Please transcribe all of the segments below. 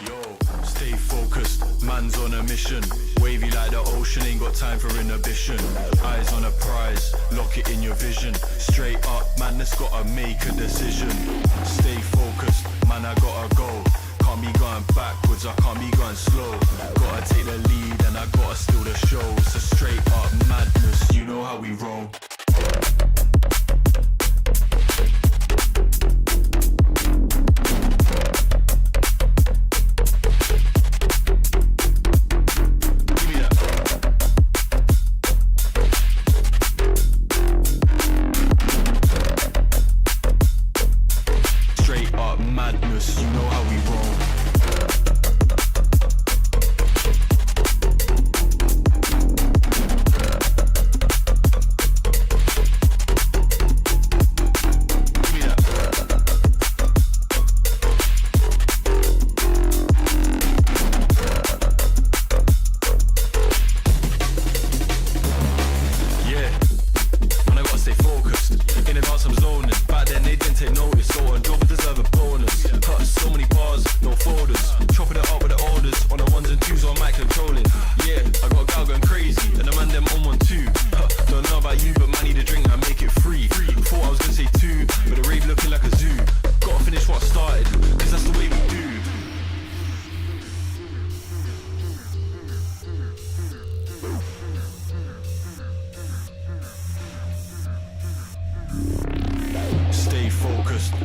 Yo, stay focused, man's on a mission. Wavy like the ocean, ain't got time for inhibition. Eyes on a prize, lock it in your vision. Straight up, madness gotta make a decision. Stay focused, man, I gotta go. Can't be going backwards, I can't be going slow. Gotta take the lead and I gotta steal the show. It's a straight up madness, you know how we roll.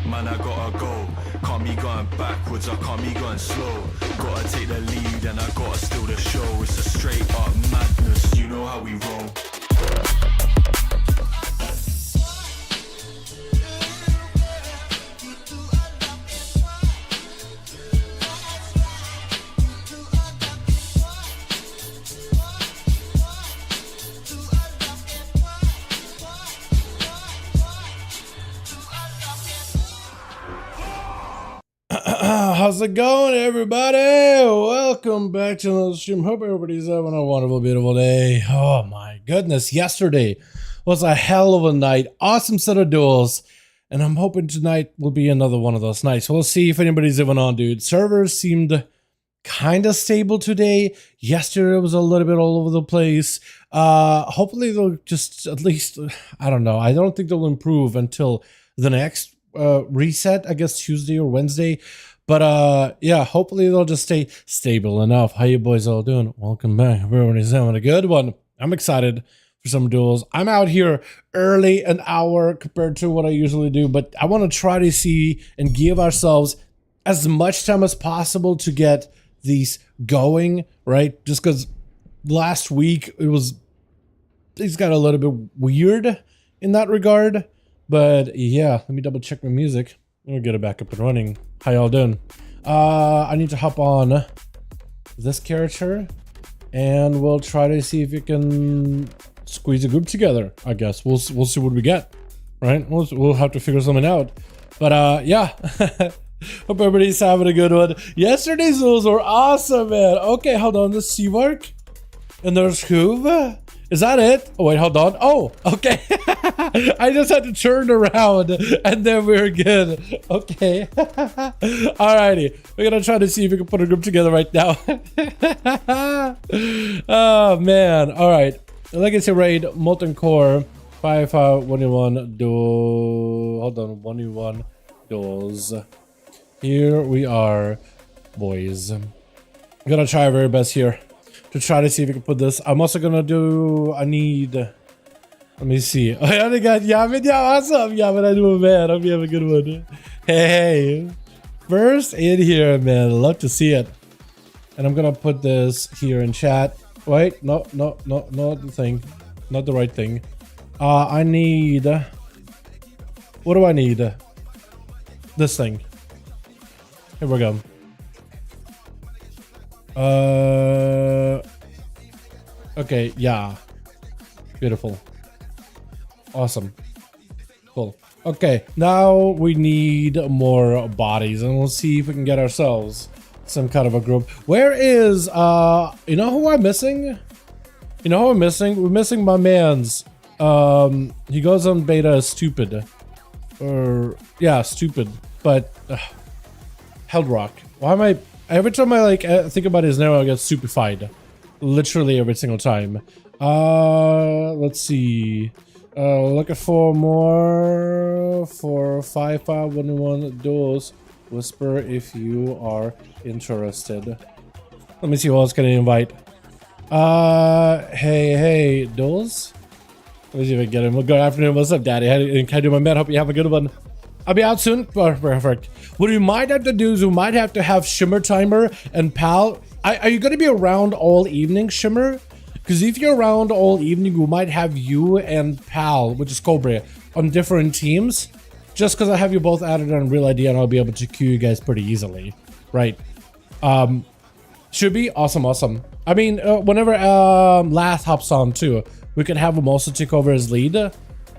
Man, I gotta go. Can't be going backwards, I can't be going slow. Gotta take the lead and I gotta steal the show. It's a straight up madness, you know how we roll. How's it going, everybody? Welcome back to another stream. Hope everybody's having a wonderful, beautiful day. Oh my goodness, yesterday was a hell of a night. Awesome set of duels, and I'm hoping tonight will be another one of those nights. We'll see if anybody's even on, dude. Servers seemed kind of stable today. Yesterday was a little bit all over the place. Hopefully they'll just at least, I don't know. I don't think they'll improve until the next reset, I guess Tuesday or Wednesday. But yeah, hopefully they'll just stay stable enough. How you boys all doing? Welcome back. Everybody's having a good one. I'm excited for some duels. I'm out here early, an hour compared to what I usually do, but I want to try to see and give ourselves as much time as possible to get these going, right? Just because last week things got a little bit weird in that regard. But yeah, let me double check my music. Let me get it back up and running. How y'all doing? I need to hop on this character and we'll try to see if we can squeeze a group together. I guess we'll see what we get, right? We'll have to figure something out. But yeah, hope everybody's having a good one. Yesterday's duels were awesome, man. Okay, hold on. There's Seawork and there's Hoove. Is that it? Oh, wait, hold on. Oh, okay. I just had to turn around and then we're good. Okay. Alrighty. We're going to try to see if we can put a group together right now. Oh, man. All right. Legacy Raid, Molten Core, 5V5 1v1 Duel. Hold on. 1v1 Duels. Here we are, boys. I'm going to try our very best here to try to see if we can put this. I'm also gonna do, let me see. Oh, yeah, I got Yamin. Yeah, what's up, Yamin? I do, man. Hope you have a good one. Hey, first in here, man. Love to see it. And I'm gonna put this here in chat. Wait, no, not the thing. Not the right thing. I need, what do I need? This thing. Here we go. Okay, yeah. Beautiful. Awesome. Cool. Okay, now we need more bodies and we'll see if we can get ourselves some kind of a group. Where is, you know who I'm missing? You know who I'm missing? We're missing my man's. He goes on beta as stupid. Or, yeah, stupid. But, Heldrock. Why am I Every time I like think about his name, I get stupefied. Literally every single time. Let's see. Looking for more for 5V5 1v1 Duels. Whisper if you are interested. Let me see who else can I invite. Hey, Duels. Let me see if I can get him. Good afternoon. What's up, Daddy? Can I do my man? Hope you have a good one. I'll be out soon. Perfect. What we might have to do is we might have to have Shimmer Timer and Pal. Are you going to be around all evening, Shimmer? Because if you're around all evening, we might have you and Pal, which is Cobra, on different teams. Just because I have you both added on Real ID and I'll be able to queue you guys pretty easily. Right. Should be awesome. I mean, whenever Lath hops on too, we could have him also take over his lead.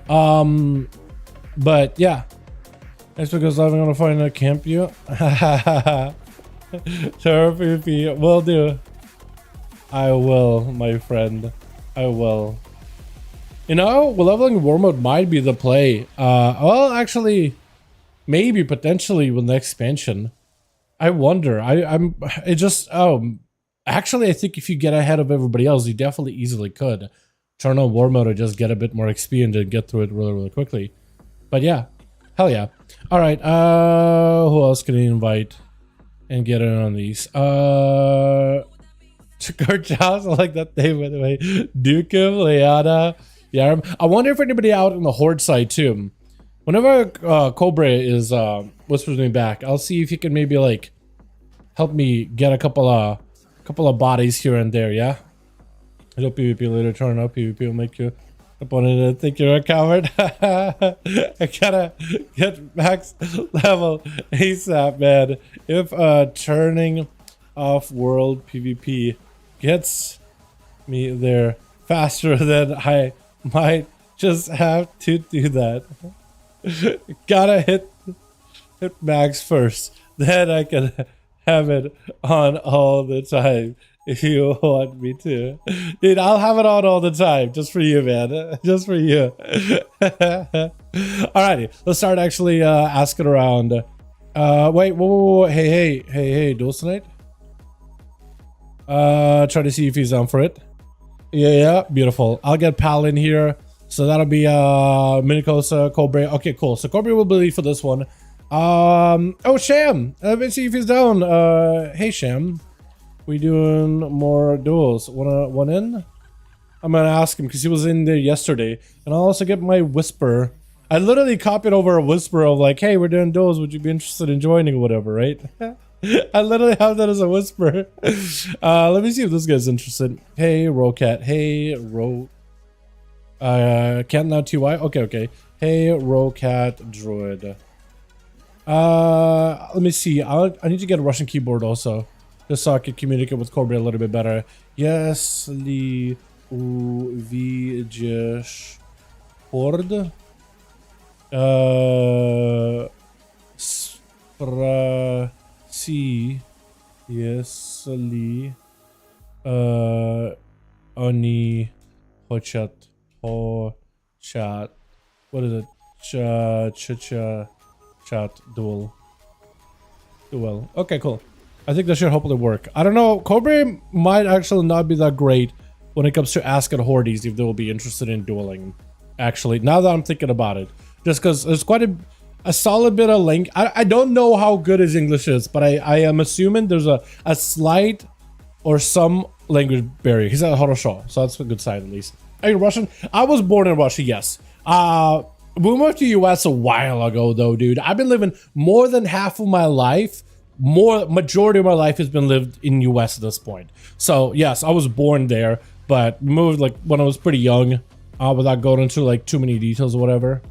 But yeah. It's because I'm gonna find a camp you. Sure, PP. Will do. I will, my friend. I will. You know, leveling war mode might be the play. Well, actually, maybe potentially with the expansion. I wonder. Actually, I think if you get ahead of everybody else, you definitely easily could turn on war mode or just get a bit more experience and get through it really quickly. But yeah. Hell yeah. All right. Who else can I invite and get in on these? Chikar I like that name, by the way. Dukem, Leana, Yaram. I wonder if anybody out in the Horde side too. Whenever Cobra is whispers me back, I'll see if he can maybe like help me get a couple of bodies here and there. Yeah. I know PvP later. Turn up. PvP will make you. Opponent, I think you're a coward. I gotta get max level ASAP, man. If turning off world PvP gets me there faster, then I might just have to do that. Gotta hit max first, then I can have it on all the time. If you want me to. Dude, I'll have it on all the time. Just for you, man. Just for you. Alrighty. Let's start actually asking around. Wait, whoa. Hey, Duels tonight? Try to see if he's down for it. Yeah, beautiful. I'll get Pal in here. So that'll be Minikos, Cobra. Okay, cool. So Cobra will be for this one. Oh, Sham. Let me see if he's down. Hey, Sham. We doing more duels? One in? I'm gonna ask him because he was in there yesterday, and I'll also get my whisper. I literally copied over a whisper of like, "Hey, we're doing duels. Would you be interested in joining or whatever?" Right? I literally have that as a whisper. Let me see if this guy's interested. Hey, Rocat. Hey, Can't now TY. Okay. Hey, Rocat Druid. Let me see. I need to get a Russian keyboard also. Just so I can communicate with Cobra a little bit better. Yes, li uvidишь Horde. Спроси, если они хотят. What is it? Chat duel. Okay, cool. I think that should hopefully work. I don't know. Cobra might actually not be that great when it comes to asking Hordes if they will be interested in dueling. Actually, now that I'm thinking about it, just because there's quite a solid bit of link. I don't know how good his English is, but I am assuming there's a slight or some language barrier. He's at Horosho, so that's a good sign at least. Are you Russian? I was born in Russia, yes. We moved to US a while ago though, dude. I've been living more than half of my life. Majority of my life has been lived in US at this point. So yes, I was born there, but moved like when I was pretty young, without going into like too many details or whatever.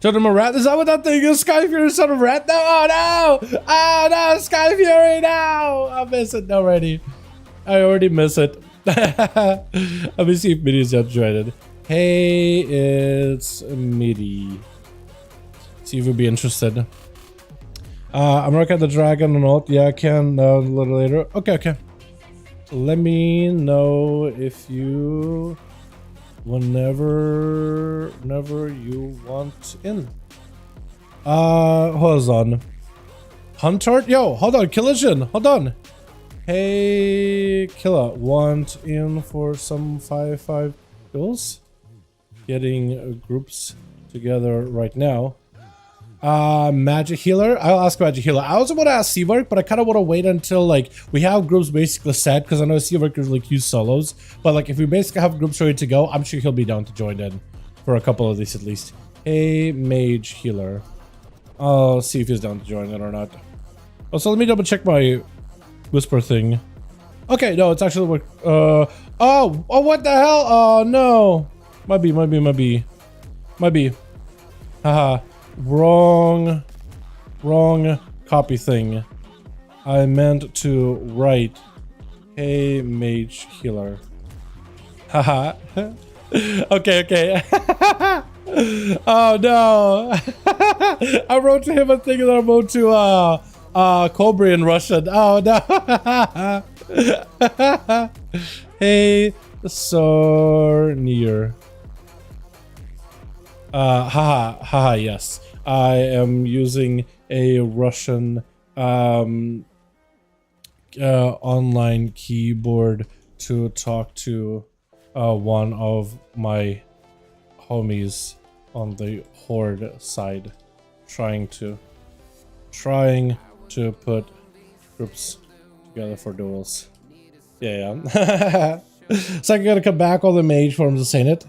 Son of a rat? Is that what that thing is? Sky Fury, son of a rat? No, oh no! Oh no, Sky Fury, no! I miss it already. I already miss it. Let me see if Midi's yet joined. Hey, it's Midi. See if you'd be interested. I'm working at the dragon or not. Yeah, I can a little later. Okay. Let me know if you whenever you want in. Hold on. Hunter? Yo, hold on, Collision. Hold on. Hey, Killa, want in for some 5v5 duels? Getting groups together right now. Magic Healer. I'll ask Magic Healer. I also want to ask Seawork, but I kind of want to wait until like we have groups basically set, because I know Seaworkers like use solos. But like if we basically have groups ready to go, I'm sure he'll be down to join in for a couple of these at least. Hey, Mage Healer. I'll see if he's down to join in or not. Also, let me double check my whisper thing. Okay, no, it's actually work. Oh, what the hell? Oh no, might be. Haha. Wrong copy thing. I meant to write, hey, Mage Healer. Haha. Okay. Oh no. I wrote to him a thing that I wrote to Cobra in Russian. Oh no. Hey, Sornier. Haha, yes. I am using a Russian online keyboard to talk to one of my homies on the Horde side, trying to put groups together for duels. Yeah. So I gotta come back on the mage forms of saying it.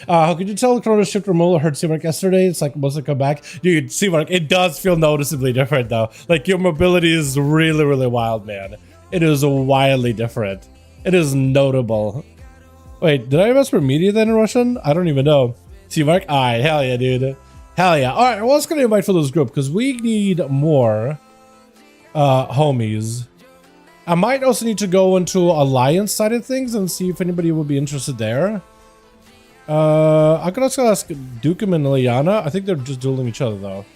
How could you tell the Chrono Shift removal heard Seamark yesterday? It's like mostly come back. Dude, Seamark, it does feel noticeably different though. Like your mobility is really wild, man. It is wildly different. It is notable. Wait, did I whisper media then in Russian? I don't even know. Seamark? Alright, hell yeah, dude. Hell yeah. Alright, well, let's go to invite for this group because we need more homies. I might also need to go into Alliance side of things and see if anybody would be interested there. I could also ask Dukem and Liliana. I think they're just dueling each other though.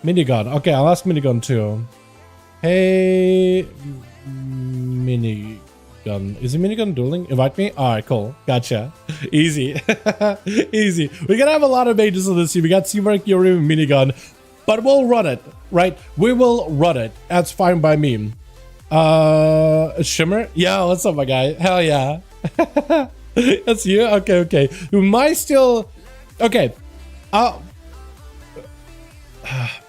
Minigun. Okay, I'll ask Minigun too. Hey, Minigun. Is it Minigun dueling? Invite me? Alright, cool. Gotcha. Easy. Easy. We're gonna have a lot of mages on this team. We got Seamark, Yuri, and Minigun. But we'll run it, right? We will run it. That's fine by me. Shimmer? Yeah, what's up, my guy? Hell yeah. That's you? Okay. We might still... Okay.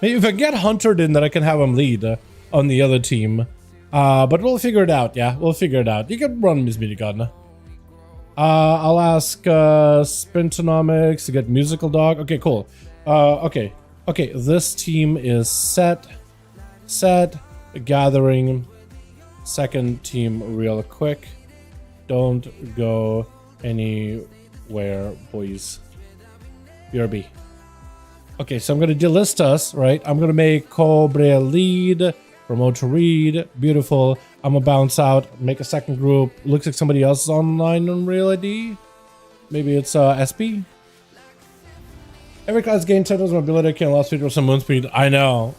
Maybe if I get Huntered in, that I can have him lead on the other team. But we'll figure it out, yeah. We'll figure it out. You can run Miss Minigun. I'll ask Spintonomics to get Musical Dog. Okay, cool. Okay, this team is set. Gathering. Second team real quick. Don't go anywhere, boys. BRB. Okay, so I'm gonna delist us, right? I'm gonna make Cobra lead, promote to read, beautiful. I'm gonna bounce out, make a second group. Looks like somebody else is online on Real ID. Maybe it's SP. Every class gains titles mobility can allow speed or some moon speed. I know.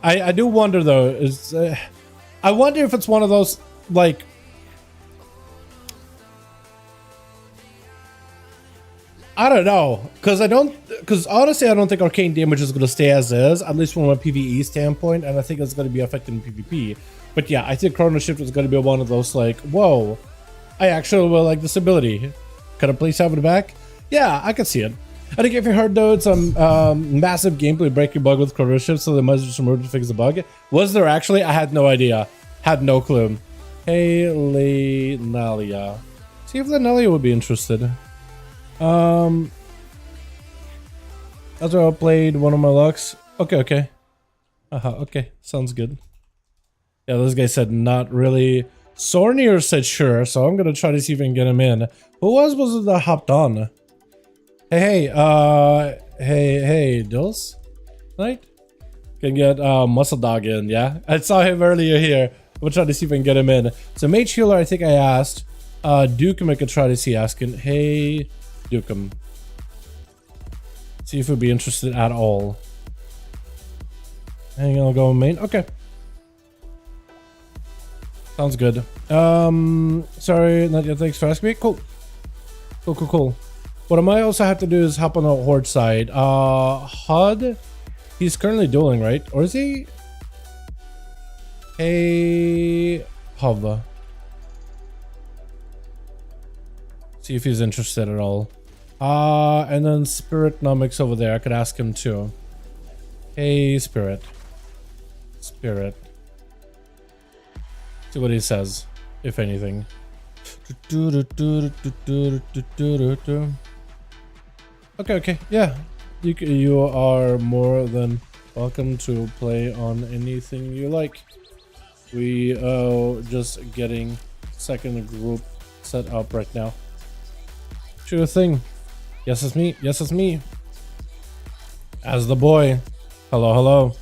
I do wonder though, I wonder if it's one of those like I don't know, because honestly I don't think arcane damage is going to stay as is, at least from a PvE standpoint, and I think it's going to be affected in PvP. But yeah, I think Chrono Shift is going to be one of those like, whoa, I actually will like this ability. Can I please have it back? Yeah, I can see it. I think if you heard though, it's a massive gameplay breaking bug with Chrono Shift, so they must just remove it to fix the bug. Was there actually? I had no idea. Had no clue. Hey, Lenalia. See if Lenalia would be interested. That's where I played one of my lucks. Okay. Okay, sounds good. Yeah, this guy said not really. Sornier said sure, so I'm gonna try to see if I can get him in. Who was it that hopped on? Hey, Duels? Right? Can get Muscle Dog in, yeah? I saw him earlier here. We'll try to see if I can get him in. So Mage Healer, I think I asked. Dukem, I could try to see asking. Hey, Dukem. See if we'd be interested at all. Hang on, I'll go main. Okay. Sounds good. Sorry, not yet. Thanks for asking me. Cool. What I might also have to do is hop on the Horde side. HUD, he's currently dueling, right? Or is he? Hey, Hova. See if he's interested at all. And then Spiritnomics over there. I could ask him too. Hey, Spirit. Spirit. See what he says, if anything. Okay, yeah. You are more than welcome to play on anything you like. We are just getting second group set up right now. Sure thing. Yes, it's me. Yes, it's me. As the boy. Hello, hello.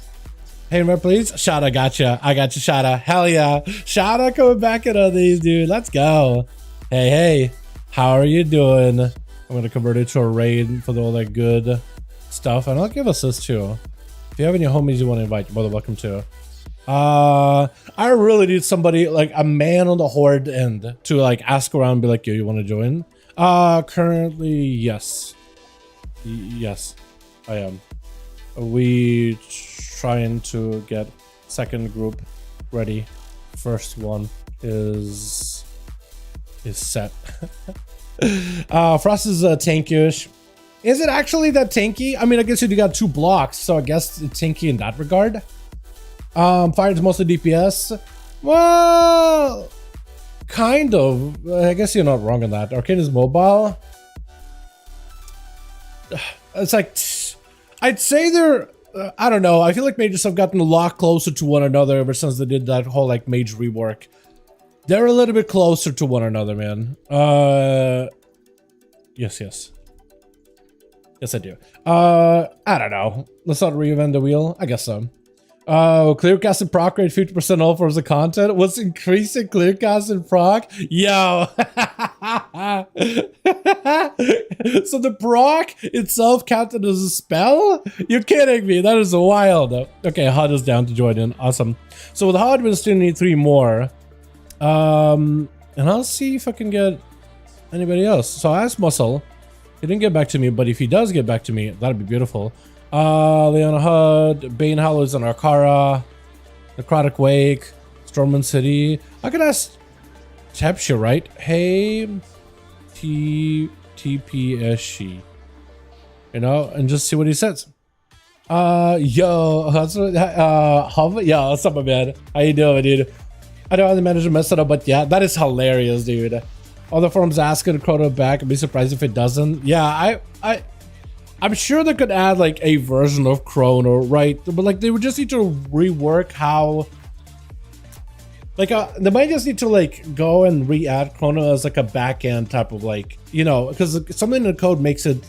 Hey, remember, please? Shada, gotcha. I got you, Shada. Hell yeah. Shada coming back in on these, dude. Let's go. Hey, hey. How are you doing? I'm going to convert it to a raid for all that good stuff. And I'll give us this too. If you have any homies you want to invite, you're more than welcome to. I really need somebody, like a man on the horde end, to like ask around and be like, yo, you want to join? Currently, yes. Yes, I am. We trying to get second group ready. First one is set. Frost is tankish. Is it actually that tanky? I mean, I guess you got 2 blocks, so I guess it's tanky in that regard. Fire is mostly DPS. Well, kind of. I guess you're not wrong on that. Arcane is mobile. It's like, I'd say they're, I don't know. I feel like mages have gotten a lot closer to one another ever since they did that whole like mage rework. They're a little bit closer to one another, man. Yes. Yes, I do. I don't know. Let's not reinvent the wheel. I guess so. Clearcast and proc rate 50% off for the content. What's increasing clearcast and proc? Yo. So the proc itself counted as a spell? You're kidding me. That is wild. Okay, HUD is down to join in. Awesome. So with HUD, we still need 3 more. And I'll see if I can get anybody else. So I asked Muscle. He didn't get back to me, but if he does get back to me, that'd be beautiful. Leona HUD, Bane Hallows and Arcara, Necrotic Wake, Stormwind City. I could ask Tepsha, right? Hey, TPSC. You know, and just see what he says. Yo, that's what, yo, what's up, my man? How you doing, dude? I know how the manager messed it up, but yeah, that is hilarious, dude. All the forums asking Chrono back. I'd be surprised if it doesn't. Yeah, I'm sure they could add like a version of Chrono, right? But like they would just need to rework how, like, they might just need to like go and re-add Chrono as like a back-end type of like, you know, because something in the code makes it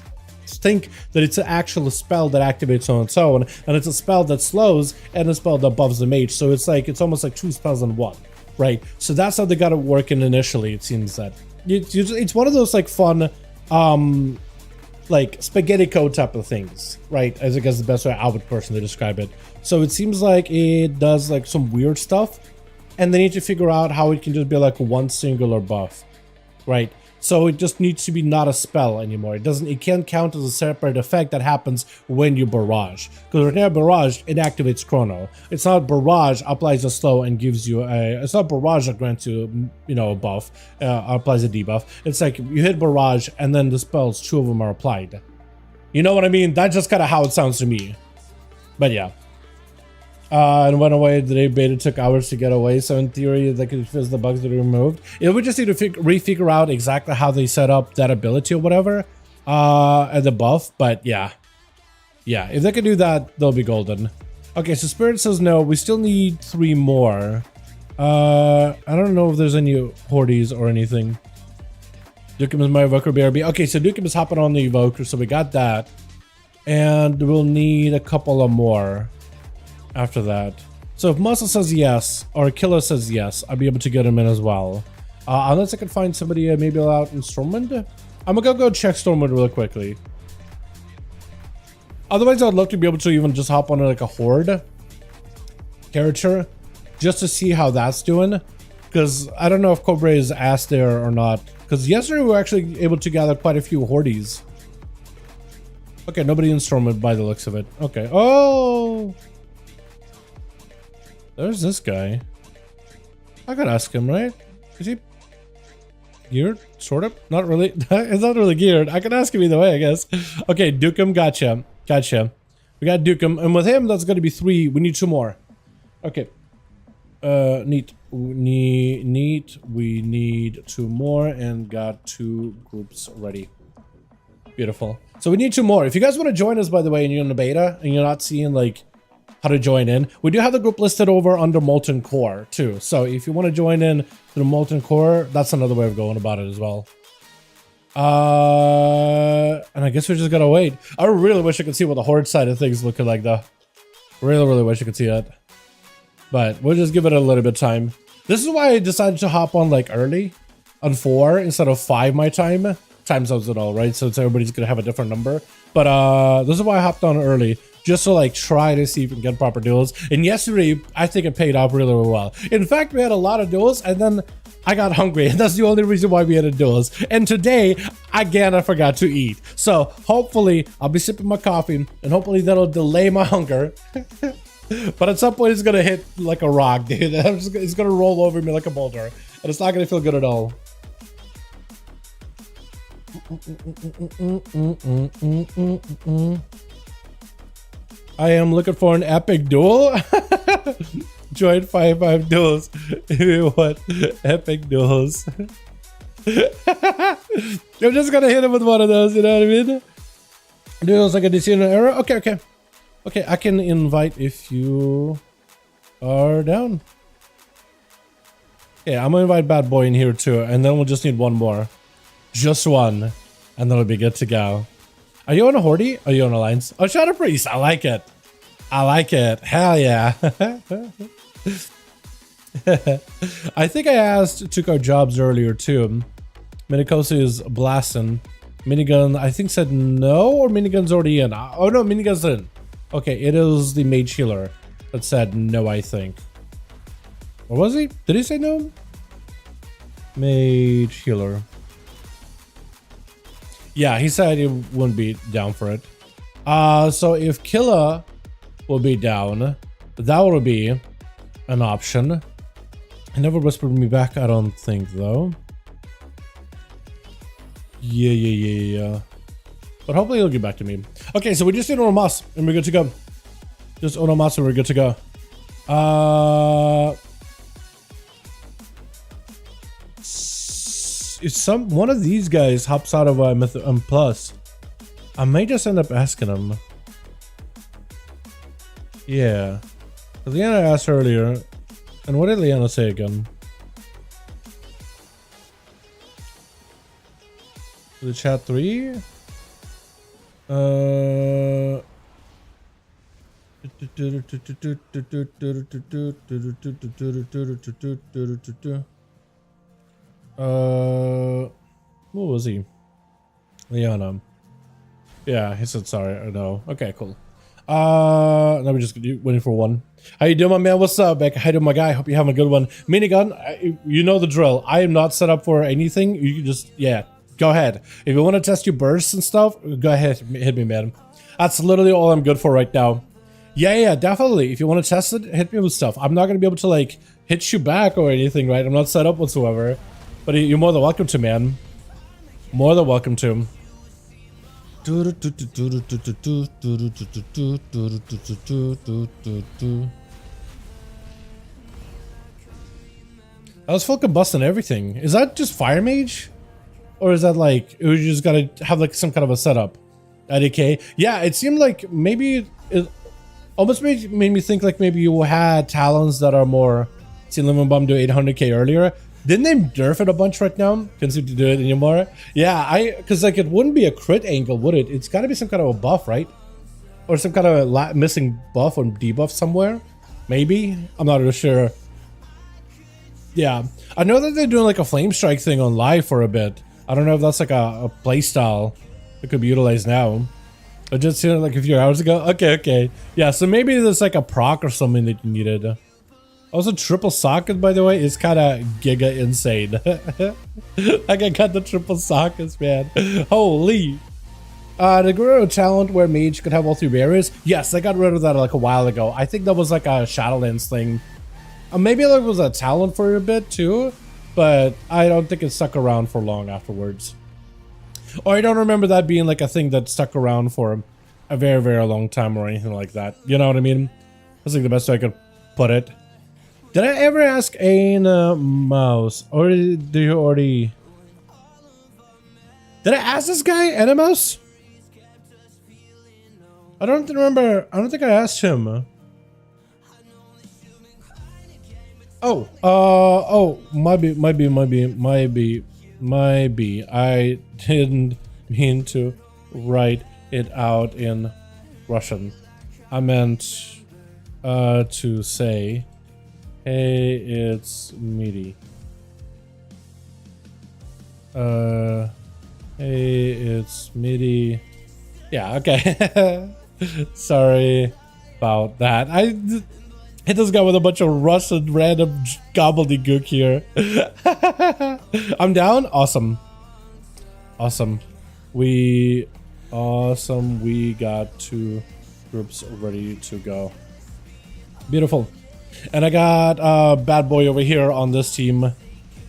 think that it's an actual spell that activates so and so, and it's a spell that slows and a spell that buffs the mage. So it's like, it's almost like 2 spells in 1, right? So that's how they got it working initially. It seems that it's one of those like fun, like spaghetti code type of things, right? As I guess the best way I would personally describe it. So it seems like it does like some weird stuff, and they need to figure out how it can just be like one singular buff, right? So it just needs to be not a spell anymore. It can't count as a separate effect that happens when you barrage. Because right now barrage, it activates Chrono. It's not barrage applies a slow and gives you a, it's not barrage that grants you, you know, a buff, applies a debuff. It's like you hit barrage and then the spells, 2 of them are applied. You know what I mean? That's just kind of how it sounds to me. But yeah. And went away. The day beta took hours to get away, so in theory they could fix the bugs that are removed. It would just need to refigure out exactly how they set up that ability or whatever, and the buff. But yeah, if they could do that, they'll be golden. Okay, so Spirit says no. We still need 3 more. I don't know if there's any hordes or anything. Dukem is my evoker BRB. Okay, so Dukem is hopping on the evoker, so we got that, and we'll need a couple of more after that. So if Muscle says yes, or Killer says yes, I'll be able to get him in as well. Unless I can find somebody maybe out in Stormwind. I'm gonna go check Stormwind really quickly. Otherwise, I'd love to be able to even just hop on like a horde character, just to see how that's doing. Because I don't know if Cobra is asked there or not. Because yesterday we were actually able to gather quite a few hordes. Okay, nobody in Stormwind by the looks of it. Okay. Oh! There's this guy. I could ask him, right? Is he geared? Sort of? Not really. It's not really geared. I can ask him either way, I guess. Okay, Dukem, gotcha. Gotcha. We got Dukem, and with him, that's going to be 3. We need 2 more. Okay. Neat. Neat. We need 2 more, and got 2 groups ready. Beautiful. So we need 2 more. If you guys want to join us, by the way, and you're in the beta, and you're not seeing, like, how to join in, we do have the group listed over under Molten Core, too. So if you want to join in through Molten Core, that's another way of going about it as well. And I guess we just gotta wait. I really wish I could see what the Horde side of things looking like, though. Really wish I could see it. But we'll just give it a little bit of time. This is why I decided to hop on, like, early. On 4 instead of 5 my time. Time zones it all, right? So it's everybody's gonna have a different number. But this is why I hopped on early. Just to, like, try to see if we can get proper duels. And yesterday, I think it paid off really well. In fact, we had a lot of duels, and then I got hungry, and that's the only reason why we had a duels. And today, again, I forgot to eat. So hopefully, I'll be sipping my coffee, and hopefully that'll delay my hunger. But at some point, it's gonna hit like a rock, dude. It's gonna roll over me like a boulder, and it's not gonna feel good at all. I am looking for an epic duel. Join 5v5 duels. What? Epic duels. I'm just gonna hit him with one of those, you know what I mean? Duels like a decision error. Okay. Okay, I can invite if you are down. Yeah, I'm gonna invite Bad Boy in here too, and then we'll just need 1 more. Just 1, and then it'll be good to go. Are you on a Horde? Are you on Alliance? Oh, Shadow Priest. I like it. I like it. Hell yeah. I think I took our jobs earlier too. Minicosa is blasting. Minigun, I think said no, or Minigun's already in. Oh no, Minigun's in. Okay, it is the mage healer that said no, I think. Or was he? Did he say no? Mage healer. Yeah, he said he wouldn't be down for it. So if Killa will be down, that would be an option. He never whispered me back, I don't think, though. Yeah. But hopefully he'll get back to me. Okay, so we just need Onomas, and we're good to go. Just Onomas, and we're good to go. If one of these guys hops out of Plus, I may just end up asking him. Yeah. Leanna asked earlier, and what did Leanna say again? The chat 3? What was he? Leanna. Yeah, he said sorry. I know. Okay, cool. Now we're just waiting for 1. How you doing, my man? What's up, Beck? How you doing, my guy? Hope you're having a good one. Minigun, you know the drill. I am not set up for anything. You can just, yeah, go ahead. If you want to test your bursts and stuff, go ahead, hit me, man. That's literally all I'm good for right now. Yeah, definitely. If you want to test it, hit me with stuff. I'm not going to be able to, like, hit you back or anything, right? I'm not set up whatsoever. But you're more than welcome to, man. More than welcome to. I was full combust and everything. Is that just Fire Mage? Or is that like, you just gotta have like some kind of a setup? IDK? Yeah, it seemed like maybe it almost made me think like maybe you had talons that are more. See, Lemon Bomb do 800k earlier. Didn't they nerf it a bunch right now? Can't seem to do it anymore. Yeah, because like it wouldn't be a crit angle, would it? It's got to be some kind of a buff, right? Or some kind of a missing buff or debuff somewhere. Maybe? I'm not really sure. Yeah, I know that they're doing like a flame strike thing on live for a bit. I don't know if that's like a play style that could be utilized now. I just seen it like a few hours ago. Okay. Yeah, so maybe there's like a proc or something that you needed. Also, triple socket, by the way, is kind of giga insane. Like, I got the triple sockets, man. Holy. The Guerrero talent where mage could have all 3 barriers. Yes, I got rid of that like a while ago. I think that was like a Shadowlands thing. Maybe it was a talent for a bit too, but I don't think it stuck around for long afterwards. Or I don't remember that being like a thing that stuck around for a very, very long time or anything like that. You know what I mean? That's like the best way I could put it. Did I ever ask Aina Mouse? Or did you already... Did I ask this guy Aina Mouse? I don't remember. I don't think I asked him. Oh, maybe. I didn't mean to write it out in Russian. I meant to say, hey, it's meaty. Hey, it's meaty. Yeah, okay. Sorry about that. I hit this guy with a bunch of Russian random gobbledygook here. I'm down. Awesome. We got 2 groups ready to go. Beautiful. And I got bad boy over here on this team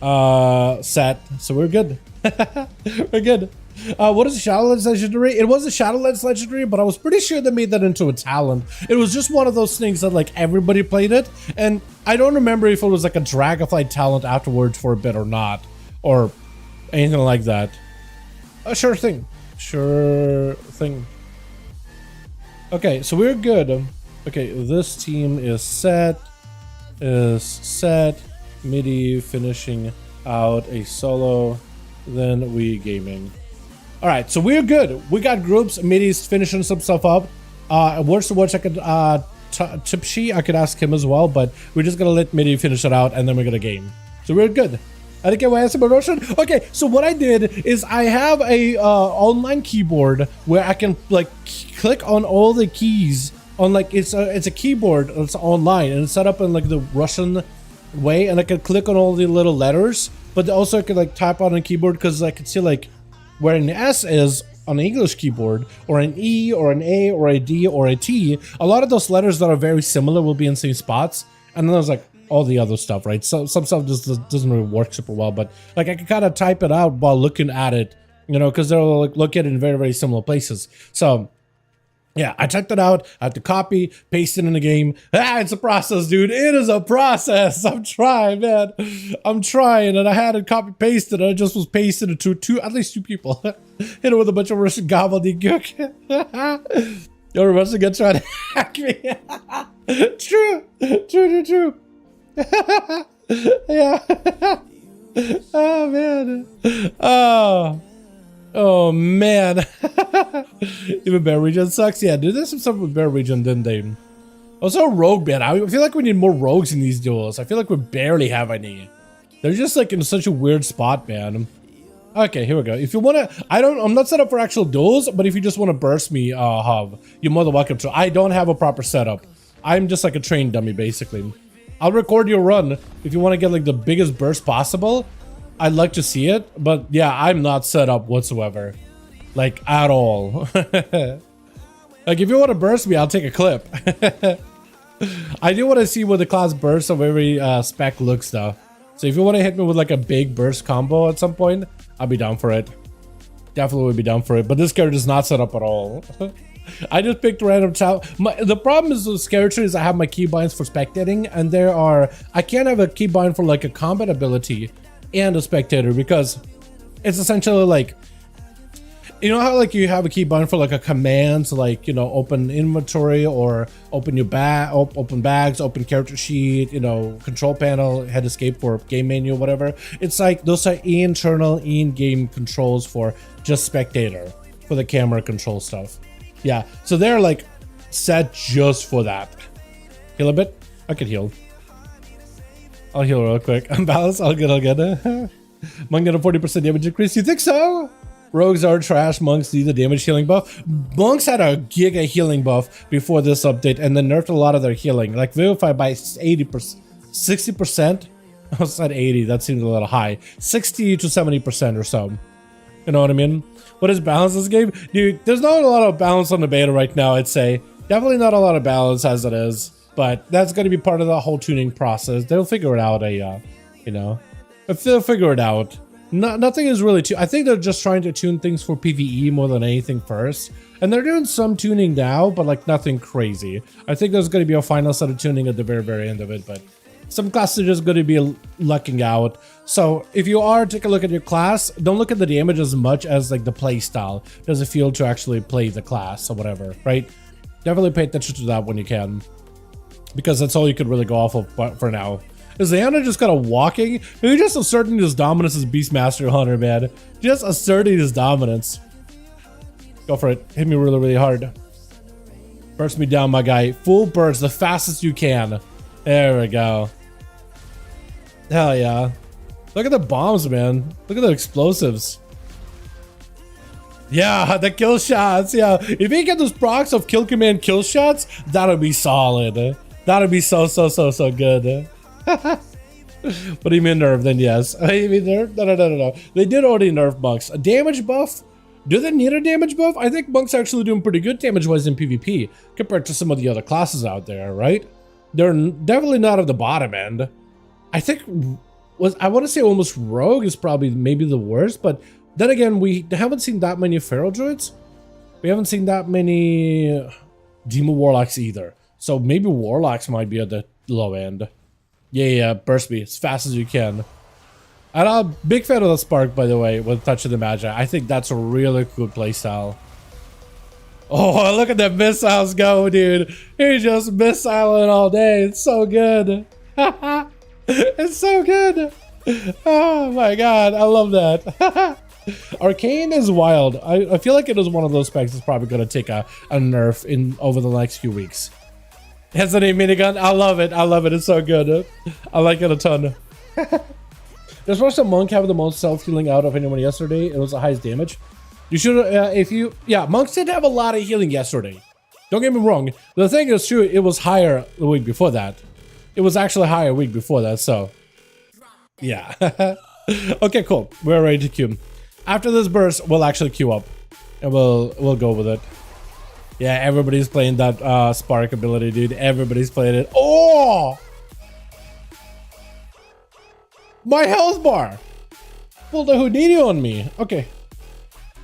set, so we're good. We're good. What is the Shadowlands legendary? It was a Shadowlands legendary, but I was pretty sure they made that into a talent. It was just one of those things that like everybody played it, and I don't remember if it was like a Dragonflight talent afterwards for a bit or not, or anything like that. Sure thing. Okay, so we're good. Okay, this team is set. MIDI finishing out a solo, then we gaming. All right, so we're good. We got groups. MIDI's finishing some stuff up. Words to words, I could Tipsy, I could ask him as well, but we're just gonna let MIDI finish it out, and then we're gonna game. So we're good. I didn't get my answer, but Russian. Okay, so what I did is I have a online keyboard where I can like click on all the keys on like it's a keyboard. It's online and it's set up in like the Russian way, and I can click on all the little letters, but also I could like type on a keyboard because I could see like where an S is on an English keyboard, or an E, or an A, or a D, or a T. A lot of those letters that are very similar will be in same spots, and then there's like all the other stuff, right? So some stuff just doesn't really work super well, but like I can kind of type it out while looking at it, you know, because they'll like look at it in very, very similar places. So yeah, I typed it out. I have to copy, paste it in the game. It's a process, dude. It is a process. I'm trying, man. I'm trying, and I had it copy pasted. I just was pasting it to at least 2 people. Hit it with a bunch of Russian gobbledygook. You're Russian gonna try to hack me. True. Yeah. Oh man. Oh man. Even Bear Region sucks. Yeah, dude, there's some stuff with Bear Region, didn't they? Also Rogue, man. I feel like we need more rogues in these duels. I feel like we barely have any. They're just like in such a weird spot, man. Okay, here we go. If you wanna, I'm not set up for actual duels, but if you just wanna burst me, Hub, you're more than welcome to. I don't have a proper setup. I'm just like a train dummy, basically. I'll record your run if you want to get like the biggest burst possible. I'd like to see it, but yeah, I'm not set up whatsoever, like at all. Like if you want to burst me, I'll take a clip. I do want to see what the class burst of every spec looks though. So if you want to hit me with like a big burst combo at some point, I'll be down for it. Definitely would be down for it, but this character is not set up at all. I just picked random child. The problem is with this character is I have my keybinds for spectating, and I can't have a keybind for like a combat ability and a spectator, because it's essentially like, you know how like you have a keybind for like a command to like, you know, open inventory or open your open bags, open character sheet, you know, control panel, head escape for game menu, whatever. It's like those are internal in-game controls for just spectator, for the camera control stuff. Yeah, so they're like set just for that. Heal a bit? I could heal. I'll heal real quick. Unbalanced, I'll get Monk get a 40% damage increase. You think so? Rogues are trash, monks need the damage healing buff. Monks had a giga healing buff before this update and then nerfed a lot of their healing. Like Vivify by 80%, 60%. I said 80, that seems a little high. 60 to 70% or so. You know what I mean? What is balance in this game? Dude, there's not a lot of balance on the beta right now, I'd say. Definitely not a lot of balance as it is. but that's going to be part of the whole tuning process. They'll figure it out. You know, if they'll figure it out. Nothing is really I think they're just trying to tune things for PvE more than anything first. And they're doing some tuning now, but like nothing crazy. I think there's going to be a final set of tuning at the very, very end of it, but some classes are just going to be lucking out. So if you are take a look at your class, don't look at the damage as much as like the play style. Does it feel to actually play the class or whatever, right? Definitely pay attention to that when you can, because that's all you could really go off of for now. Is Leona just kind of walking? He's just asserting his dominance as Beastmaster Hunter, man. Just asserting his dominance. Go for it. Hit me really, really hard. Burst me down, my guy. Full burst, the fastest you can. There we go. Hell yeah. Look at the bombs, man. Look at the explosives. Yeah, the kill shots. Yeah, if you get those procs of kill command kill shots, that'll be solid. That'll be so good. What do you mean nerf? Then yes. I mean nerf? No. They did already nerf monks. A damage buff? Do they need a damage buff? I think monks are actually doing pretty good damage-wise in PvP compared to some of the other classes out there, right? They're definitely not at the bottom end. I think I want to say almost rogue is probably maybe the worst, but then again, we haven't seen that many feral druids. We haven't seen that many demon warlocks either. So maybe warlocks might be at the low end. Yeah, burst me as fast as you can. And I'm a big fan of the spark, by the way, with Touch of the Magi. I think that's a really cool playstyle. Oh, look at the missiles go, dude. He's just missiling all day. It's so good. It's so good. Oh my god, I love that. Arcane is wild. I feel like it is one of those specs that's probably going to take a nerf over the next few weeks. Has a minigun. I love it. I love it. It's so good. I like it a ton. There's supposed to monk have the most self-healing out of anyone yesterday. It was the highest damage. You should, yeah, monks did have a lot of healing yesterday. Don't get me wrong. The thing is true, it was higher the week before that. It was actually higher week before that, so. Yeah. Okay, cool. We're ready to queue. After this burst, we'll actually queue up. And we'll go with it. Yeah, everybody's playing that spark ability, dude. Everybody's playing it. Oh! My health bar! Pulled a Houdini on me. Okay.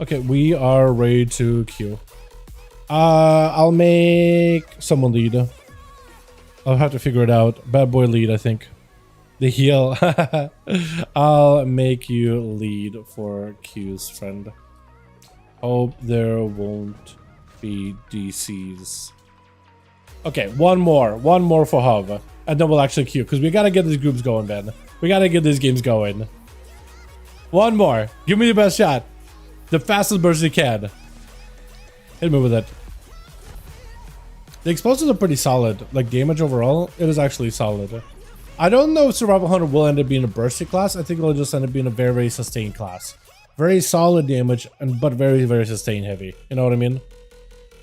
Okay, we are ready to queue. I'll make someone lead. I'll have to figure it out. Bad boy lead, I think. The heal. I'll make you lead for queues, friend. Hope there won't be DCs. Okay, one more for Hub. And then we'll actually queue, because we gotta get these groups going, man. We gotta get these games going. One more. Give me the best shot. The fastest burst you can. Hit me with it. The explosives are pretty solid. Like damage overall, it is actually solid. I don't know if Survival Hunter will end up being a bursty class. I think it'll just end up being a very, very sustained class. Very solid damage, but very, very sustain heavy. You know what I mean?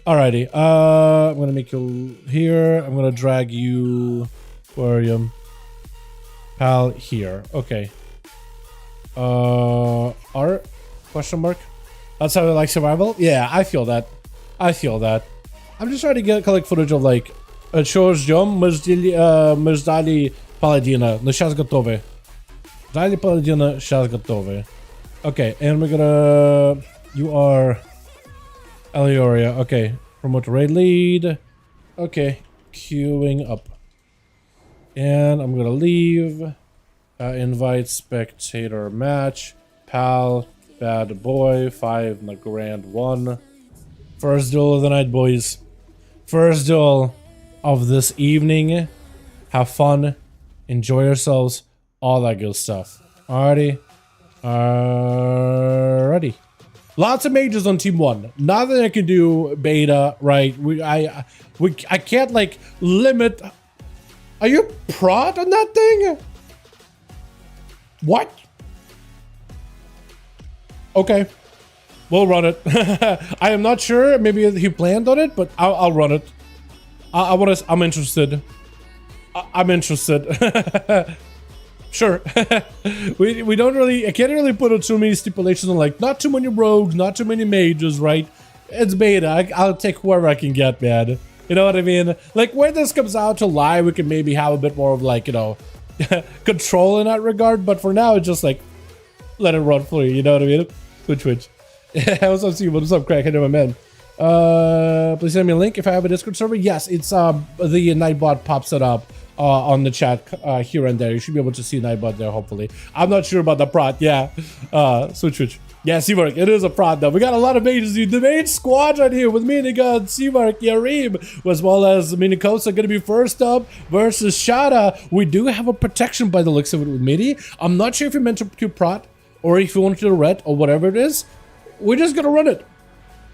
Alrighty. I'm gonna make you here. I'm gonna drag you. Where are you? Pal here. Okay. Art? Question mark? That's how I like survival? Yeah, I feel that. I feel that. I'm just trying to collect footage of like Що ждем? Мы ждали Паладина. Но сейчас готовы. Ждали Паладина, сейчас готовы. Okay, and we're gonna... You are... Elioria. Okay. Promote raid lead. Okay. Queuing up. And I'm gonna leave. Invite spectator match. Pal. Bad boy. 5 in the grand 1. First duel of the night, boys. First duel of this evening. Have fun. Enjoy yourselves. All that good stuff. Alrighty. Alrighty. Lots of mages on team 1. Nothing I can do beta, right? I can't like limit. Are you prod on that thing? What? Okay. We'll run it. I am not sure. Maybe he planned on it, but I'll run it. I'm interested. I'm interested. Sure. we don't really. I can't really put too many stipulations on like not too many rogues, not too many mages, right? It's beta. I'll take whoever I can get, man. You know what I mean? Like, when this comes out to live, we can maybe have a bit more of, like, you know, control in that regard. But for now, it's just like, let it run free. You know what I mean? Twitch. What's up, Steve? What's up, Craig? How you doing, man? Please send me a link if I have a Discord server. Yes, it's the Nightbot pops it up on the chat here and there. You should be able to see Nightbot there, hopefully. I'm not sure about the prot. Yeah, switch. Yeah, Seamark, it is a prod though. We got a lot of mages, dude. The main squad right here with Minigun, Seamark, Yareem, as well as Minikosa going to be first up versus SATA. We do have a protection by the looks of it with Midi. I'm not sure if you meant to prot or if you want to do ret or whatever it is. We're just going to run it.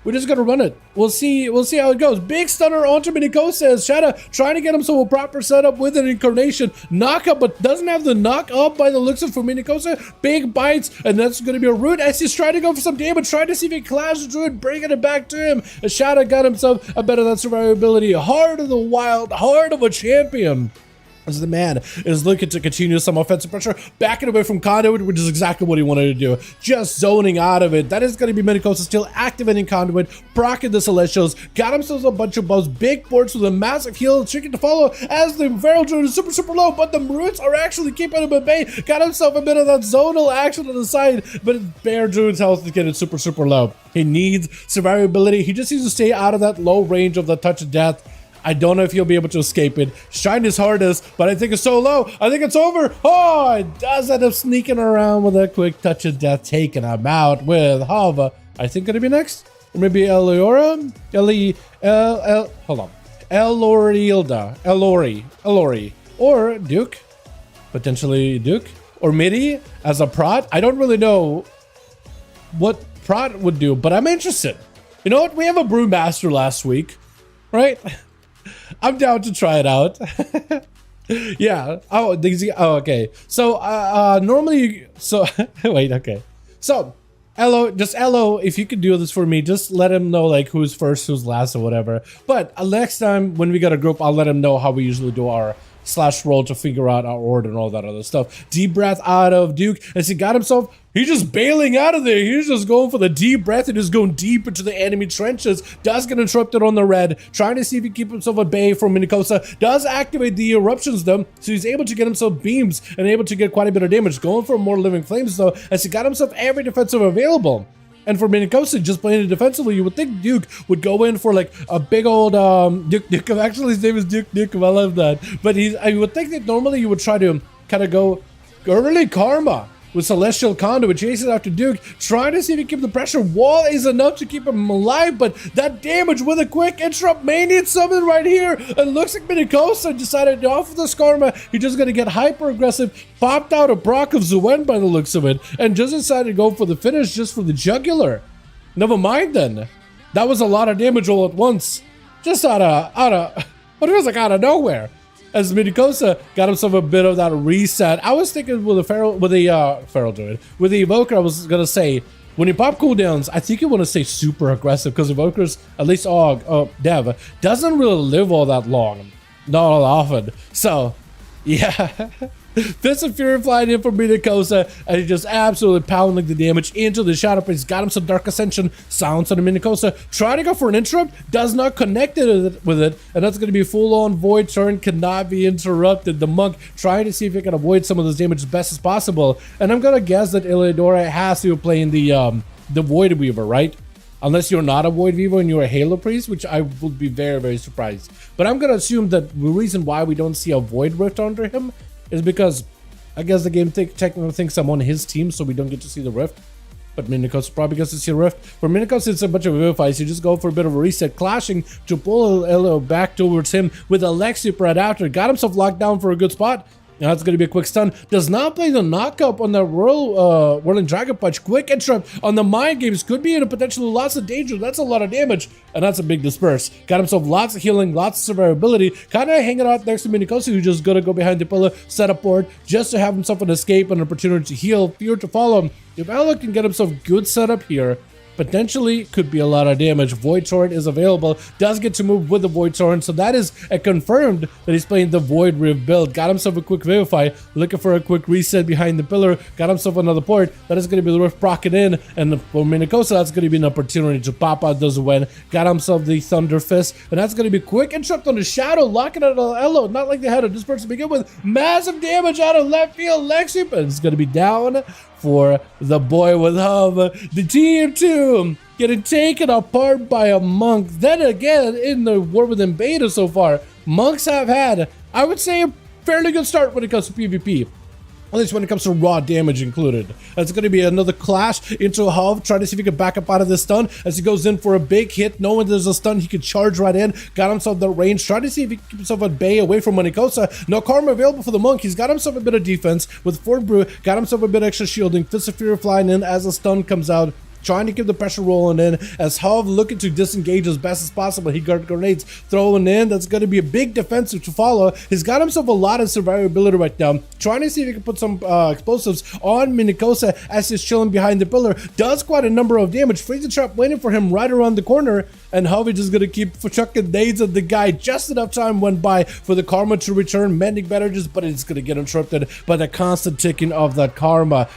We'll see how it goes. Big stunner onto Minikosa as SATA trying to get himself a proper setup with an incarnation. Knock up, but doesn't have the knock up by the looks of it for Minikosa. Big bites, and that's going to be a root as he's trying to go for some damage, trying to see if he clashes Druid, bringing it back to him. As SATA got himself a bit of that survivability. Heart of the wild, heart of a champion. As the man is looking to continue some offensive pressure, backing away from Conduit, which is exactly what he wanted to do. Just zoning out of it. That is going to be Minikosa still activating Conduit, procking the Celestials, got himself a bunch of buffs, big ports with a massive heal, chicken to follow as the Feral Druid is super low, but the Roots are actually keeping him at bay. Got himself a bit of that zonal action on the side, but Bear Druid's health is getting super low. He needs survivability. He just needs to stay out of that low range of the touch of death. I don't know if he'll be able to escape it. Shine his hardest, but I think it's so low. I think it's over. Oh, it does end up sneaking around with a quick touch of death, taking him out with Hava. I think gonna be next. Or maybe Eliora? Hold on. Elori. Or Duke. Potentially Duke. Or Midi as a prot. I don't really know what prot would do, but I'm interested. You know what? We have a Brewmaster last week, right? I'm down to try it out. Yeah. Oh, okay. So, normally, wait, okay. So, Elo, if you could do this for me, just let him know, like, who's first, who's last, or whatever. But next time, when we got a group, I'll let him know how we usually do our /roll to figure out our order and all that other stuff. Deep breath out of Duke as he got himself. He's just bailing out of there. He's just going for the deep breath and just going deep into the enemy trenches. Does get interrupted on the red, trying to see if he can keep himself at bay from Minikosa. Does activate the eruptions though, so he's able to get himself beams and able to get quite a bit of damage. Going for more living flames though, as he got himself every defensive available. And for Minikosa, just playing it defensively, you would think Duke would go in for like a big old Duke. Actually, his name is Duke. I love that. But I would think that normally you would try to kind of go early Karma with Celestial Conduit, chases after Duke, trying to see if he can keep the pressure. Wall is enough to keep him alive, but that damage with a quick interrupt may need something right here. It looks like Minikosa decided to offer this Karma. He's just going to get hyper aggressive, popped out a Brock of Zuen by the looks of it, and just decided to go for the finish just for the jugular. Never mind then. That was a lot of damage all at once. Just out of what feels like out of nowhere. As Minikosa got himself a bit of that reset. I was thinking with the Feral Druid. With the Evoker, I was gonna say, when you pop cooldowns, I think you want to stay super aggressive because Evokers, at least Dev, doesn't really live all that long. Not all often. So, yeah. Fist of Fury flying in from Minikosa, and he just absolutely pounding the damage into the Shadow Priest. Got him some Dark Ascension, silence on the Minikosa. Trying to go for an interrupt, does not connect it with it, and that's going to be full-on Void turn, cannot be interrupted. The Monk trying to see if he can avoid some of this damage as best as possible, and I'm going to guess that Eleodora has to be playing the Void Weaver, right? Unless you're not a Void Weaver and you're a Halo Priest, which I would be very surprised. But I'm going to assume that the reason why we don't see a Void Rift under him is because I guess the game technically thinks I'm on his team, so we don't get to see the Rift. But Minikosa probably gets to see a Rift. For Minikosa, it's a bunch of Vivify, so you just go for a bit of a reset, clashing to pull Elo back towards him with Alexi right after. Got himself locked down for a good spot. Now it's going to be a quick stun. Does not play the knockup on the Whirling Dragon Punch. Quick interrupt on the Mind Games. Could be in a potentially lots of danger. That's a lot of damage. And that's a big disperse. Got himself lots of healing, lots of survivability. Kind of hanging out next to Minikosa, who's just going to go behind the pillar, set up board, just to have himself an escape and an opportunity to heal. Fear to follow him. If Elo can get himself good setup here, potentially could be a lot of damage. Void Torrent is available, does get to move with the Void Torrent, so that is a confirmed that he's playing the Void Rift build. Got himself a quick Vivify, looking for a quick reset behind the pillar, got himself another port. That is going to be the Rift proccing in, and for Minicosa, that's going to be an opportunity to pop out those win. Got himself the Thunder Fist, and that's going to be quick interrupt on the Shadow, locking out an Elo, not like they had a disperse to begin with. Massive damage out of left field. Lexi, but it's going to be down for the boy with Hub. The team 2 getting taken apart by a Monk. Then again, in the War Within beta so far, Monks have had, I would say, a fairly good start when it comes to PvP. At least when it comes to raw damage included. That's going to be another clash into Hub, trying to see if he can back up out of this stun as he goes in for a big hit, knowing there's a stun, he could charge right in, got himself the range, trying to see if he can keep himself at bay away from Monikosa. No karma available for the Monk. He's got himself a bit of defense with Fort Brew, got himself a bit extra shielding, Fist of Fury flying in as the stun comes out, trying to keep the pressure rolling in as Hov looking to disengage as best as possible. He got grenades throwing in. That's going to be a big defensive to follow. He's got himself a lot of survivability right now, trying to see if he can put some explosives on Minikosa as he's chilling behind the pillar. Does quite a number of damage. Freeze trap waiting for him right around the corner, and Hov is just going to keep chucking nades at the guy. Just enough time went by for the karma to return, mending bandages, but it's going to get interrupted by the constant ticking of that karma,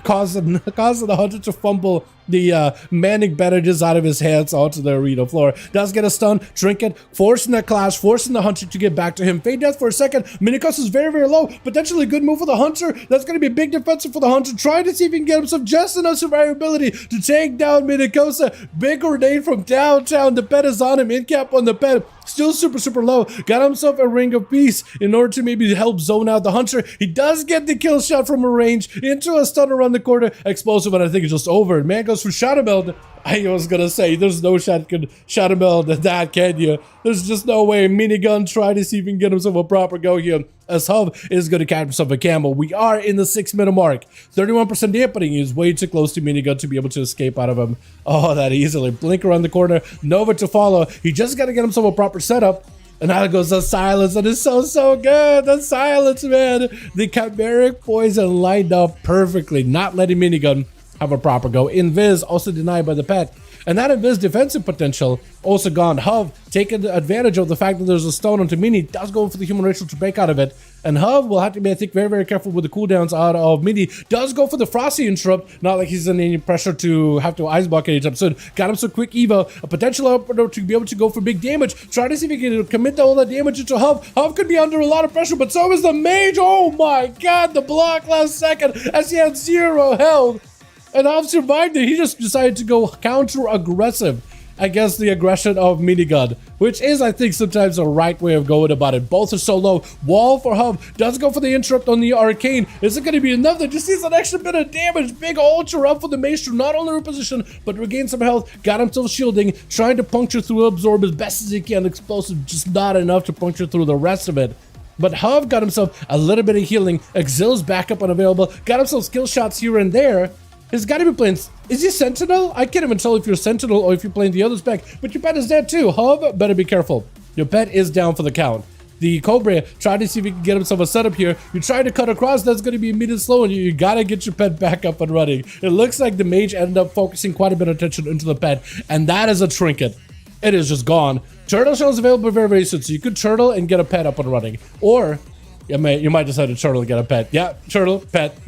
causing the hunter to fumble the manic bandages out of his hands onto the arena floor. Does get a stun, Trinket, forcing that clash, forcing the hunter to get back to him. Fade death for a second. Minikos is very, very low. Potentially a good move for the hunter. That's going to be a big defensive for the hunter, trying to see if he can get himself just enough survivability to take down Minikosa. Big grenade from downtown. The pet is on him. In cap on the pet. Still super, super low. Got himself a Ring of Peace in order to maybe help zone out the hunter. He does get the kill shot from a range into a stun around the corner. Explosive, and I think it's just over. Man goes for Shadow Meld. I was gonna say, there's no shot can Shadow Meld that, can you? There's just no way. Minigun, try to see if he can get himself a proper go here. As Hub is going to catch himself a camel. We are in the 6-minute mark. 31% dampening is way too close to Minigun to be able to escape out of him. Oh, that easily. Blink around the corner. Nova to follow. He just got to get himself a proper setup. And out goes the silence. That is so, so good. The silence, man. The chimeric poison lined up perfectly. Not letting Minigun have a proper go. Invis also denied by the pet. And that Invis defensive potential also gone. Hub taking advantage of the fact that there's a stone onto Mini, does go for the human racial to break out of it. And Hub will have to be, I think, very, very careful with the cooldowns out of Mini. Does go for the Frosty interrupt, not like he's in any pressure to have to ice block anytime soon. Got him some quick Evo, a potential opener to be able to go for big damage. Try to see if he can commit all that damage into Hub. Hub could be under a lot of pressure, but so is the mage. Oh my god, the block last second as he had 0 health. And Hub survived it. He just decided to go counter-aggressive against the aggression of Minigun, which is, I think, sometimes the right way of going about it. Both are so low. Wall for Hub. Does go for the interrupt on the Arcane. Is it going to be enough? That just sees an extra bit of damage. Big ultra up for the Mage to not only reposition, but regain some health. Got himself shielding. Trying to puncture through Absorb as best as he can. Explosive, just not enough to puncture through the rest of it. But Hub got himself a little bit of healing. Exil's backup unavailable. Got himself skill shots here and there. He's got to be playing. Is he Sentinel? I can't even tell if you're Sentinel or if you're playing the other spec. But your pet is dead too. Hub, better be careful. Your pet is down for the count. The Cobra tried to see if he can get himself a setup here. You try to cut across, that's going to be immediate slow, and you got to get your pet back up and running. It looks like the mage ended up focusing quite a bit of attention into the pet, and that is a trinket. It is just gone. Turtle shell is available very, very soon, so you could turtle and get a pet up and running. Or you might decide to turtle and get a pet. Yeah, turtle, pet.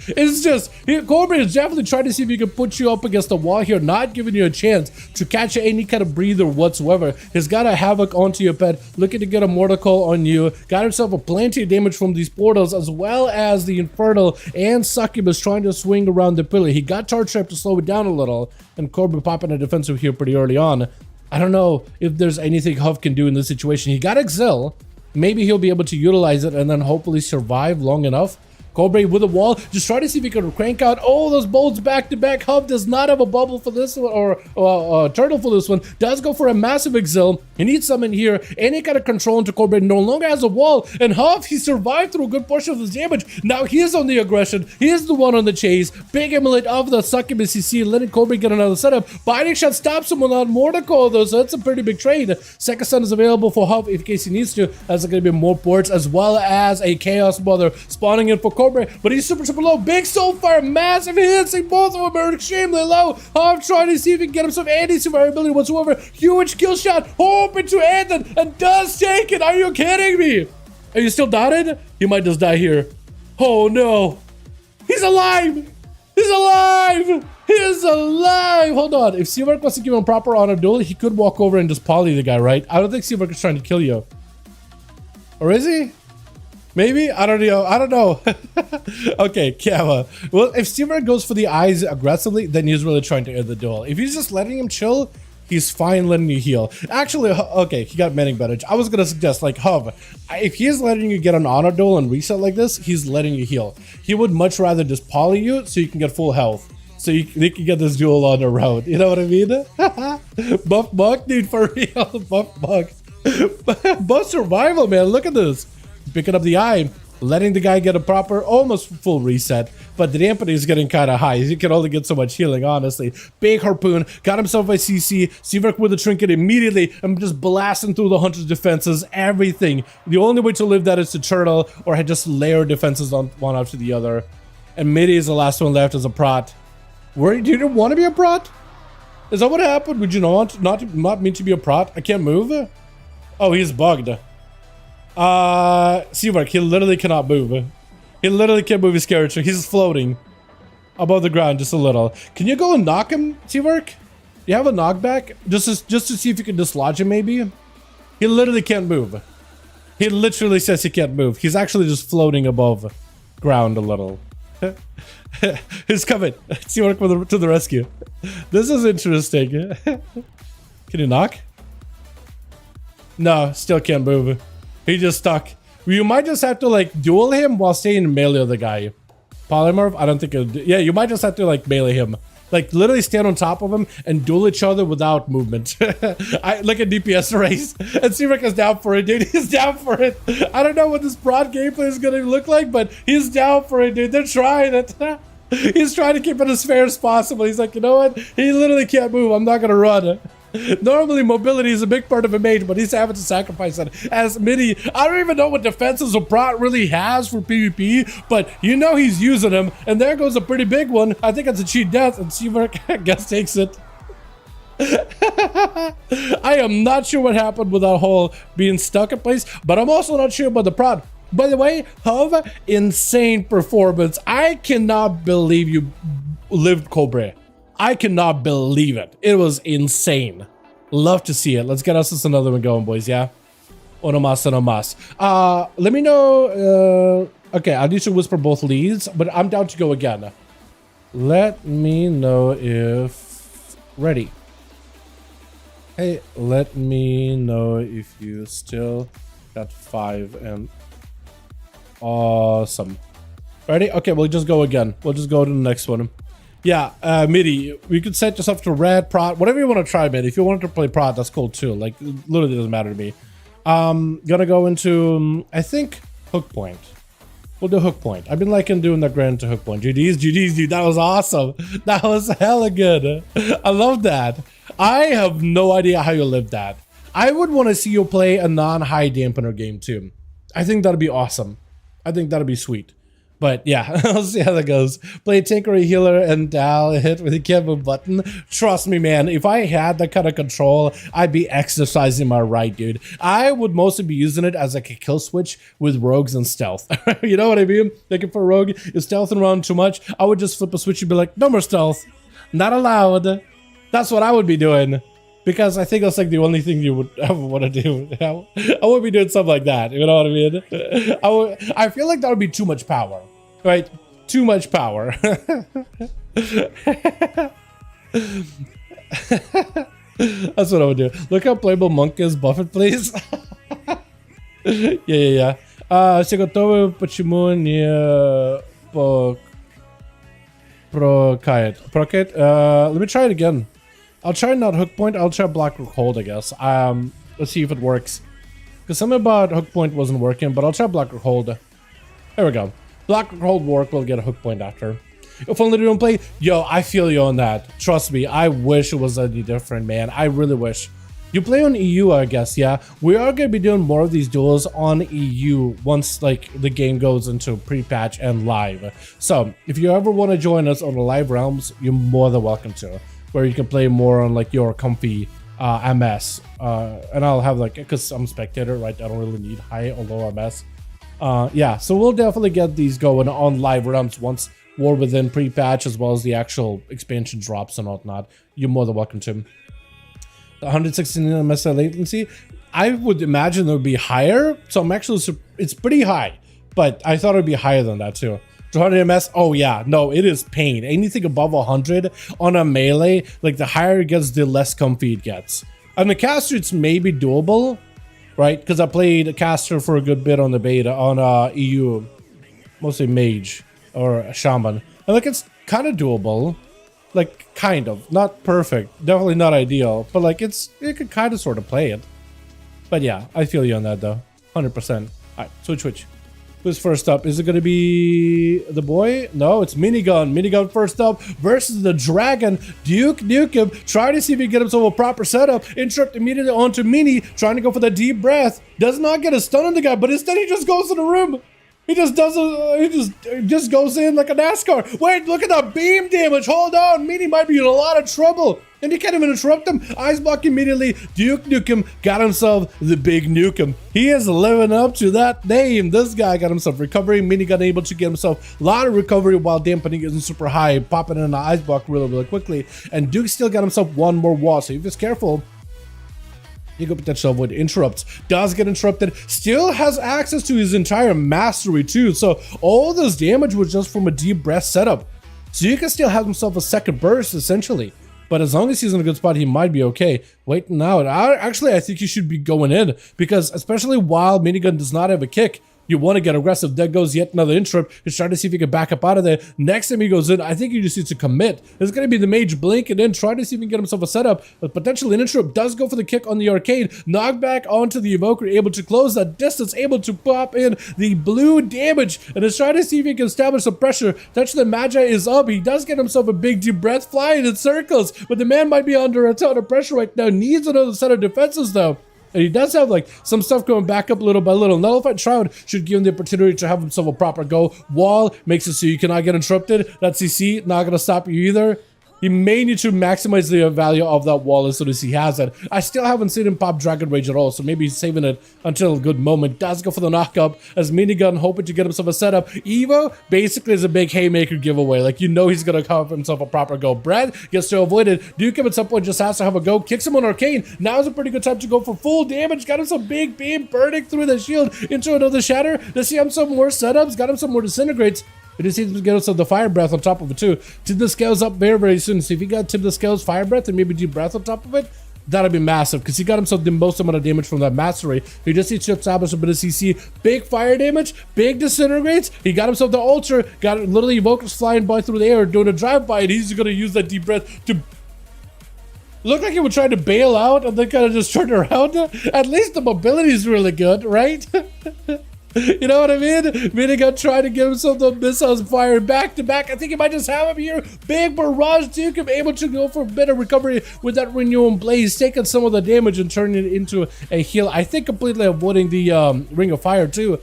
It's just, Cobra is definitely trying to see if he can put you up against the wall here, not giving you a chance to catch any kind of breather whatsoever. He's got a Havoc onto your pet, looking to get a Mortal Coil on you. Got himself a plenty of damage from these portals, as well as the Infernal and Succubus trying to swing around the pillar. He got Charge Trap to slow it down a little, and Cobra popping a defensive here pretty early on. I don't know if there's anything Huff can do in this situation. He got Exil. Maybe he'll be able to utilize it and then hopefully survive long enough. Cobra with a wall, just try to see if he can crank out all those bolts back to back. Hub does not have a bubble for this one, or turtle for this one. Does go for a massive exil. He needs some in here. Any kind of control into Cobra. No longer has a wall. And Hub, he survived through a good portion of his damage. Now he is on the aggression. He is the one on the chase. Big emulate of the Succubus. You see, letting Cobra get another setup. Binding shot stops him without Mortal Coil though, so that's a pretty big trade. Second stun is available for Hub in case he needs to. That's going to be more ports, as well as a Chaos Mother spawning in for Cobra. Cobra, but he's super low. Big Soulfire, massive hits, and both of them are extremely low. I'm trying to see if he can get him some anti-survivability whatsoever. Huge kill shot, hoping to end it, and does take it. Are you kidding me? Are you still dotted? He might just die here. Oh no. He's alive! He's alive! He's alive! Hold on. If Seawork wants to give him a proper honor duel, he could walk over and just poly the guy, right? I don't think Seawork is trying to kill you. Or is he? Maybe? I don't know. I don't know. Okay, Kama. Well, if Seawork goes for the eyes aggressively, then he's really trying to end the duel. If he's just letting him chill, he's fine letting you heal. Actually, okay, he got Manning Advantage. I was gonna suggest, like, Hub, if he's letting you get an honor duel and reset like this, he's letting you heal. He would much rather just poly you so you can get full health. So they can get this duel on the road. You know what I mean? Buff Buck, dude, for real. Buff Buck. Buff survival, man. Look at this. Picking up the eye. Letting the guy get a proper, almost full reset. But the damping is getting kind of high. He can only get so much healing, honestly. Big Harpoon. Got himself a CC. Seawork with a trinket immediately. I'm just blasting through the Hunter's defenses. Everything. The only way to live that is to turtle or just layer defenses on one after the other. And Midi is the last one left as a prot. Do you didn't want to be a prot? Is that what happened? Would you not mean to be a prot? I can't move? Oh, he's bugged. Seawork, he literally cannot move. He literally can't move his character. He's floating above the ground just a little. Can you go and knock him, Seawork? You have a knockback? Just to see if you can dislodge him, maybe? He literally can't move. He literally says he can't move. He's actually just floating above ground a little. He's coming. Seawork to the rescue. This is interesting. Can you knock? No, still can't move. He just stuck. You might just have to like duel him while staying in melee of the guy. Polymorph? I don't think it'll do. Yeah, you might just have to like melee him. Like literally stand on top of him and duel each other without movement. Like a DPS race. And Seawork is down for it, dude. He's down for it. I don't know what this broad gameplay is gonna look like, but he's down for it, dude. They're trying it. He's trying to keep it as fair as possible. He's like, you know what? He literally can't move. I'm not gonna run. Normally mobility is a big part of a mage, but he's having to sacrifice that. As Midi, I don't even know what defenses a prot really has for PvP, but you know he's using them, and there goes a pretty big one. I think it's a cheat death, and Seawork, I guess, takes it. I am not sure what happened with that whole being stuck in place, but I'm also not sure about the prot. By the way, Hov, insane performance. I cannot believe you lived Cobra. I cannot believe it. It was insane. Love to see it. Let's get us another one going, boys, yeah? Onomas and omas. Let me know. Okay, I need to whisper both leads, but I'm down to go again. Let me know if... Ready. Hey, let me know if you still got 5 and... Awesome. Ready? Okay, we'll just go again. We'll just go to the next one. Yeah, Midi, you could set yourself to red, prot, whatever you want to try, man. If you want to play prot, that's cool too. Like, literally doesn't matter to me. Gonna go into, I think, hook point. We'll do hook point. I've been liking doing that grand to hook point. GDs, dude, that was awesome. That was hella good. I love that. I have no idea how you lived that. I would want to see you play a non-high dampener game too. I think that'd be awesome. I think that'd be sweet. But yeah, I'll see how that goes. Play a tank or a healer and Dal hit with the can't move button. Trust me, man, if I had that kind of control, I'd be exercising my right, dude. I would mostly be using it as like a kill switch with rogues and stealth. You know what I mean? Like if a rogue is stealthing around too much, I would just flip a switch and be like, no more stealth. Not allowed. That's what I would be doing. Because I think that's like the only thing you would ever want to do. I would be doing something like that. You know what I mean? I feel like that would be too much power. Right? Too much power. That's what I would do. Look how playable Monk is. Buff it, please. Yeah. Все готовы, почему не прокает? Let me try it again. I'll try not hook point. I'll try block hold, I guess. Let's see if it works. Because something about hook point wasn't working, but I'll try block hold. There we go. Block hold work. We'll get a hook point after. If only they don't play. Yo, I feel you on that. Trust me. I wish it was any different, man. I really wish. You play on EU, I guess, yeah. We are going to be doing more of these duels on EU once like the game goes into pre-patch and live. So if you ever want to join us on the live realms, you're more than welcome to, where you can play more on like your comfy MS. And I'll have like, because I'm a spectator, right? I don't really need high or low MS. Yeah, so we'll definitely get these going on live realms once War Within pre-patch, as well as the actual expansion drops and whatnot. You're more than welcome to. 116 ms latency, I would imagine it would be higher, so I'm actually, it's pretty high, but I thought it would be higher than that too. 200 ms, oh yeah, no, it is pain. Anything above 100 on a melee, like the higher it gets, the less comfy it gets. On the caster, it's maybe doable, right? Because I played a caster for a good bit on the beta on EU, mostly mage or a shaman, and like it's kind of doable. Like, kind of. Not perfect. Definitely not ideal. But, like, you can kind of sort of play it. But, yeah, I feel you on that, though. 100%. Alright, switch. Who's first up? Is it going to be the boy? No, it's Minigun. Minigun first up versus the dragon. Duke Nukem. Trying to see if he can get himself a proper setup. Interrupt immediately onto Mini. Trying to go for the deep breath. Does not get a stun on the guy, but instead he just goes to the room. He just does he just goes in like a NASCAR. Wait, look at that beam damage. Hold on, Meanie might be in a lot of trouble. And he can't even interrupt him. Ice block immediately. Duke Nukem got himself the big Nukem. He is living up to that name. This guy got himself recovery. Meanie got able to get himself a lot of recovery while dampening isn't super high, popping in an ice block really quickly. And Duke still got himself one more wall, so if he's careful, you could potentially avoid interrupts. Does get interrupted. Still has access to his entire mastery too. So all this damage was just from a deep breath setup. So you can still have himself a second burst essentially. But as long as he's in a good spot, he might be okay. Waiting out. Actually, I think he should be going in. Because especially while Minigun does not have a kick, you want to get aggressive. There goes yet another interrupt. He's trying to see if he can back up out of there. Next time he goes in, I think he just needs to commit. It's going to be the mage blink and then try to see if he can get himself a setup. But potentially an interrupt does go for the kick on the arcade. Knockback onto the evoker, able to close that distance, able to pop in the blue damage. And is trying to see if he can establish some pressure. Touch the Magi is up. He does get himself a big deep breath flying in circles. But the man might be under a ton of pressure right now. Needs another set of defenses though. And he does have like some stuff going back up little by little. Nullified Shroud should give him the opportunity to have himself a proper go. Wall makes it so you cannot get interrupted. That CC not going to stop you either. He may need to maximize the value of that wall as soon as he has it. I still haven't seen him pop Dragon Rage at all, so maybe he's saving it until a good moment. Does go for the knockup as Minigun hoping to get himself a setup. Evo basically is a big haymaker giveaway. Like, you know he's going to have himself a proper go. Brad gets to avoid it. Dukem at some point just has to have a go. Kicks him on Arcane. Now is a pretty good time to go for full damage. Got him some big beam burning through the shield into another shatter. Does he have some more setups? Got him some more disintegrates. It just seems to get us the fire breath on top of it too. Tip the scales up very soon. So if you got tip the scales, fire breath, and maybe deep breath on top of it, that'd be massive because he got himself the most amount of damage from that mastery. He just needs to establish a bit of CC. Big fire damage, big disintegrates. He got himself the ultra, got literally evokers flying by through the air doing a drive-by, and he's gonna use that deep breath to look like he would try to bail out and then kind of just turn around. At least the mobility is really good, right? You know what I mean? Minigun trying to give himself the missiles fired back to back. I think he might just have him here. Big barrage Duke able to go for a bit of recovery with that Renewing Blaze, taking some of the damage and turning it into a heal. I think completely avoiding the Ring of Fire too.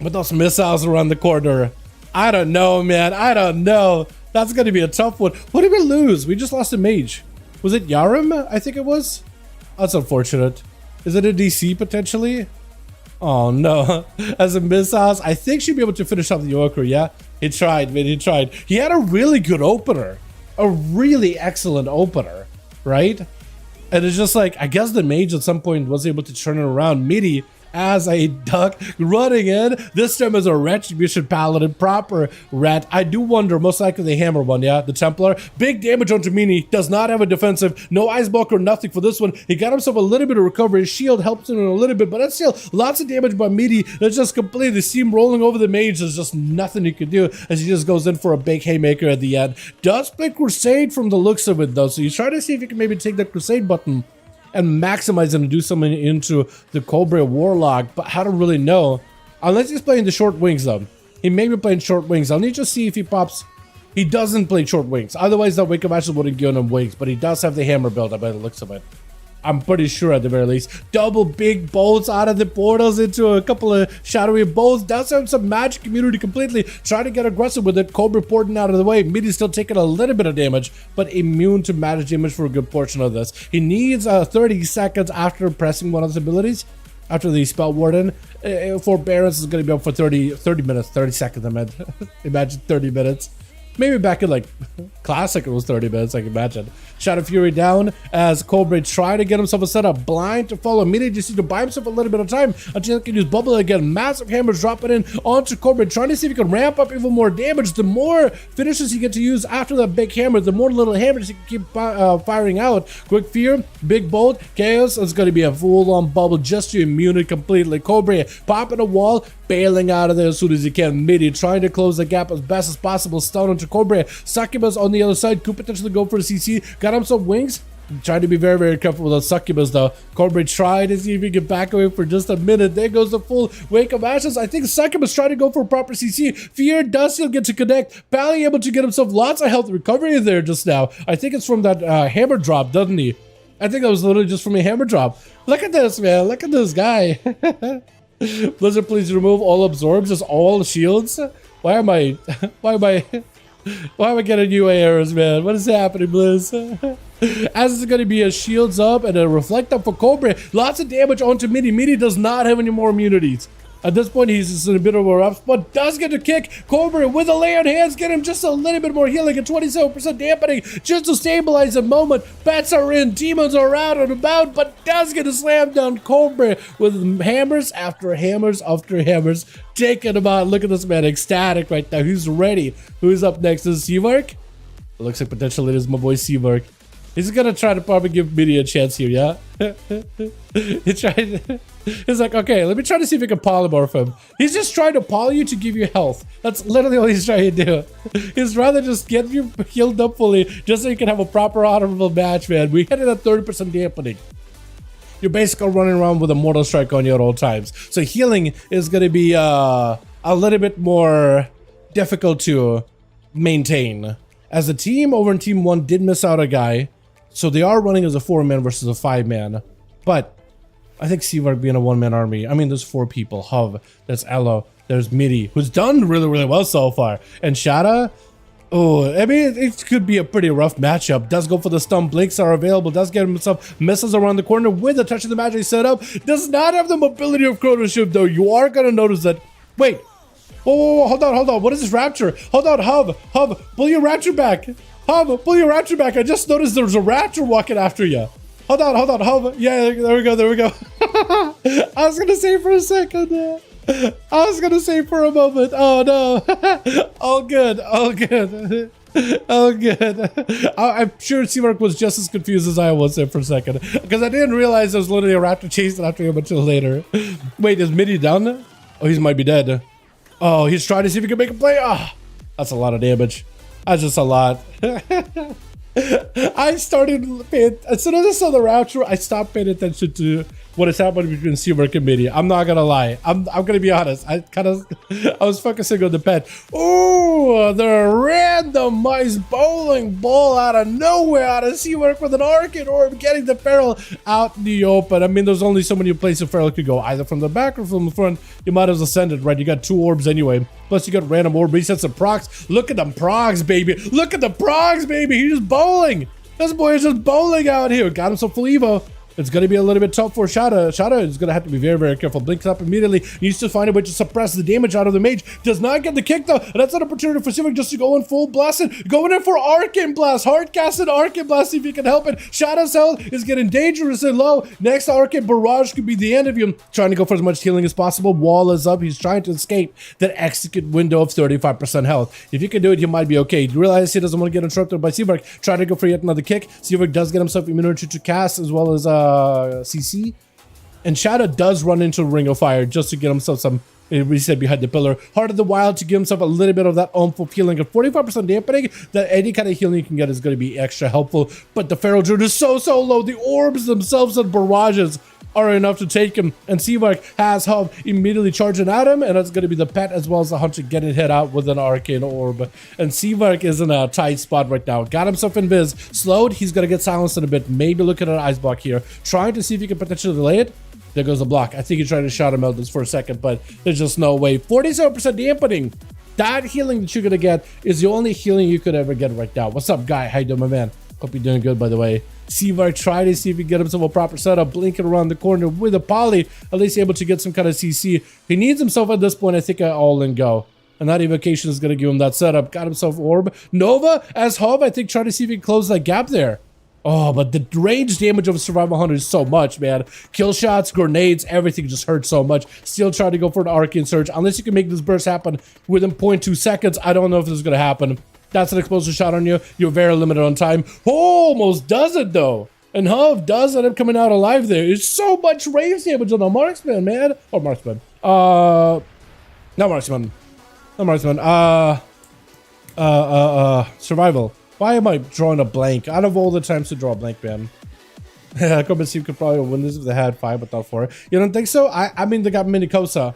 With those missiles around the corner. I don't know, man. I don't know. That's going to be a tough one. What did we lose? We just lost a mage. Was it Yarim? I think it was. That's unfortunate. Is it a DC potentially? Oh no, as a missiles, I think she'd be able to finish off the Yorker, yeah? He tried, man, he tried. He had a really good opener. A really excellent opener, right? And it's just like, I guess the mage at some point was able to turn it around. Midi as a duck running in. This time as a Retribution Paladin, proper ret. I do wonder, most likely the hammer one, yeah? The Templar. Big damage onto Mini. Does not have a defensive. No ice block or nothing for this one. He got himself a little bit of recovery. His shield helps him a little bit, but that's still lots of damage by Midi. That's just completely steamrolling over the mage. There's just nothing he can do as he just goes in for a big haymaker at the end. Does play Crusade from the looks of it though, so you try to see if you can maybe take that Crusade button and maximize it and do something into the Cobra Warlock, but I don't really know. Unless he's playing the short wings though. He may be playing short wings. I'll need to see if he pops. He doesn't play short wings. Otherwise that Wake of Ashes wouldn't give him wings, but he does have the hammer build by the looks of it. I'm pretty sure at the very least. Double big bolts out of the portals into a couple of shadowy bolts. Does have some magic immunity completely. Try to get aggressive with it. Cobra porting out of the way. Midi's still taking a little bit of damage, but immune to magic damage for a good portion of this. He needs 30 seconds after pressing one of his abilities. After the spell warden, forbearance is going to be up for 30 minutes, 30 seconds. I meant. Imagine 30 minutes. Maybe back in like classic it was 30 minutes, I can imagine. Shadow Fury down as Cobra try to get himself a setup. Blind to follow. Immediately just need to buy himself a little bit of time until he can use bubble again. Massive hammers dropping in onto Cobra, trying to see if he can ramp up even more damage. The more finishes he get to use after that big hammer, the more little hammers he can keep firing out. Quick Fear, Big Bolt, Chaos is going to be a full-on bubble just to immune it completely. Cobra popping a wall, bailing out of there as soon as he can. Midi trying to close the gap as best as possible. Stun onto Cobra. Succubus on the other side could potentially go for a CC. Got him some wings. Trying to be very, very careful with those Succubus though. Cobra tried to see if he could back away for just a minute. There goes the full Wake of Ashes. I think Succubus trying to go for a proper CC. Fear does still get to connect. Pally able to get himself lots of health recovery there just now. I think it's from that hammer drop, doesn't he? I think that was literally just from a hammer drop. Look at this, man. Look at this guy. Blizzard, please remove all absorbs as all shields. Why am I getting new errors, man? What is happening, Blizz? As it's going to be a shields up and a reflect up for Cobra. Lots of damage onto Midi. Midi does not have any more immunities. At this point, he's just in a bit of a rough spot. Does get a kick. Cobra with a lay on hands. Get him just a little bit more healing at 27% dampening just to stabilize the moment. Bats are in. Demons are out and about, but does get a slam down. Cobra with hammers after hammers after hammers. Taking him out. Look at this man. Ecstatic right now. He's ready. Who's up next? Is Seavark? It looks like potentially it is my boy Seavark. He's gonna try to probably give Midi a chance here, yeah? He's like, okay, let me try to see if I can polymorph him. He's just trying to poly you to give you health. That's literally all he's trying to do. He's rather just get you healed up fully just so you can have a proper honorable match, man. We hit it at 30% dampening. You're basically running around with a Mortal Strike on you at all times. So healing is gonna be a little bit more difficult to maintain. As a team over in Team 1 did miss out a guy. So they are running as a 4-man versus a 5-man. But I think Seavark being a 1-man army. I mean, there's 4 people. Huv, there's Elo, there's Midi, who's done really, really well so far. And Shada, oh, I mean, it could be a pretty rough matchup. Does go for the stun. Blinks are available. Does get himself misses around the corner with the touch of the magic setup. Does not have the mobility of Chrono Shift, though. You are going to notice that. Wait. Whoa, hold on. What is this Rapture? Hold on, Huv, pull your Rapture back. Huv, pull your Rapture back. I just noticed there's a Rapture walking after you. Hold on, Huv. Yeah, there we go. I was gonna say for a second. I was gonna say for a moment. Oh no. All good. I'm sure Seavark was just as confused as I was there for a second. Because I didn't realize there was literally a Raptor chasing after him until later. Wait, is Midi down there? Oh, he might be dead. Oh, he's trying to see if he can make a play. Ah, that's a lot of damage. That's just a lot. I started paying, as soon as I saw the Rapture, I stopped paying attention to what is happening between Seavark and Midi. I'm not gonna lie. I'm gonna be honest. I was focusing on the pet. Oh, the randomized bowling ball out of nowhere out of Seavark with an Arcane Orb getting the Feral out in the open. I mean, there's only so many places Feral could go, either from the back or from the front. You might as well send it, right? You got 2 orbs anyway. Plus you got random orb resets and procs. Look at them procs, baby. Look at the procs, baby. He's just bowling. This boy is just bowling out here. Got him some full Evo. It's going to be a little bit tough for Shada. Shada is going to have to be very, very careful. Blinks up immediately. Needs to find a way to suppress the damage out of the mage. Does not get the kick though. And that's an opportunity for Seavark just to go in full blasted. Going in for Arcane Blast. Hard casted Arcane Blast. See if he can help it. Shada's health is getting dangerously low. Next Arcane Barrage could be the end of him. Trying to go for as much healing as possible. Wall is up. He's trying to escape that execute window of 35% health. If you can do it, he might be okay. You realize he doesn't want to get interrupted by Seavark. Trying to go for yet another kick. Seavark does get himself immunity to cast as well as CC. And Shadow does run into a Ring of Fire just to get himself some reset behind the pillar. Heart of the Wild to give himself a little bit of that oomph feeling of 45% dampening. That any kind of healing you can get is going to be extra helpful. But the Feral Druid is so low. The orbs themselves and barrages are enough to take him. And Seavark has Hub immediately charging at him, and that's going to be the pet as well as the hunter getting hit out with an arcane orb. And Seavark is in a tight spot right now. Got himself invis, slowed. He's going to get silenced in a bit. Maybe look at an ice block here, trying to see if he can potentially delay it. There goes the block. I think he tried to shot him out this for a second, but there's just no way. 47% dampening. That healing that you're going to get is the only healing you could ever get right now. What's up, guy? How you doing, my man? Hope you're doing good, by the way. Seavark try to see if he can get himself a proper setup, blinking around the corner with a poly, at least able to get some kind of CC. He needs himself at this point, I think, an all-in go. And that evocation is going to give him that setup. Got himself orb. Nova, as Hub, I think, try to see if he can close that gap there. Oh, but the range damage of a survival hunter is so much, man. Kill shots, grenades, everything just hurts so much. Still trying to go for an arcane surge. Unless you can make this burst happen within 0.2 seconds, I don't know if this is going to happen. That's an explosive shot on you. You're very limited on time. Oh, almost does it, though. And Hub does end up coming out alive there. There's so much range damage on the marksman, man. Or marksman. Not marksman. Not marksman. Survival. Why am I drawing a blank? Out of all the times to draw a blank, man. Combat Team could probably win this if they had 5, but not 4. You don't think so? I mean, they got Minicosa.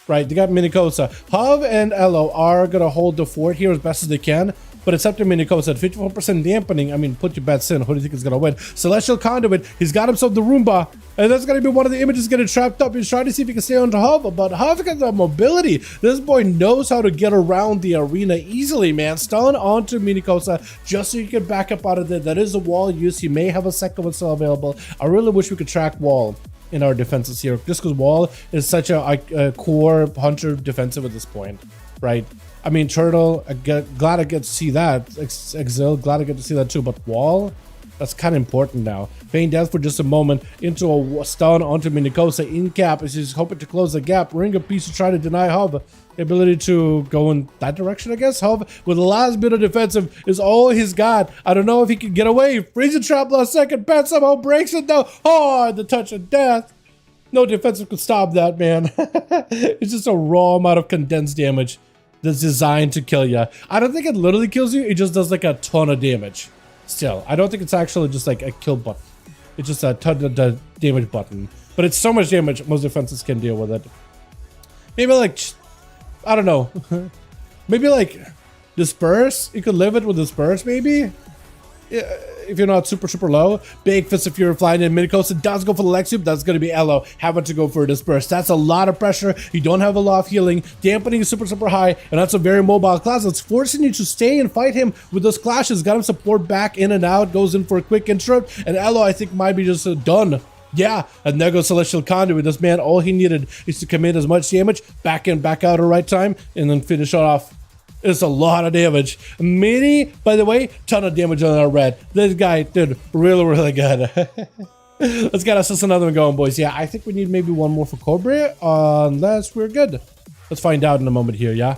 Right, they got Minicosa. Hub and Elo are going to hold the fort here as best as they can. But it's up to Minicosa at 54% dampening. I mean, put your bets in. Who do you think is going to win? Celestial Conduit. He's got himself the Roomba. And that's going to be one of the images getting trapped up. He's trying to see if he can stay on to Hub. But Hub's got the mobility. This boy knows how to get around the arena easily, man. Stun onto Minicosa just so you can back up out of there. That is a wall use. He may have a second one still available. I really wish we could track wall in our defenses here, just because wall is such a core hunter defensive at this point, right? I mean, turtle, glad I get to see that. Exil, glad I get to see that too. But wall, that's kind of important now. Feign death for just a moment into a stun onto Minicosa in cap as he's hoping to close the gap. Ring a piece to try to deny Hub the ability to go in that direction, I guess. Hub with the last bit of defensive is all he's got. I don't know if he can get away. Freeze a trap last second. Pat somehow breaks it though. Oh, the touch of death. No defensive could stop that, man. It's just a raw amount of condensed damage that's designed to kill you. I don't think it literally kills you. It just does like a ton of damage. Still, I don't think it's actually just like a kill button. It's just a ton of damage button. But it's so much damage, most defenses can deal with it. Maybe like, I don't know. Maybe like disperse. You could live it with disperse, maybe. If you're not super low. Big Fist of Fury flying in. Minicosa does go for the Lexium. That's going to be Elo having to go for a disperse. That's a lot of pressure. You don't have a lot of healing. Dampening is super high, and that's a very mobile class. It's forcing you to stay and fight him with those clashes. Got him support back in and out. Goes in for a quick interrupt, and Elo I think might be just done. Yeah, and there goes Celestial Conduit. This man, all he needed is to commit as much damage, back in, back out at the right time, and then finish it off. It's a lot of damage. Mini, by the way, ton of damage on our red. This guy did really good. Let's get us another one going, boys. Yeah, I think we need maybe one more for Cobra, unless we're good. Let's find out in a moment here, yeah?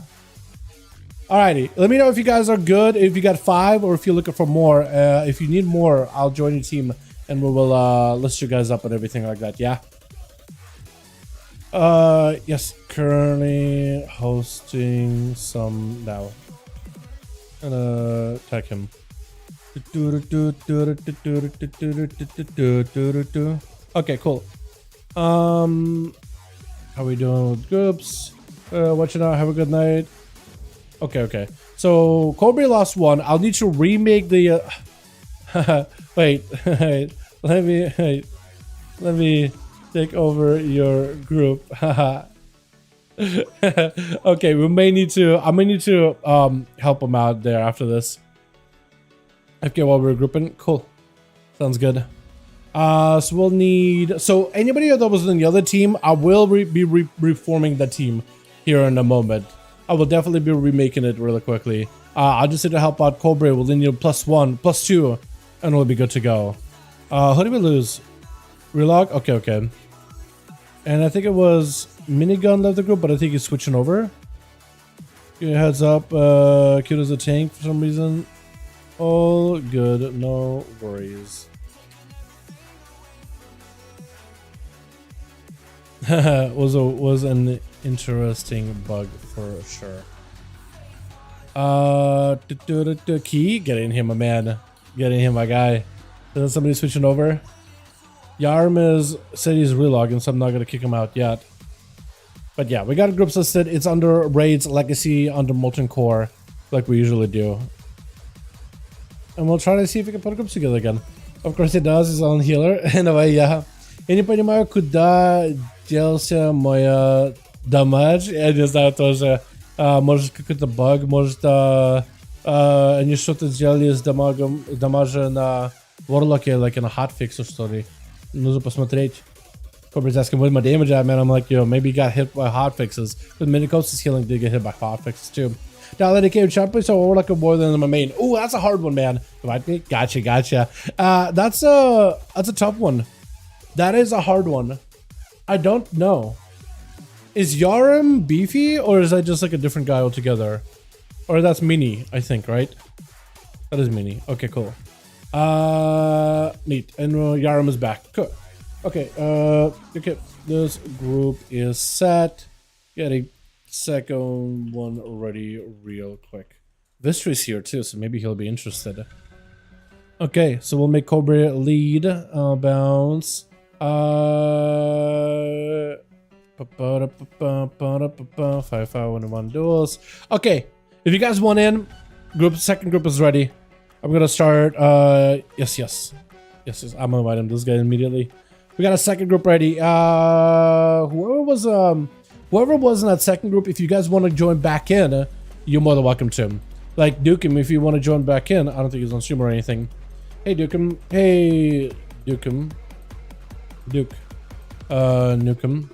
Alrighty, let me know if you guys are good, if you got 5, or if you're looking for more. If you need more, I'll join your team, and we will list you guys up and everything like that, yeah? Yes, currently hosting some now. And tag him. Okay, cool. How we doing with groups? Watching out, have a good night. Okay. So Cobra lost 1. I'll need to remake the wait, let me take over your group. Okay, I may need to help him out there after this. Okay, while we're grouping, cool, sounds good. So we'll need, so anybody that was in the other team, I will be reforming the team here in a moment. I will definitely be remaking it really quickly. I'll just need to help out Cobra. We'll then need +1, +2, and we'll be good to go. Who did we lose? Relog? Okay. And I think it was Minigun left the group, but I think he's switching over. Give a heads up. Cute as a tank for some reason. All good, no worries. was an interesting bug for sure. Key, getting him a man, getting him a guy. Is somebody switching over? Yarm said he's relogging, so I'm not gonna kick him out yet. But yeah, we got groups listed. It's under Raids, Legacy, under Molten Core, like we usually do. And we'll try to see if we can put groups together again. Of course it does, it's on healer. Anyway, yeah. Я не понимаю, куда делся моя дамаг. Я не знаю тоже. Может какой-то баг, может они что-то сделали с дамажа на Warlock, like in a hotfix or что-то. Нужно посмотреть. Cobra's asking, where's my damage at, man? I'm like, yo, maybe he got hit by hotfixes. But Minico's healing did get hit by hotfixes too. Dalaran came champion, so Warlock more than my main. Ooh, that's a hard one, man. Gotcha, gotcha. That's a tough one. That is a hard one. I don't know. Is Yarm beefy, or is that just like a different guy altogether? Or that's Mini, I think, right? That is Mini. Okay, cool. Neat. And Yarm is back. Cool. Okay, okay. This group is set. Get a second one ready real quick. Vistry's here too, so maybe he'll be interested. Okay, so we'll make Cobra lead. Bounce. 5V5 1v1 Duels. Okay, if you guys want in, second group is ready. I'm gonna start. Yes. I'm gonna invite him. This guy immediately. We got a second group ready. Whoever was in that second group, if you guys want to join back in, you're more than welcome to. Like Dukem, if you want to join back in, I don't think he's on stream or anything. Hey Dukem. Hey Dukem. Duke. Nukem.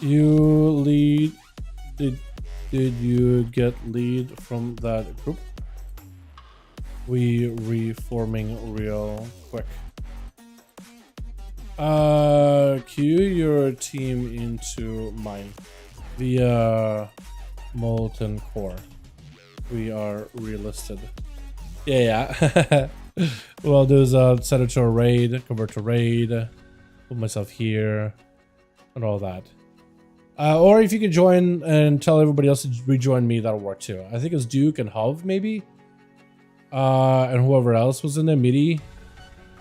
You lead. Did you get lead from that group? We reforming real quick. Queue your team into mine via Molten Core. We are relisted. Yeah. What I'll do is set it to a raid, convert to raid, put myself here, and all that. Or if you could join and tell everybody else to rejoin me, that'll work too. I think it's Duke and Hov maybe, and whoever else was in there, MIDI,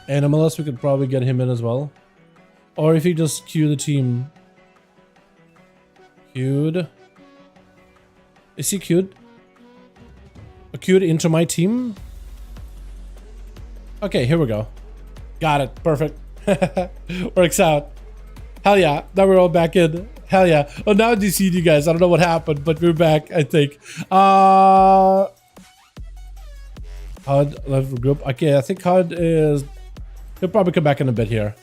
and MLS, we could probably get him in as well. Or if you just queue the team. Queued. Is he queued? Queued into my team? Okay, here we go. Got it. Perfect. Works out. Hell yeah. Now we're all back in. Hell yeah. Oh, now I DC'd you guys. I don't know what happened, but we're back, I think. HUD left group. Okay, I think HUD is... He'll probably come back in a bit here.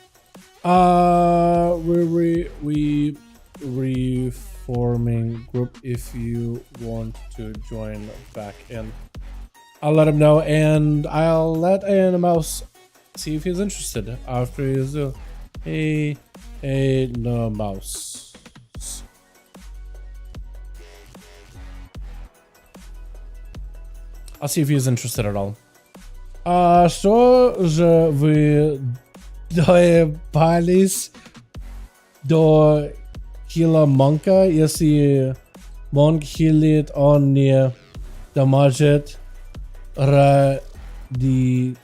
We reforming group if you want to join back in. I'll let him know, and I'll let Mouse see if he's interested after he's no Mouse. I'll see if he's interested at all. Что же вы доебались до хила Монка, если Монк хилит, он не дамажит радитес?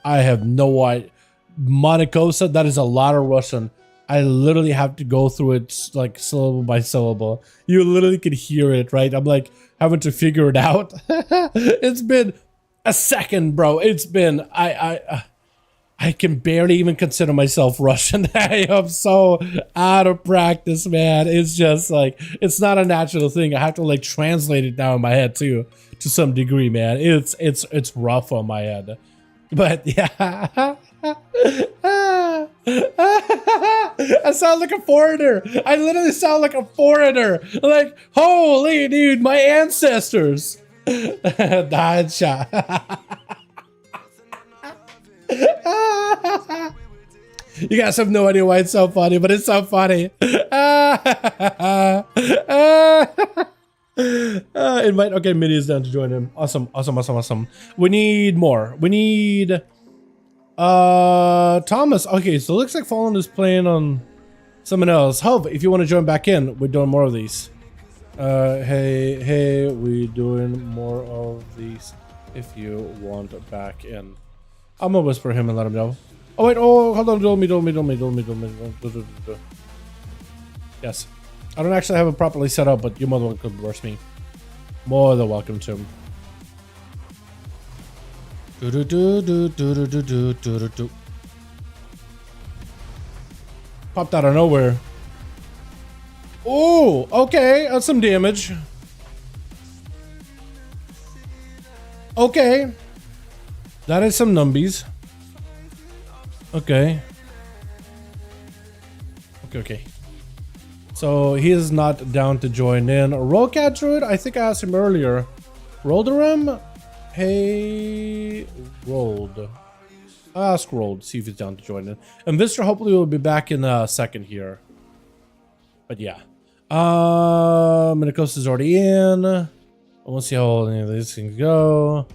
I have no idea. Monikosa, that is a lot of Russian. I literally have to go through it like syllable by syllable. You literally can hear it, right? I'm like having to figure it out. It's been a second, bro. It's been I can barely even consider myself Russian. I am so out of practice, man. It's just like it's not a natural thing. I have to like translate it now in my head too, to some degree, man. It's rough on my head. But yeah. I sound like a foreigner. I literally sound like a foreigner. Like, holy dude, my ancestors. Dacha. You guys have no idea why it's so funny, but it's so funny. Invite. Okay, Mini is down to join him. Awesome. We need more. We need Thomas. Okay, so it looks like Fallen is playing on someone else. Hov, if you want to join back in, we're doing more of these. Hey, we doing more of these if you want back in. I'm gonna whisper him and let him know. Oh wait, oh hold on, duel me. Yes. I don't actually have it properly set up, but you're more than welcome to burst me. More than welcome to. Popped out of nowhere. Oh, okay, that's some damage. Okay. That is some numbies. Okay. Okay. So he is not down to join in. Rollcat Druid, I think I asked him earlier. Rolderim? Hey, Rolled. I'll ask Rolled, see if he's down to join in. And Vistor hopefully will be back in a second here. But yeah. Minikos is already in. We'll see how any of these things go.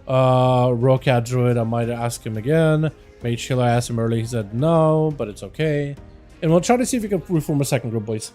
Rollcat Druid, I might ask him again. Mage Healer, I asked him earlier, he said no, but it's okay. And we'll try to see if we can reform a second group, boys.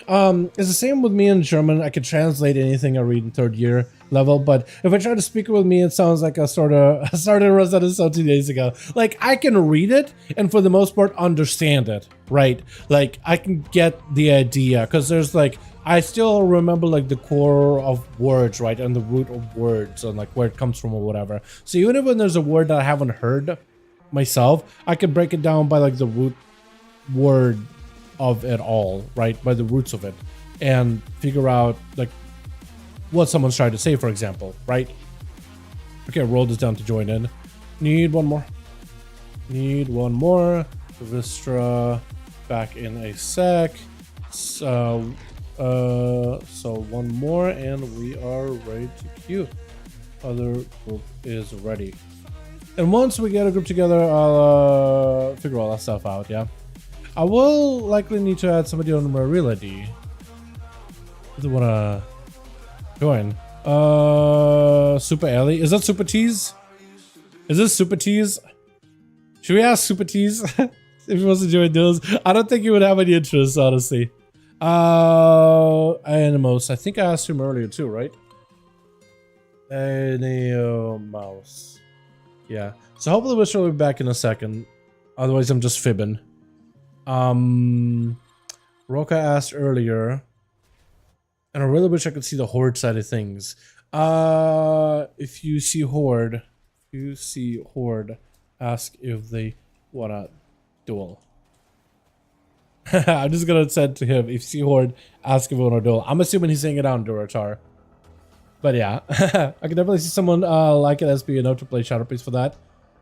It's the same with me in German. I can translate anything I read in third year level, but if I try to speak it with me, it sounds like I started Rosetta Stone 2 days ago. Like, I can read it and for the most part understand it, right? Like, I can get the idea, because there's like, I still remember like the core of words, right? And the root of words and like where it comes from or whatever. So even if when there's a word that I haven't heard myself, I can break it down by like the root word of it all, right? By the roots of it, and figure out like what someone's trying to say, for example, right? Okay, Rolled is down to join in. Need one more. Vistra back in a sec. So one more and we are ready to queue. Other group is ready. And once we get a group together, I'll figure all that stuff out, yeah? I will likely need to add somebody on my real ID. If they wanna join. Super Ellie. Is that Super Tease? Is this Super Tease? Should we ask Super Tease if he wants to join Duels? I don't think he would have any interest, honestly. Animos. I think I asked him earlier too, right? Animos. Yeah. So hopefully we'll show him back in a second. Otherwise, I'm just fibbing. Roka asked earlier, and I really wish I could see the Horde side of things. If you see Horde, ask if they wanna duel. I'm just gonna send to him, if you see Horde, ask if they wanna duel. I'm assuming he's saying it out in Duratar. But yeah, I can definitely see someone like it as being enough to play Shadow Priest for that.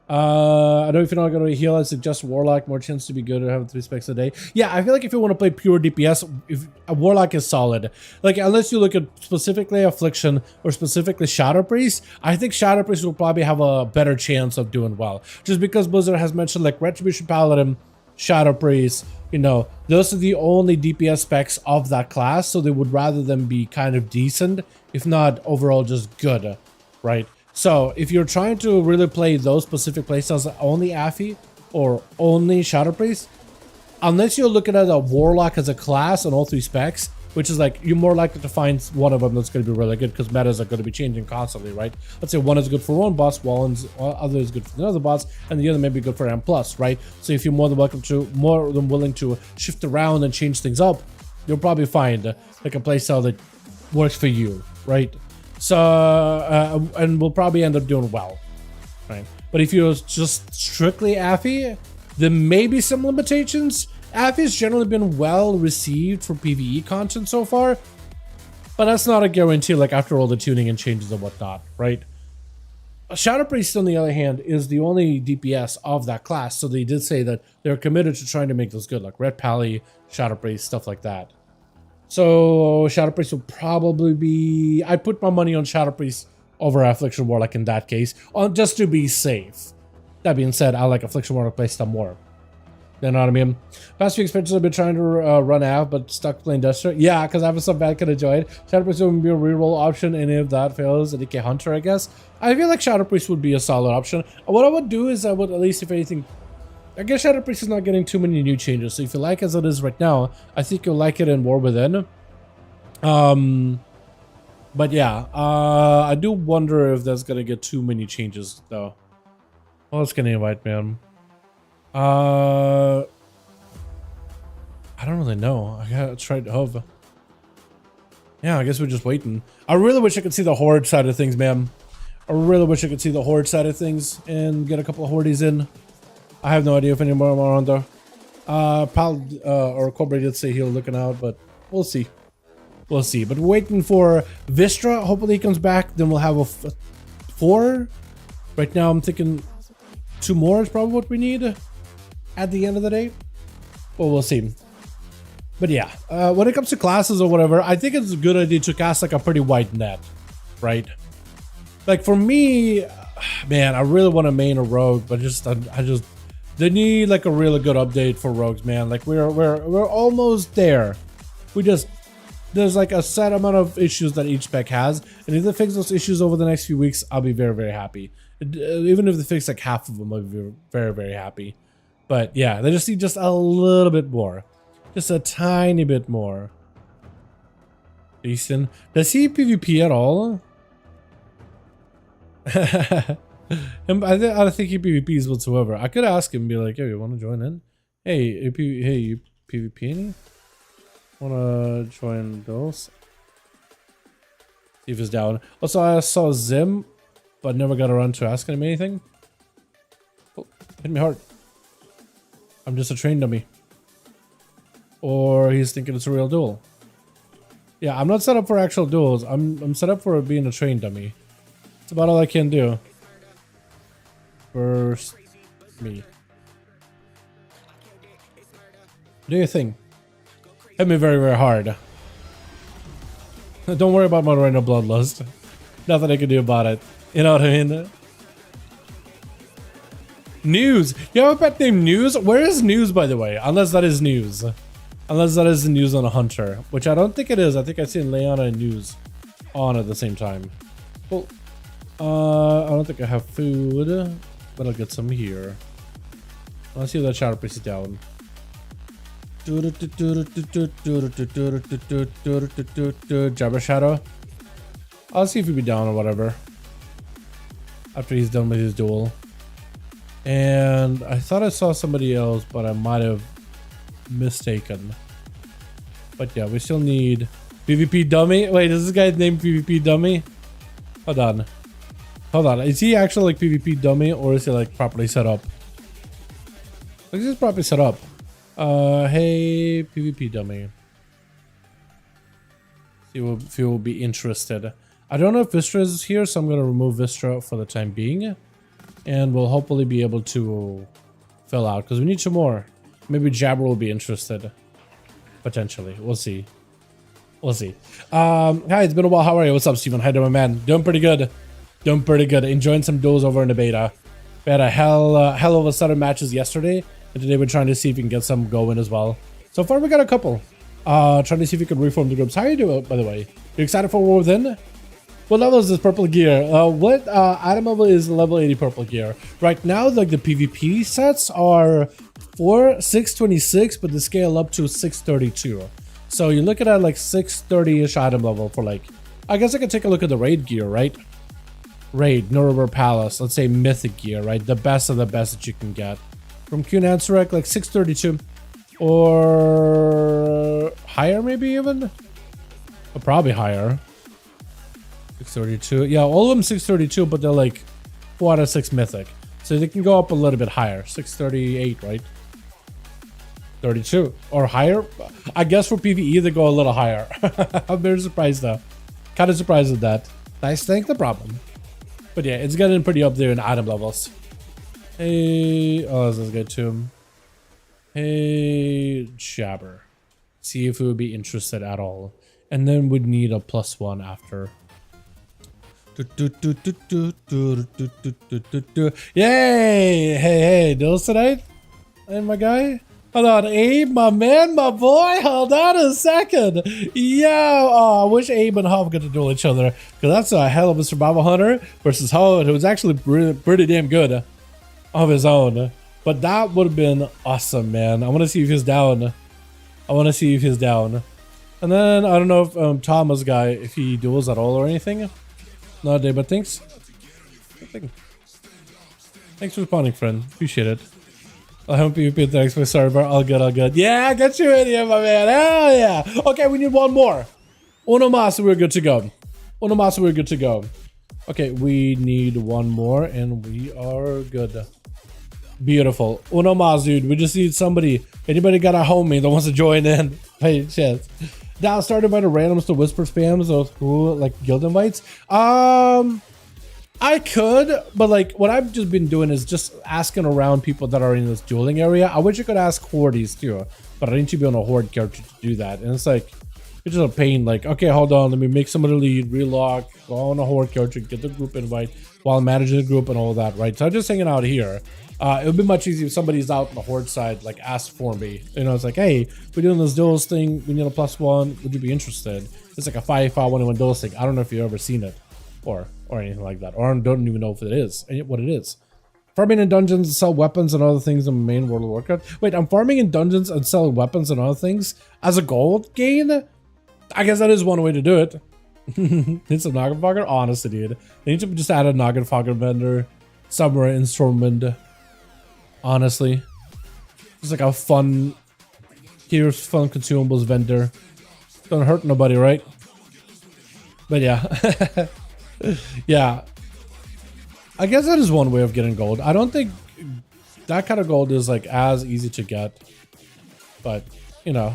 I know if you're not going to heal, I suggest Warlock. More chance to be good at having 3 specs a day. Yeah, I feel like if you want to play pure DPS, if a Warlock is solid. Like, unless you look at specifically Affliction or specifically Shadow Priest, I think Shadow Priest will probably have a better chance of doing well. Just because Blizzard has mentioned, like, Retribution Paladin, Shadow Priest, you know, those are the only DPS specs of that class, so they would rather them be kind of decent, if not overall just good, right? So if you're trying to really play those specific playstyles, only Affy or only Shadow Priest, unless you're looking at a Warlock as a class on all 3 specs, which is like, you're more likely to find one of them that's going to be really good because metas are going to be changing constantly, right? Let's say one is good for one boss, other is good for another boss, and the other may be good for M+, right? So if you're more than willing to shift around and change things up, you'll probably find like a playstyle that works for you, right? So, and we'll probably end up doing well, right? But if you're just strictly Affy, there may be some limitations. Affy's generally been well received for PvE content so far, but that's not a guarantee, like after all the tuning and changes and whatnot, right? Shadow Priest, on the other hand, is the only DPS of that class, so they did say that they're committed to trying to make those good, like Red Pally, Shadow Priest, stuff like that. So Shadow Priest will probably be... I'd put my money on Shadow Priest over Affliction Warlock in that case, just to be safe. That being said, I like Affliction Warlock playstyle more. You know what I mean? Past few expansions I've been trying to run out, but stuck playing Duster. Yeah, because I have some bad kind of enjoyed. Shadow Priest would be a reroll option, and if that fails, a DK Hunter, I guess. I feel like Shadow Priest would be a solid option. What I would do is I would, at least if anything... I guess Shadow Priest is not getting too many new changes, so if you like as it is right now, I think you'll like it in War Within. But yeah, I do wonder if that's gonna get too many changes, though. Well, it's gonna invite, man. I don't really know. I gotta try to hove. Yeah, I guess we're just waiting. I really wish I could see the horde side of things, man. I really wish I could see the horde side of things and get a couple of hordes in. I have no idea if any more are on there. Pal or Cobra did say he'll looking out, but we'll see. We'll see. But we're waiting for Vistra. Hopefully he comes back. Then we'll have a 4. Right now I'm thinking 2 more is probably what we need at the end of the day. Well, we'll see. But yeah, when it comes to classes or whatever, I think it's a good idea to cast like a pretty wide net, right? Like for me, man, I really want to main a rogue, but they need like a really good update for rogues, man. Like we're almost there. There's like a set amount of issues that each spec has, and if they fix those issues over the next few weeks, I'll be very, very happy. Even if they fix like half of them, I'll be very, very happy. But yeah, they just need just a little bit more. Just a tiny bit more. Decent. Does he PvP at all? I don't think he PvPs whatsoever. I could ask him and be like, hey, you want to join in? Hey, you PvPing? Want to join those? See if he's down. Also, I saw Zim, but never got around to asking him anything. Oh, hit me hard. I'm just a train dummy. Or he's thinking it's a real duel. Yeah, I'm not set up for actual duels. I'm set up for being a train dummy. That's about all I can do. First, me. Do your thing. Hit me very, very hard. Don't worry about my random bloodlust. Nothing I can do about it. You know what I mean? News. You have a pet named News? Where is News, by the way? Unless that is News. Unless that is the news on a hunter, which I don't think it is. I think I see Leona and News on at the same time. Well, I don't think I have food, but I'll get some here. Let's see if that CyberPowerPC is down. Jabber Shadow. I'll see if he'll be down or whatever after he's done with his duel. And I thought I saw somebody else, but I might have mistaken. But yeah, we still need PvP dummy. Wait, is this guy's name PvP dummy? Hold on. Hold on. Is he actually like PvP dummy, or is he like properly set up? Like, he's properly set up. Hey, PvP dummy. See if he will be interested. I don't know if Vistra is here, so I'm gonna remove Vistra for the time being, and we'll hopefully be able to fill out because we need 2 more. Maybe Jabber will be interested. Potentially. We'll see. We'll see. Hi, it's been a while. How are you? What's up, Steven? How you doing, man? Doing pretty good. Doing pretty good. Enjoying some duels over in the beta. We had a hell of a set of matches yesterday. And today we're trying to see if we can get some going as well. So far we got a couple. Trying to see if we can reform the groups. How are you doing, by the way? You excited for War Within? What level is this purple gear? What item level is level 80 purple gear? Right now, like the PvP sets are 626, but they scale up to 632. So you're looking at like 630-ish item level for like, I guess I could take a look at the raid gear, right? Raid, Nuremberg Palace, let's say mythic gear, right? The best of the best that you can get. From Q-Nancerek, like 632. Or higher maybe even? Or probably higher. 632. Yeah, all of them 632, but they're like 4 out of 6 mythic. So they can go up a little bit higher. 638, right? 32 or higher. I guess for PvE they go a little higher. I'm very surprised though. Kind of surprised at that. Nice thing, the problem. But yeah, it's getting pretty up there in item levels. Hey, oh, this is good too. Hey, Jabber. See if we would be interested at all. And then we'd need a +1 after. Yay! Hey, Duels tonight? Hey, my guy? Hold on, Abe, my man, my boy. Hold on a second. Yo, oh, I wish Abe and Huff got to duel each other, because that's a hell of a survival hunter versus Huff, who was actually pretty damn good of his own. But that would have been awesome, man. I want to see if he's down. I want to see if he's down. And then I don't know if Thomas guy, if he duels at all or anything. Not a day, but thanks. Thanks for responding, friend. Appreciate it. I hope you repeat the next week. Sorry, bro. All good, all good. Yeah, I got you in here, my man. Hell yeah. Okay, we need one more. Onomasa, we're good to go. Onomasa, we're good to go. Okay, we need one more, and we are good. Beautiful. Onomasa, dude. We just need somebody. Anybody got a homie that wants to join in? Hey, chance. Now started by the randoms to whisper spams or cool like guild invites. I could, but like what I've just been doing is just asking around people that are in this dueling area. I wish I could ask hordes too, but I need to be on a horde character to do that. And it's like, it's just a pain. Like, okay, hold on, let me make somebody lead, relog, go on a horde character, get the group invite while managing the group and all that, right? So I'm just hanging out here. It would be much easier if somebody's out on the horde side, like ask for me. You know, it's like, hey, we're doing this duels thing. We need a +1. Would you be interested? It's like a 5v5 1v1 duels thing. I don't know if you've ever seen it or anything like that, or I don't even know if it is what it is. Farming in dungeons and sell weapons and other things in the main World of Warcraft. Wait, I'm farming in dungeons and selling weapons and other things as a gold gain? I guess that is one way to do it. Need some Noggin Fogger? Honestly, dude. They need to just add a Noggin Fogger vendor somewhere in Stormwind. Honestly. It's like a fun, here's fun consumables vendor. Don't hurt nobody, right? But yeah. Yeah. I guess that is one way of getting gold. I don't think that kind of gold is like as easy to get. But, you know.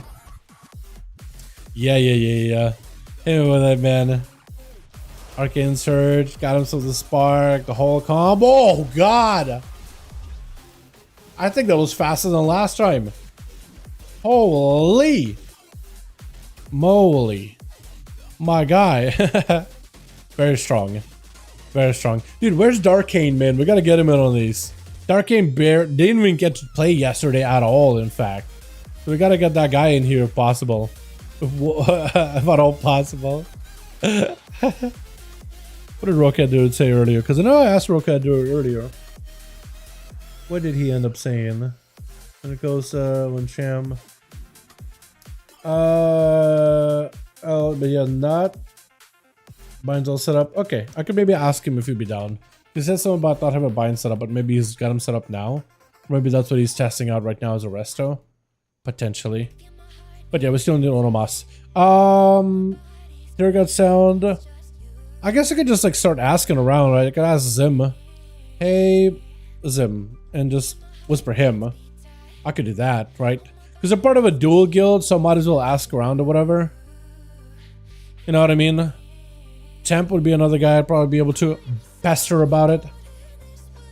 Yeah. Hey, with that, man. Arcane Surge, got himself the spark, the whole combo. Oh, God. I think that was faster than last time. Holy moly. My guy. Very strong. Very strong. Dude, where's Darkane, man? We gotta get him in on these. Darkane didn't even get to play yesterday at all, in fact. So we gotta get that guy in here if possible. If at all possible. What did Rocket Dude say earlier? Because I know I asked Rocket Dude earlier. What did he end up saying? And it goes, when Sham. Oh, but yeah, not. Binds all set up. Okay, I could maybe ask him if he'd be down. He said something about not having a bind set up, but maybe he's got him set up now. Maybe that's what he's testing out right now as a resto. Potentially. But yeah, we still need Onomas. There got sound. I guess I could just like start asking around, right? I could ask Zim. Hey, Zim. And just whisper him. I could do that, right? Because they're part of a duel guild, so I might as well ask around or whatever. You know what I mean? Temp would be another guy I'd probably be able to pester about it.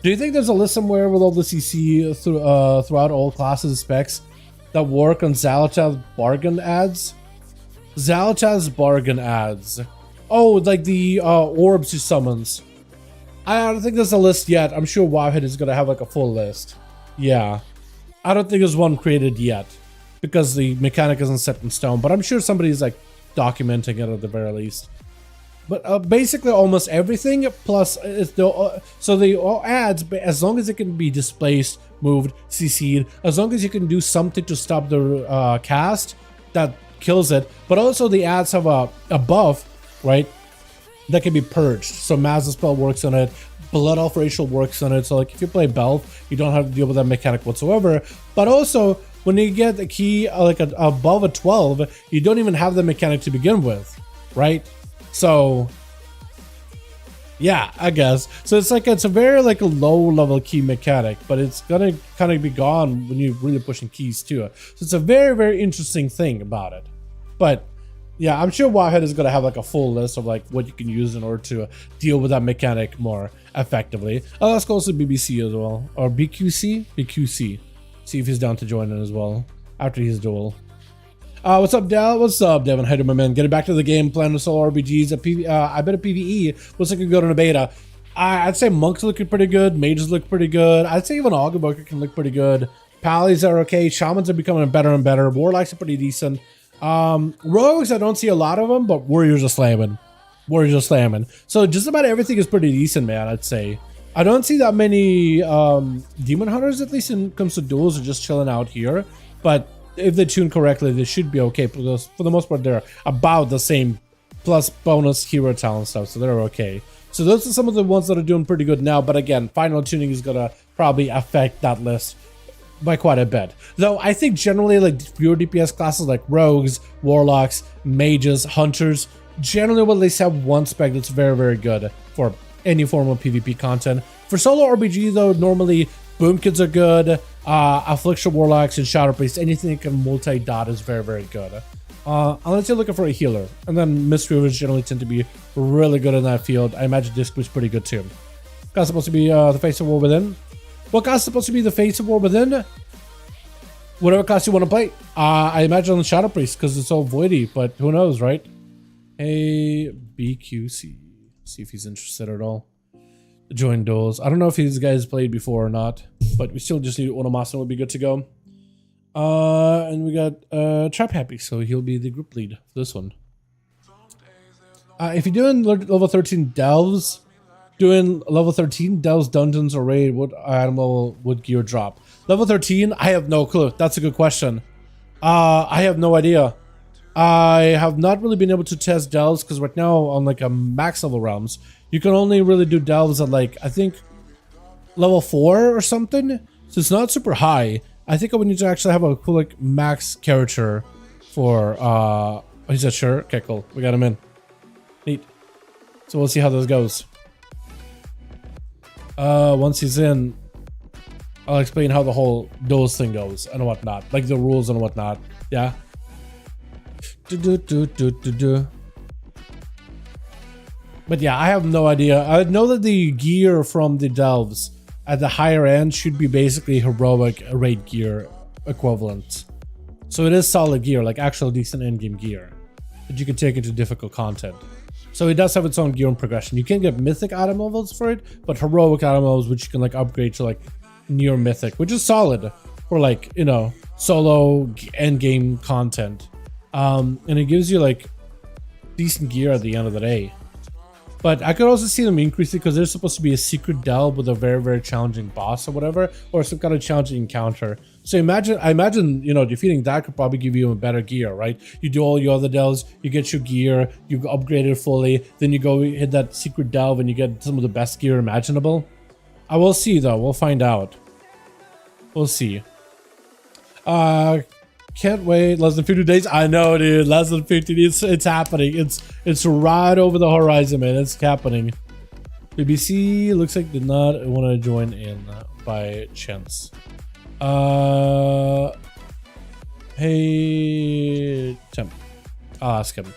Do you think there's a list somewhere with all the CC throughout all classes and specs that work on Xal'ata's bargain ads? Xal'ata's bargain ads. Oh, like the orbs he summons. I don't think there's a list yet. I'm sure Wowhead is going to have like a full list. Yeah. I don't think there's one created yet because the mechanic isn't set in stone, but I'm sure somebody's like documenting it at the very least. But basically almost everything plus it's the so the ads, as long as it can be displaced, moved, CC'd, as long as you can do something to stop the cast, that kills it. But also the ads have a buff, right, that can be purged. So Mazda spell works on it, Blood Elf Racial works on it. So like if you play Belf, you don't have to deal with that mechanic whatsoever. But also when you get the key like above a 12, you don't even have the mechanic to begin with, right? So yeah, I guess. So it's like it's a very like a low level key mechanic, but it's gonna kind of be gone when you're really pushing keys to it. So it's a very, very interesting thing about it. But yeah, I'm sure Wowhead is gonna have like a full list of like what you can use in order to deal with that mechanic more effectively. Oh, let's go to BBC as well. Or BQC? BQC. See if he's down to join in as well after his duel. What's up, Dal? What's up, Devin? How do my man? Getting back to the game, playing with solo RPGs. I bet a PvE looks like a good in a beta. I'd say monks looking pretty good. Mages look pretty good. I'd say even Augenboker can look pretty good. Pallies are okay. Shamans are becoming better and better. Warlocks are pretty decent. Rogues, I don't see a lot of them, but warriors are slamming. Warriors are slamming. So just about everything is pretty decent, man, I'd say. I don't see that many demon hunters, at least when it comes to duels, are just chilling out here. But if they tune correctly, they should be okay, because for the most part they're about the same plus bonus hero talent stuff, so they're okay. So those are some of the ones that are doing pretty good now, but again, final tuning is gonna probably affect that list by quite a bit. Though I think generally like pure DPS classes like rogues, warlocks, mages, hunters, generally will at least have one spec that's very, very good for any form of PvP content. For solo RPG though, normally boom kids are good, affliction warlocks and shadow priests, anything that can multi-dot is very, very good. Unless you're looking for a healer, and then mystery rivers generally tend to be really good in that field. I imagine disc was pretty good too. That's supposed to be the face of war within. What class is supposed to be the face of war within? Whatever class you want to play. I imagine the shadow priest because it's all voidy, but who knows, right? Hey, BQC. See if he's interested at all. Join duels. I don't know if these guys played before or not, but we still just need ONYXIA would be good to go. And we got Trap Happy, so he'll be the group lead for this one. If you're doing level 13 delves, doing level 13 delves, dungeons, or raid, what animal would gear drop? Level 13, I have no clue. That's a good question. I have no idea. I have not really been able to test delves because right now on like a max level realms, you can only really do delves at like, I think level 4 or something. So it's not super high. I think I would need to actually have a cool like max character for he said sure. Okay, cool. We got him in. Neat. So we'll see how this goes. Once he's in, I'll explain how the whole duels thing goes and whatnot. Like the rules and whatnot. Yeah. But yeah, I have no idea. I know that the gear from the delves at the higher end should be basically heroic raid gear equivalent. So it is solid gear, like actual decent endgame gear that you can take into difficult content. So it does have its own gear and progression. You can get mythic item levels for it, but heroic item levels which you can like upgrade to like near mythic, which is solid for like, you know, solo endgame content. And it gives you like decent gear at the end of the day. But I could also see them increasing because there's supposed to be a secret delve with a very, very challenging boss or whatever, or some kind of challenging encounter. So I imagine, you know, defeating that could probably give you a better gear, right? You do all your other delves, you get your gear, you upgrade it fully, then you go hit that secret delve and you get some of the best gear imaginable. I will see though, we'll find out. We'll see. Can't wait. Less than 50 days. I know, dude. Less than 50 days. It's happening. It's right over the horizon, man. It's happening. BBC looks like did not want to join in by chance. Hey, Tim. I'll ask him.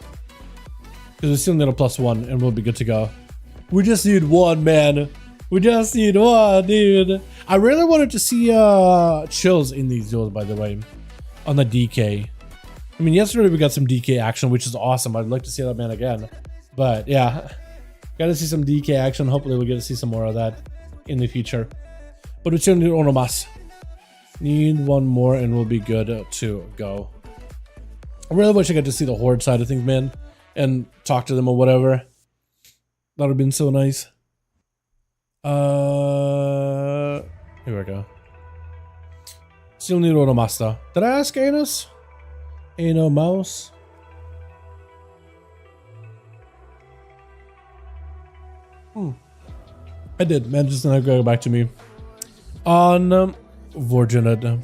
Because we still need a +1 and we'll be good to go. We just need one, man. We just need one, dude. I really wanted to see chills in these duels, by the way. On the DK. I mean, yesterday we got some DK action, which is awesome. I'd like to see that man again. But yeah, gotta see some DK action. Hopefully we'll get to see some more of that in the future. But we still need ONYXIA. Need one more and we'll be good to go. I really wish I got to see the Horde side of things, man. And talk to them or whatever. That would have been so nice. Here we go. Still need ONYXIA. Did I ask Anus? Ano Mouse? I did. Man, just not go back to me. On Unfortunate.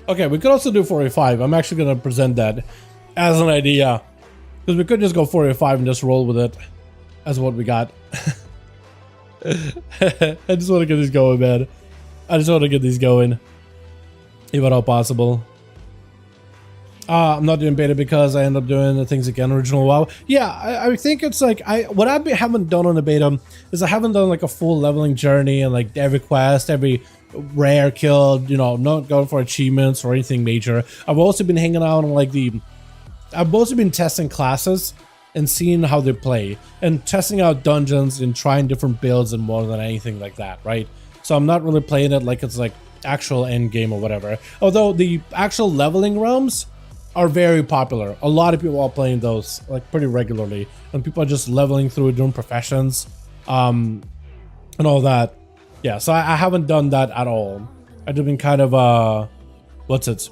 Okay, we could also do 4v5. I'm actually going to present that as an idea. Because we could just go 4v5 and just roll with it as what we got. I just want to get these going, man. I just want to get these going. If at all possible. I'm not doing beta because I end up doing the things again, original WoW. Yeah, I think it's like, what I haven't done on the beta is I haven't done like a full leveling journey and like every quest, every rare kill, you know, not going for achievements or anything major. I've also been hanging out on like I've also been testing classes and seeing how they play and testing out dungeons and trying different builds and more than anything like that, right? So I'm not really playing it like it's like actual end game or whatever. Although the actual leveling realms are very popular. A lot of people are playing those like pretty regularly, and people are just leveling through doing professions, and all that. Yeah, so I haven't done that at all. I've been kind of what's it?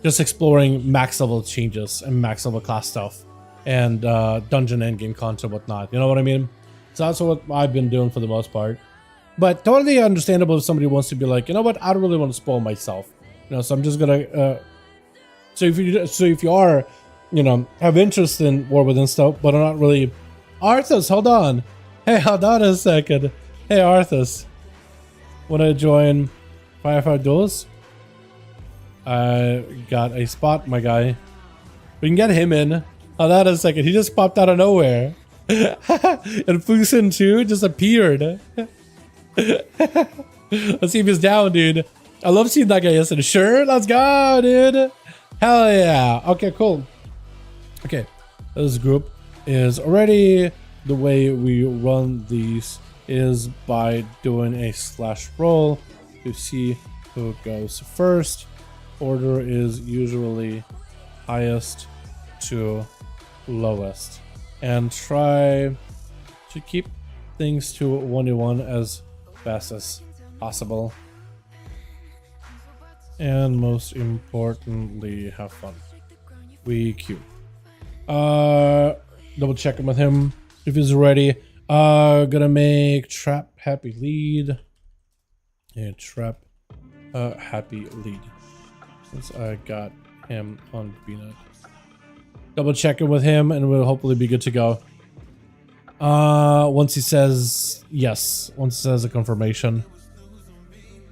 Just exploring max level changes and max level class stuff and dungeon endgame content, whatnot. You know what I mean? So that's what I've been doing for the most part. But totally understandable if somebody wants to be like, you know what, I don't really want to spoil myself. You know, so I'm just gonna. So if you are, you know, have interest in War Within stuff, but are not really. Arthas, hold on. Hey, hold on a second. Hey, Arthas, wanna join 5v5 Duels? I got a spot, my guy. We can get him in. Hold on a second. He just popped out of nowhere. And Fusen too just appeared. Let's see if he's down, dude. I love seeing that guy yesterday. Sure, let's go, dude. Hell yeah. Okay, cool. Okay, this group is already the way we run these is by doing a /roll to see who goes first. Order is usually highest to lowest, and try to keep things to 1v1 as fast as possible, and most importantly, have fun. We queue. Double checking with him if he's ready. Gonna make Trap happy lead and Trap happy lead, since I got him on BNet. Double checking with him and we'll hopefully be good to go. Once he says yes, once he says a confirmation.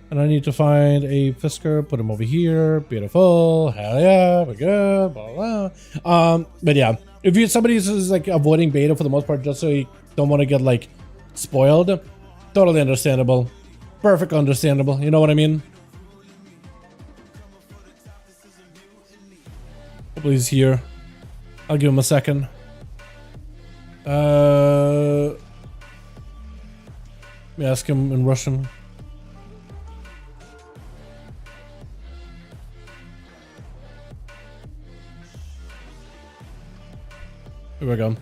And I need to find a Fisker, put him over here. Beautiful. Hell yeah, we're good. Blah, blah. But yeah, if you're somebody who's like avoiding beta for the most part, just so you don't want to get like spoiled, totally understandable. Perfect understandable. You know what I mean? Hopefully he's here. I'll give him a second. Let me ask him in Russian. Here we go.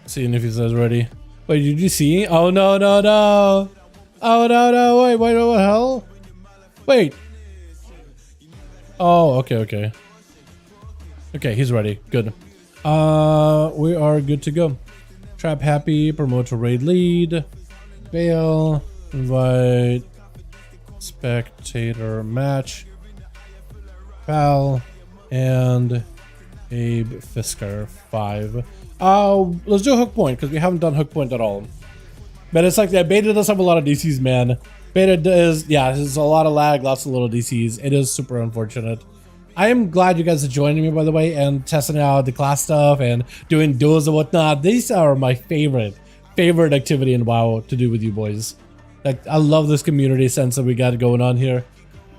Seeing if he says ready. Wait, did you see? Oh no, no, no. Oh no, no. Wait, what the hell? Wait. Oh, okay, okay. Okay, he's ready. Good. We are good to go. Trap happy, promote to raid lead, bail, invite, spectator match, pal, and Abe Fisker 5. Let's do hook point because we haven't done hook point at all. But it's like that beta does have a lot of DCs, man. Beta does, yeah, there's a lot of lag, lots of little DCs. It is super unfortunate. I am glad you guys are joining me, by the way, and testing out the class stuff and doing duels and whatnot. These are my favorite activity in WoW to do with you boys. Like, I love this community sense that we got going on here.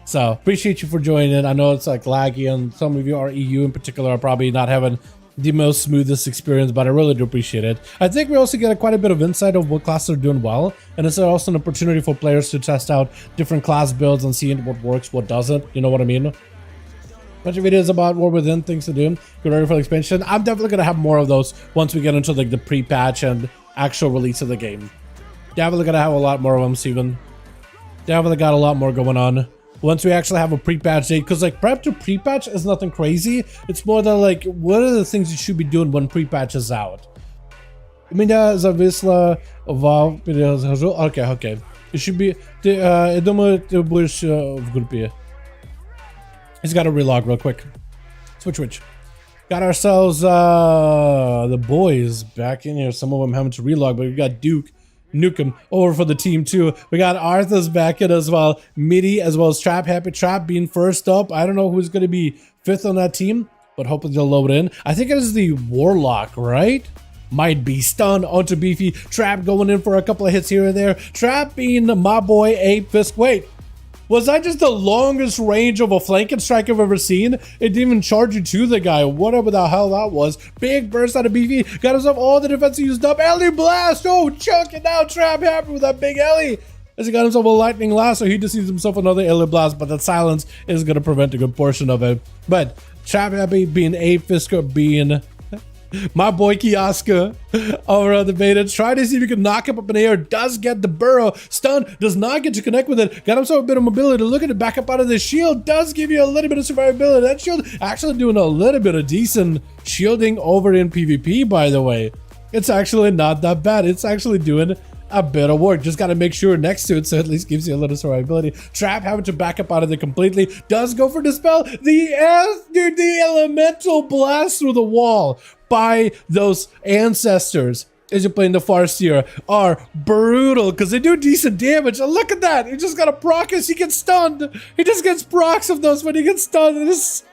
So appreciate you for joining. I know it's like laggy, and some of you are EU in particular are probably not having the most smoothest experience, but I really do appreciate it. I think we also get quite a bit of insight of what classes are doing well, and it's also an opportunity for players to test out different class builds and seeing what works, what doesn't. You know what I mean? Bunch of videos about War Within, things to do. Get ready for the expansion. I'm definitely gonna have more of those once we get into like the pre-patch and actual release of the game. Definitely gonna have a lot more of them, Steven. Definitely got a lot more going on once we actually have a pre-patch date, because like prep to pre-patch is nothing crazy. It's more than like, what are the things you should be doing when pre-patch is out? Меня зависла WoW. Okay, okay. It should be. Я думаю, ты будешь в группе. He's got to relog real quick. Switch. Got ourselves the boys back in here. Some of them having to relog, but we got Duke Nukem over for the team too. We got Arthas back in as well. Midi as well as Trap Happy. Trap being first up. I don't know who's going to be fifth on that team, but hopefully they'll load in. I think it is the Warlock, right? Might be stun onto Beefy. Trap going in for a couple of hits here and there. Trap being my boy Ape Fisk. Wait. Was that just the longest range of a flanking strike I've ever seen? It didn't even charge you to the guy. Whatever the hell that was. Big burst out of Beefy. Got himself all the defense used up. Ellie Blast. Oh, chunk it down. Trap happy with that big Ellie. As he got himself a lightning lasso, he just sees himself another Ellie Blast, but that silence is going to prevent a good portion of it. But Trap happy being a Fisker being My boy Kioska over on the beta. Try to see if you can knock him up in the air. Does get the burrow. Stun. Does not get to connect with it. Got himself a bit of mobility. Look at it back up out of the shield. Does give you a little bit of survivability. That shield actually doing a little bit of decent shielding over in PvP, by the way. It's actually not that bad. It's actually doing a bit of work. Just got to make sure next to it so at least gives you a little survivability. Trap having to back up out of it completely. Does go for Dispel. The elemental blast through the wall by those ancestors as you're playing the Farseer are brutal because they do decent damage. And look at that. He just got a proc as he gets stunned. He just gets procs of those when he gets stunned. It is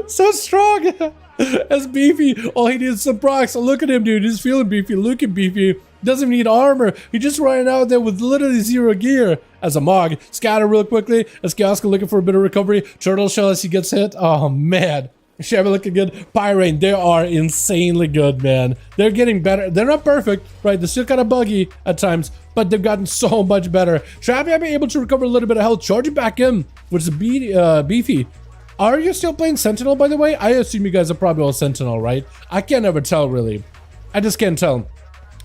so strong. As Beefy, all he needs is some procs. So look at him, dude. He's feeling beefy, looking beefy. Doesn't even need armor. He just running out there with literally 0 gear as a Mog. Scatter real quickly as Kioska looking for a bit of recovery. Turtle Shell as he gets hit. Oh, man. Shabba looking good. Pyrain, they are insanely good, man. They're getting better. They're not perfect, right? They're still kind of buggy at times, but they've gotten so much better. Trappy able to recover a little bit of health. Charging back in, which is Beefy. Are you still playing Sentinel, by the way? I assume you guys are probably all Sentinel, right? I can't ever tell, really. I just can't tell.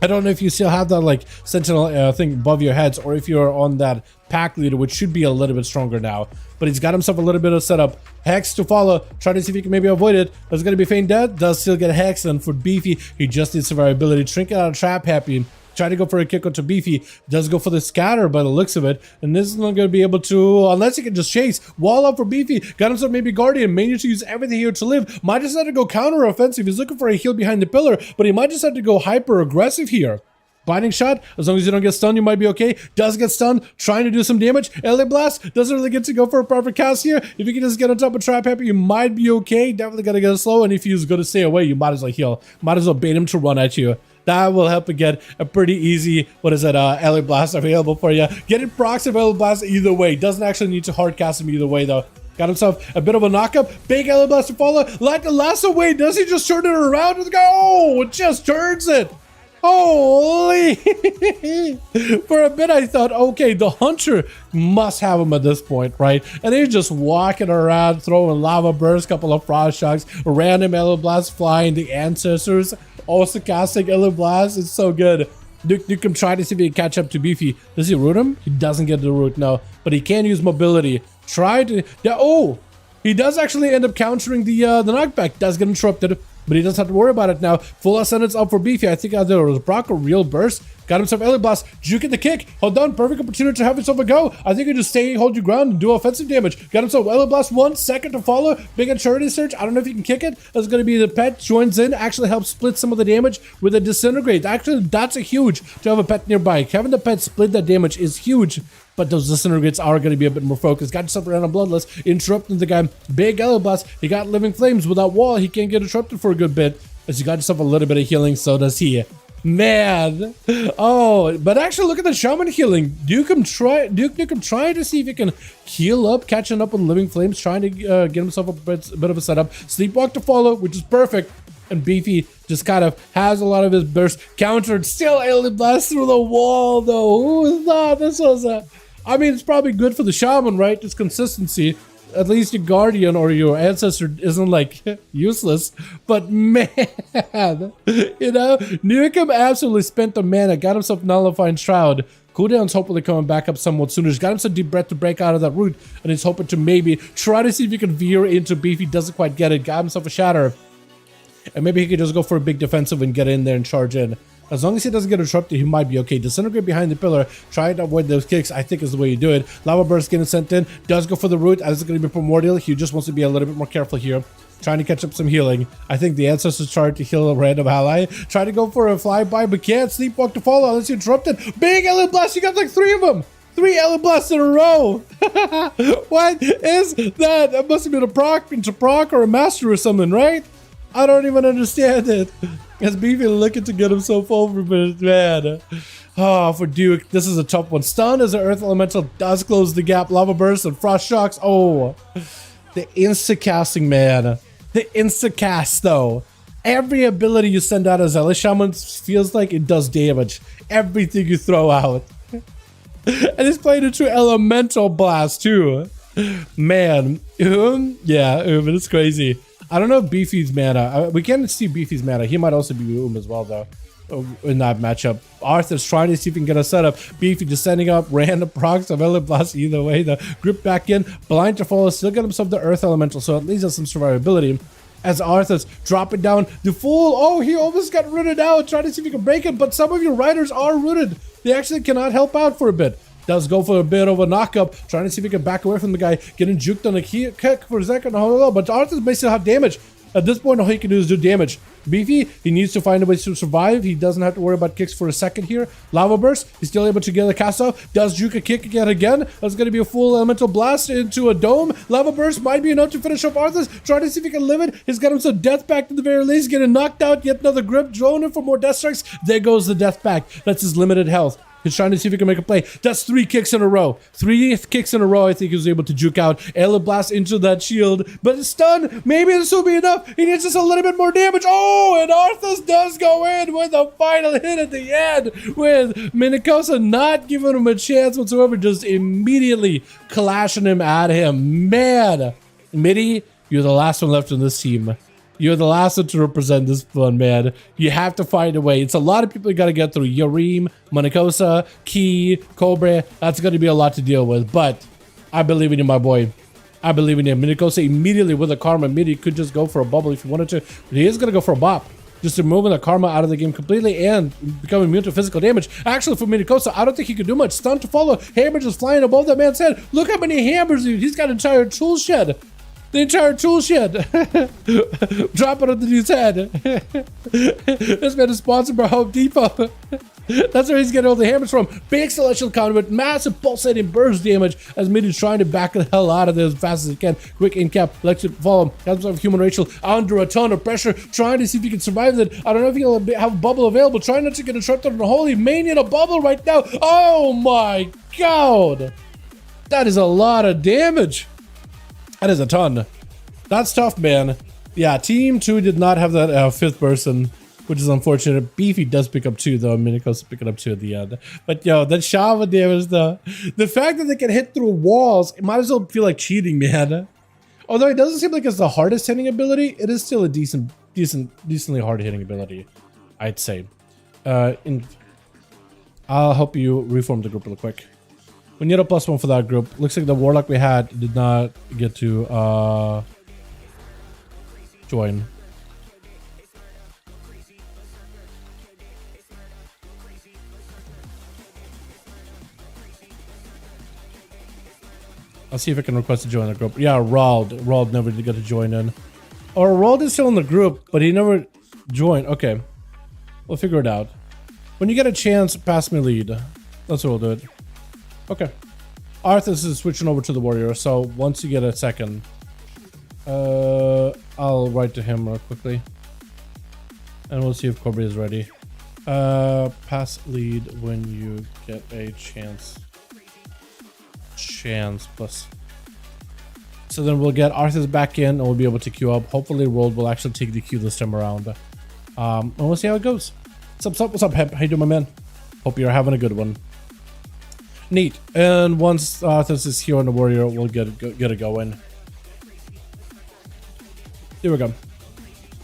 I don't know if you still have that like Sentinel thing above your heads or if you're on that pack leader, which should be a little bit stronger now. But he's got himself a little bit of setup. Hex to follow. Try to see if he can maybe avoid it. There's going to be Feign Death. Does still get Hex. And for Beefy, he just needs survivability. Trinket out of Trap Happy. Try to go for a kick onto Beefy. Does go for the scatter by the looks of it. And this is not going to be able to, unless he can just chase. Wall up for Beefy. Got himself maybe Guardian. May need to use everything here to live. Might just have to go counter offensive. He's looking for a heal behind the pillar. But he might just have to go hyper aggressive here. Binding shot, as long as you don't get stunned, you might be okay. Does get stunned, trying to do some damage. LA Blast doesn't really get to go for a proper cast here. If you can just get on top of Trap Happy, you might be okay. Definitely gotta get it slow, and if he's gonna stay away, you might as well heal. Might as well bait him to run at you. That will help you get a pretty easy, LA Blast available for you. Getting procs of LA Blast either way. Doesn't actually need to hard cast him either way though. Got himself a bit of a knockup. Big LA Blast to follow. Like the lasso way, does he just turn it around and go? Oh, it just turns it. Holy! For a bit I thought, okay, the Hunter must have him at this point, right? And he's just walking around, throwing lava bursts, couple of frost shocks, random Elo Blast flying, the ancestors also casting Elo Blast. It's so good. Nukem try to see if he can catch up to Beefy. Does he root him? He doesn't get the root, no. But he can use mobility. Try to... Yeah, oh! He does actually end up countering the knockback. Does get interrupted. But he doesn't have to worry about it now. Full Ascendance up for Beefy. I think either it was Brock or Real Burst. Got himself Ellie Blast. Juke at the kick. Hold on. Perfect opportunity to have himself a go. I think you just stay, hold your ground, and do offensive damage. Got himself Ellie Blast. 1 second to follow. Big Maturity Search. I don't know if you can kick it. That's going to be the pet. Joins in. Actually helps split some of the damage with a Disintegrate. Actually, that's a huge to have a pet nearby. Having the pet split that damage is huge. But those Disintegrates are going to be a bit more focused. Got yourself around a Bloodless. Interrupting the guy. Big Ellie Blast. He got Living Flames. Without wall, he can't get interrupted for a good bit. As you got yourself a little bit of healing, so does he. Man. Oh, but actually look at the Shaman healing. Duke Nukem trying to see if he can heal up, catching up with Living Flames, trying to get himself a bit of a setup. Sleepwalk to follow, which is perfect. And Beefy just kind of has a lot of his burst countered. Still Alien Blast through the wall, though. Who thought this was a... I mean, it's probably good for the Shaman, right? Just consistency. At least your Guardian or your Ancestor isn't like useless. But man, you know, Nukem absolutely spent the mana, got himself Nullifying Shroud. Cooldown's hopefully coming back up somewhat sooner. He's got himself Deep Breath to break out of that root, and he's hoping to maybe try to see if he can veer into Beefy. Doesn't quite get it. Got himself a Shatter. And maybe he could just go for a big defensive and get in there and charge in. As long as he doesn't get interrupted, he might be okay. Disintegrate behind the pillar, try to avoid those kicks, I think is the way you do it. Lava Burst getting sent in, does go for the root, as it's going to be Primordial. He just wants to be a little bit more careful here. Trying to catch up some healing. I think the Ancestors tried to heal a random ally. Try to go for a flyby, but can't. Sleepwalk to follow unless you're interrupted. Big Alien Blast, you got like 3 of them! 3 Alien Blasts in a row! What is that? That must have been a proc into proc or a master or something, right? I don't even understand it. As Beefy looking to get himself over, but man. Oh, for Duke, this is a tough one. Stun as an Earth Elemental does close the gap. Lava Burst and Frost Shocks. Oh, the insta-casting, man. The insta-cast, though. Every ability you send out as Elish Shaman feels like it does damage. Everything you throw out. And he's playing a true Elemental Blast, too. Man. Yeah, it's crazy. I don't know if Beefy's mana. We can't see Beefy's mana. He might also be as well, though, in that matchup. Arthur's trying to see if he can get a setup. Beefy just sending up random procs of Elite Blast either way. The grip back in. Blind to follow. Still get himself the Earth Elemental, so at least has some survivability. As Arthur's dropping down the full. Oh, he almost got rooted out. Trying to see if he can break it, but some of your riders are rooted. They actually cannot help out for a bit. Does go for a bit of a knockup, trying to see if he can back away from the guy, getting juked on a kick for a second. But Arthur may still have damage. At this point, all he can do is do damage. Beefy, he needs to find a way to survive. He doesn't have to worry about kicks for a second here. Lava Burst, he's still able to get a cast off. Does juke a kick again. That's going to be a full elemental blast into a dome. Lava Burst might be enough to finish off Arthur. Trying to see if he can live it. He's got himself death pact at the very least. Getting knocked out. Yet another grip. Drone in for more death strikes. There goes the death pact. That's his limited health. He's trying to see if he can make a play. That's 3 kicks in a row. 3 kicks in a row. I think he was able to juke out. Elite Blast into that shield. But it's stunned. Maybe this will be enough. He needs just a little bit more damage. Oh, and Arthas does go in with a final hit at the end. With Minicosa not giving him a chance whatsoever. Just immediately clashing him at him. Man. Midi, you're the last one left in this team. You're the last one to represent this one, man. You have to find a way. It's a lot of people you got to get through. Yareem, Monacosa, Key, Cobra. That's going to be a lot to deal with. But I believe in you, my boy. I believe in you. Monacosa immediately with a Karma mid. He could just go for a bubble if he wanted to. But he is going to go for a bop. Just removing the Karma out of the game completely and becoming immune to physical damage. Actually, for Minicosa, I don't think he can do much. Stun to follow. Hammer just flying above that man's head. Look how many hammers he's got. An entire tool shed. The entire tool shed. Drop it on the dude's head. This man is sponsored by Home Depot. That's where he's getting all the hammers from. Big celestial conduit, massive pulsating burst damage as Midi's trying to back the hell out of this as fast as he can. Quick in cap, electric follow him. Has himself human Rachel under a ton of pressure, trying to see if he can survive it. I don't know if he'll have a bubble available. Trying not to get interrupted on the holy mania in a bubble right now. Oh my god. That is a lot of damage. That is a ton. That's tough, man. Yeah, team 2 did not have that 5th person, which is unfortunate. Beefy does pick up 2, though. Minico's picking up 2 at the end. But yo, that Shava damage, though. The fact that they can hit through walls, it might as well feel like cheating, man. Although it doesn't seem like it's the hardest hitting ability, it is still a decently hard hitting ability, I'd say. I'll help you reform the group real quick. We need a +1 for that group. Looks like the Warlock we had did not get to join. I'll see if I can request to join the group. Yeah, Rald. Rald never did get to join in. Or Rald is still in the group, but he never joined. Okay. We'll figure it out. When you get a chance, pass me lead. That's what we'll do it. Okay. Arthas is switching over to the warrior, so once you get a second, I'll write to him real quickly. And we'll see if Cobra is ready. Pass lead when you get a chance. Chance plus. So then we'll get Arthas back in and we'll be able to queue up. Hopefully Rold will actually take the queue this time around. And we'll see how it goes. What's up, Hep? How you doing, my man? Hope you're having a good one. Neat. And once Arthas is here on the warrior, we'll get it going. Here we go.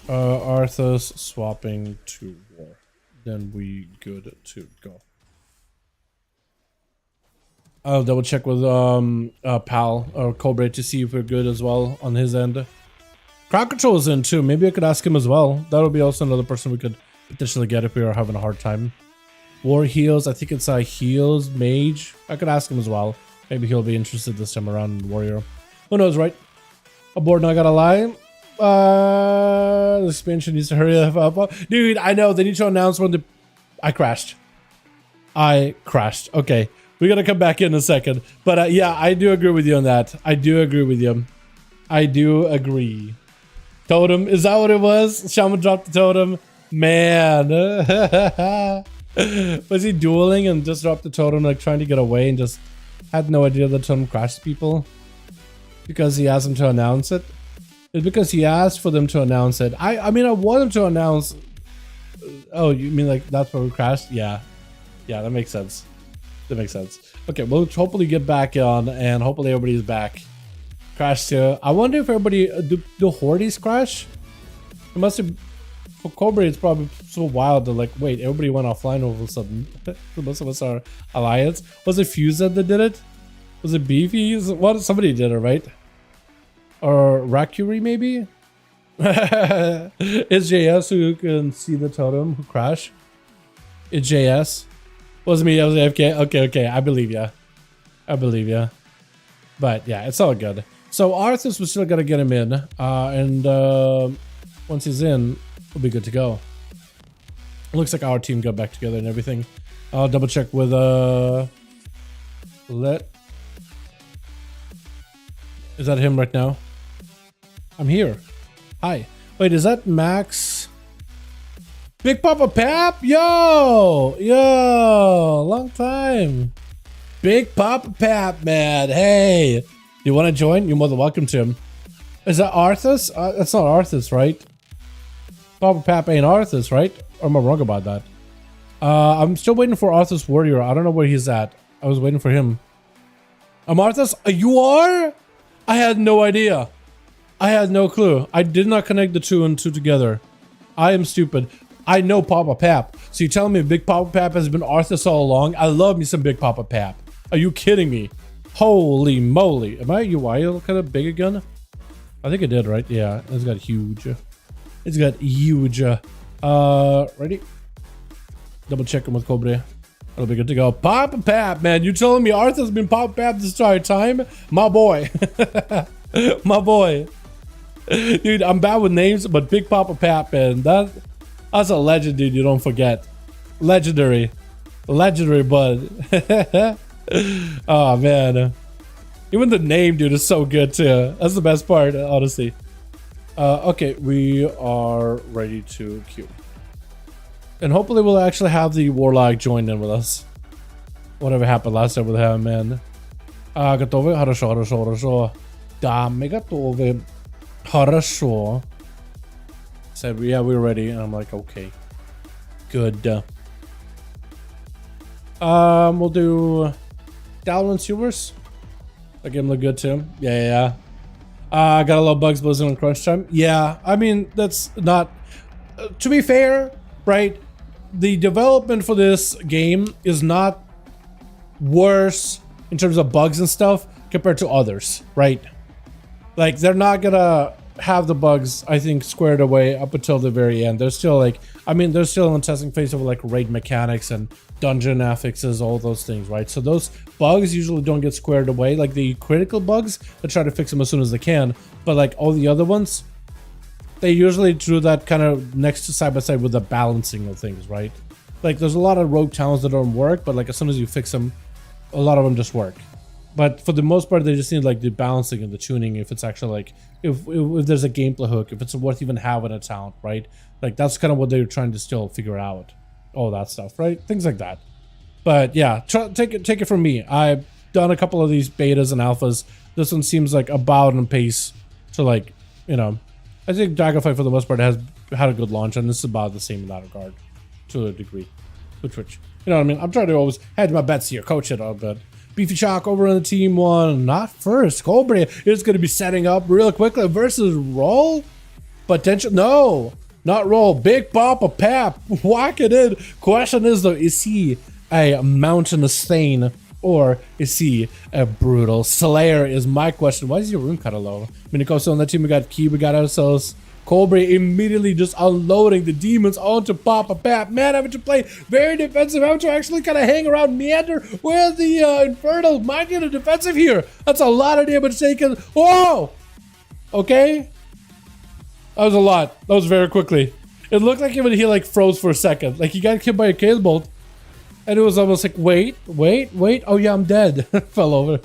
Arthas swapping to war. Then we good to go. I'll double check with Pal or Cobra to see if we're good as well on his end. Crowd control is in too. Maybe I could ask him as well. That would be also another person we could potentially get if we are having a hard time. War heals. I think it's heals mage. I could ask him as well. Maybe he'll be interested this time around in warrior. Who knows, right? Aboard, not gonna lie. The expansion needs to hurry up. Dude, I know they need to announce when the. I crashed. Okay. We gotta come back in a second. But yeah, I do agree with you on that. I do agree. Totem, is that what it was? Shaman dropped the totem. Man. Was he dueling and just dropped the totem, like trying to get away and just had no idea the totem crashed people? Because he asked them to announce it? It's because he asked for them to announce it. I mean, I want him to announce. Oh, you mean like that's where we crashed? Yeah. Yeah, that makes sense. Okay, we'll hopefully get back on and hopefully everybody's back. crashed too. I wonder if everybody do Hordes crash? It must have. For Cobra, it's probably so wild that like, wait, everybody went offline all of a sudden. Most of us are alliance. Was it Fuse that did it? Was it Beefy? What? Somebody did it, right? Or Rakuri maybe? It's JS who can see the totem who crashed. It's JS. Wasn't me, I was AFK. Okay, I believe ya. I believe ya. But yeah, it's all good. So Arthas, we still gotta get him in. And once he's in, we'll be good to go. Looks like our team got back together and everything. I'll double check with Is that him right now? I'm here. Hi. Wait, is that Max? Big Papa Pap? Yo! Long time. Big Papa Pap, man. Hey. You want to join? You're more than welcome to him. Is that Arthas? That's not Arthas, right? Papa Pap ain't Arthas, right? Or am I wrong about that? I'm still waiting for Arthas Warrior. I don't know where he's at. I was waiting for him. I'm Arthas? You are? I had no idea. I had no clue. I did not connect the two and two together. I am stupid. I know Papa Pap. So you're telling me Big Papa Pap has been Arthas all along? I love me some Big Papa Pap. Are you kidding me? Holy moly. Am I UI kind of big again? I think it did, right? Yeah, it's got huge. It's got huge. Ready? Double checking with Cobra. It'll be good to go. Papa Pap, man. You telling me Arthur's been Papa Pap this entire time? My boy. My boy. Dude, I'm bad with names, but Big Papa Pap, man. That's a legend, dude. You don't forget. Legendary. Legendary, bud. Oh, man. Even the name, dude, is so good, too. That's the best part, honestly. Okay, we are ready to queue. And hopefully we'll actually have the Warlock join in with us. Whatever happened last time with him, man. Готовы? Хорошо, хорошо, хорошо. Да, мы готовы. Хорошо. Said, yeah, we're ready. And I'm like, okay. Good. We'll do Dalaran Sewers. That game look good too. Yeah. Got a lot of bugs buzzing on crunch time. Yeah, I mean, that's not... to be fair, right? The development for this game is not worse in terms of bugs and stuff compared to others, right? Like, they're not gonna have the bugs, I think, squared away up until the very end. They're still like, I mean, they're still in the testing phase of like raid mechanics and dungeon affixes, all those things, right? So those bugs usually don't get squared away. Like the critical bugs, they try to fix them as soon as they can. But like all the other ones, they usually do that kind of next to side by side with the balancing of things, right? Like there's a lot of rogue towns that don't work, but like as soon as you fix them, a lot of them just work. But for the most part, they just need like the balancing and the tuning. If it's actually like, if there's a gameplay hook, if it's worth even having a talent, right? Like that's kind of what they're trying to still figure out. All that stuff, right? Things like that. But yeah, take it from me. I've done a couple of these betas and alphas. This one seems like about on pace to like, you know, I think Dragonflight for the most part has had a good launch, and this is about the same in that regard, to a degree. Which, you know what I mean? I'm trying to always hedge my bets here, coach it a bit. Beefy Chalk over on the team one, not first. Cobra is going to be setting up real quickly versus Roll. Potential, no, not Roll. Big Papa Pap, whack it in. Question is though, is he a mountainous thane or is he a brutal slayer? Is my question. Why is your room kind of low? Minikoso on that team, we got Key, we got ourselves. Cobra immediately just unloading the demons onto Papa Pap. Man, having to play very defensive, having to actually kind of hang around meander with the Infernal. Mind you, the defensive here. That's a lot of damage taken. Whoa! Okay. That was a lot. That was very quickly. It looked like even he like froze for a second. Like he got hit by a cable bolt. And it was almost like, wait. Oh yeah, I'm dead. Fell over.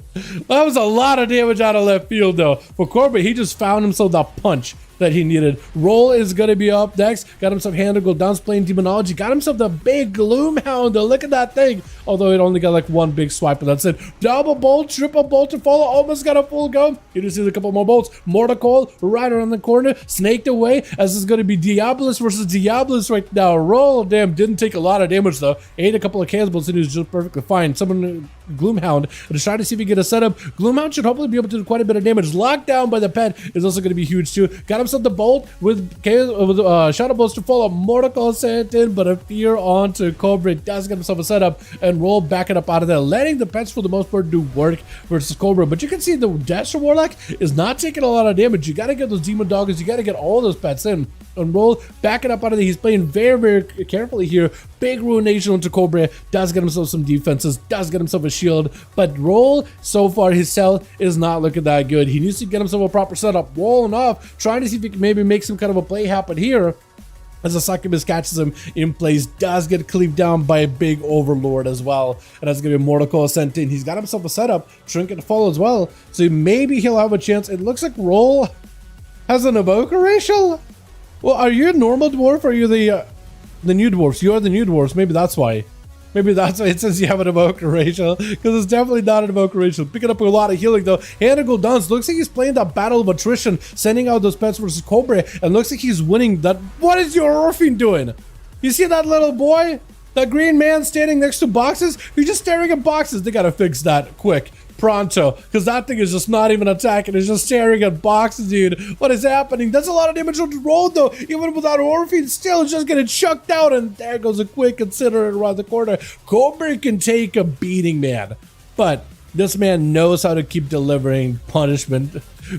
That was a lot of damage out of left field though. For Corbett, he just found himself that punch. that he needed. Roll is going to be up next. Got himself Hand Go Down's playing Demonology. Got himself the big Gloomhound. Look at that thing. Although it only got like one big swipe, but that's it. Double bolt, triple bolt to follow. Almost got a full go. You just see a couple more bolts. Mortal right around the corner. Snaked away as is going to be Diabolus versus Diabolus right now. Roll, damn, didn't take a lot of damage though. Ate a couple of cannons bolts and he was just perfectly fine. Someone, Gloomhound, just trying to see if he can get a setup. Gloomhound should hopefully be able to do quite a bit of damage. Locked down by the pet is also going to be huge too. Got himself the bolt with Shadow Bolts to follow. Mortal sent in, but a fear onto Cobra. Does get himself a setup and Roll backing up out of there, letting the pets for the most part do work versus Cobra. But you can see the Destro Warlock is not taking a lot of damage. You got to get those Demon Doggers. You got to get all those pets in. And Roll backing up out of there. He's playing very, very carefully here. Big Ruination onto Cobra. Does get himself some defenses. Does get himself a shield. But Roll, so far, his cell is not looking that good. He needs to get himself a proper setup. Walling off. Trying to see if he can maybe make some kind of a play happen here. As the succubus catches him in place, does get cleaved down by a big overlord as well. And that's going to be Mortal sent in. He's got himself a setup. Trinket to follow as well. So maybe he'll have a chance. It looks like Roll has an evoker racial. Well, are you a normal dwarf or are you the new dwarfs? You are the new dwarfs. Maybe that's why. Maybe that's why it says you have an evoker racial. Because it's definitely not an evoker racial. Picking up a lot of healing though. Hand Go Dance looks like he's playing that battle of attrition, sending out those pets versus Cobra, and looks like he's winning that. What is your Orphan doing? You see that little boy? That green man standing next to boxes? He's just staring at boxes. They gotta fix that quick. Pronto, because that thing is just not even attacking, it's just staring at boxes, dude. What is happening? That's a lot of damage on the roll though. Even without Orphan, still it's just getting chucked out, and there goes a quick Incinerate around the corner. Cobra can take a beating, man, but this man knows how to keep delivering punishment.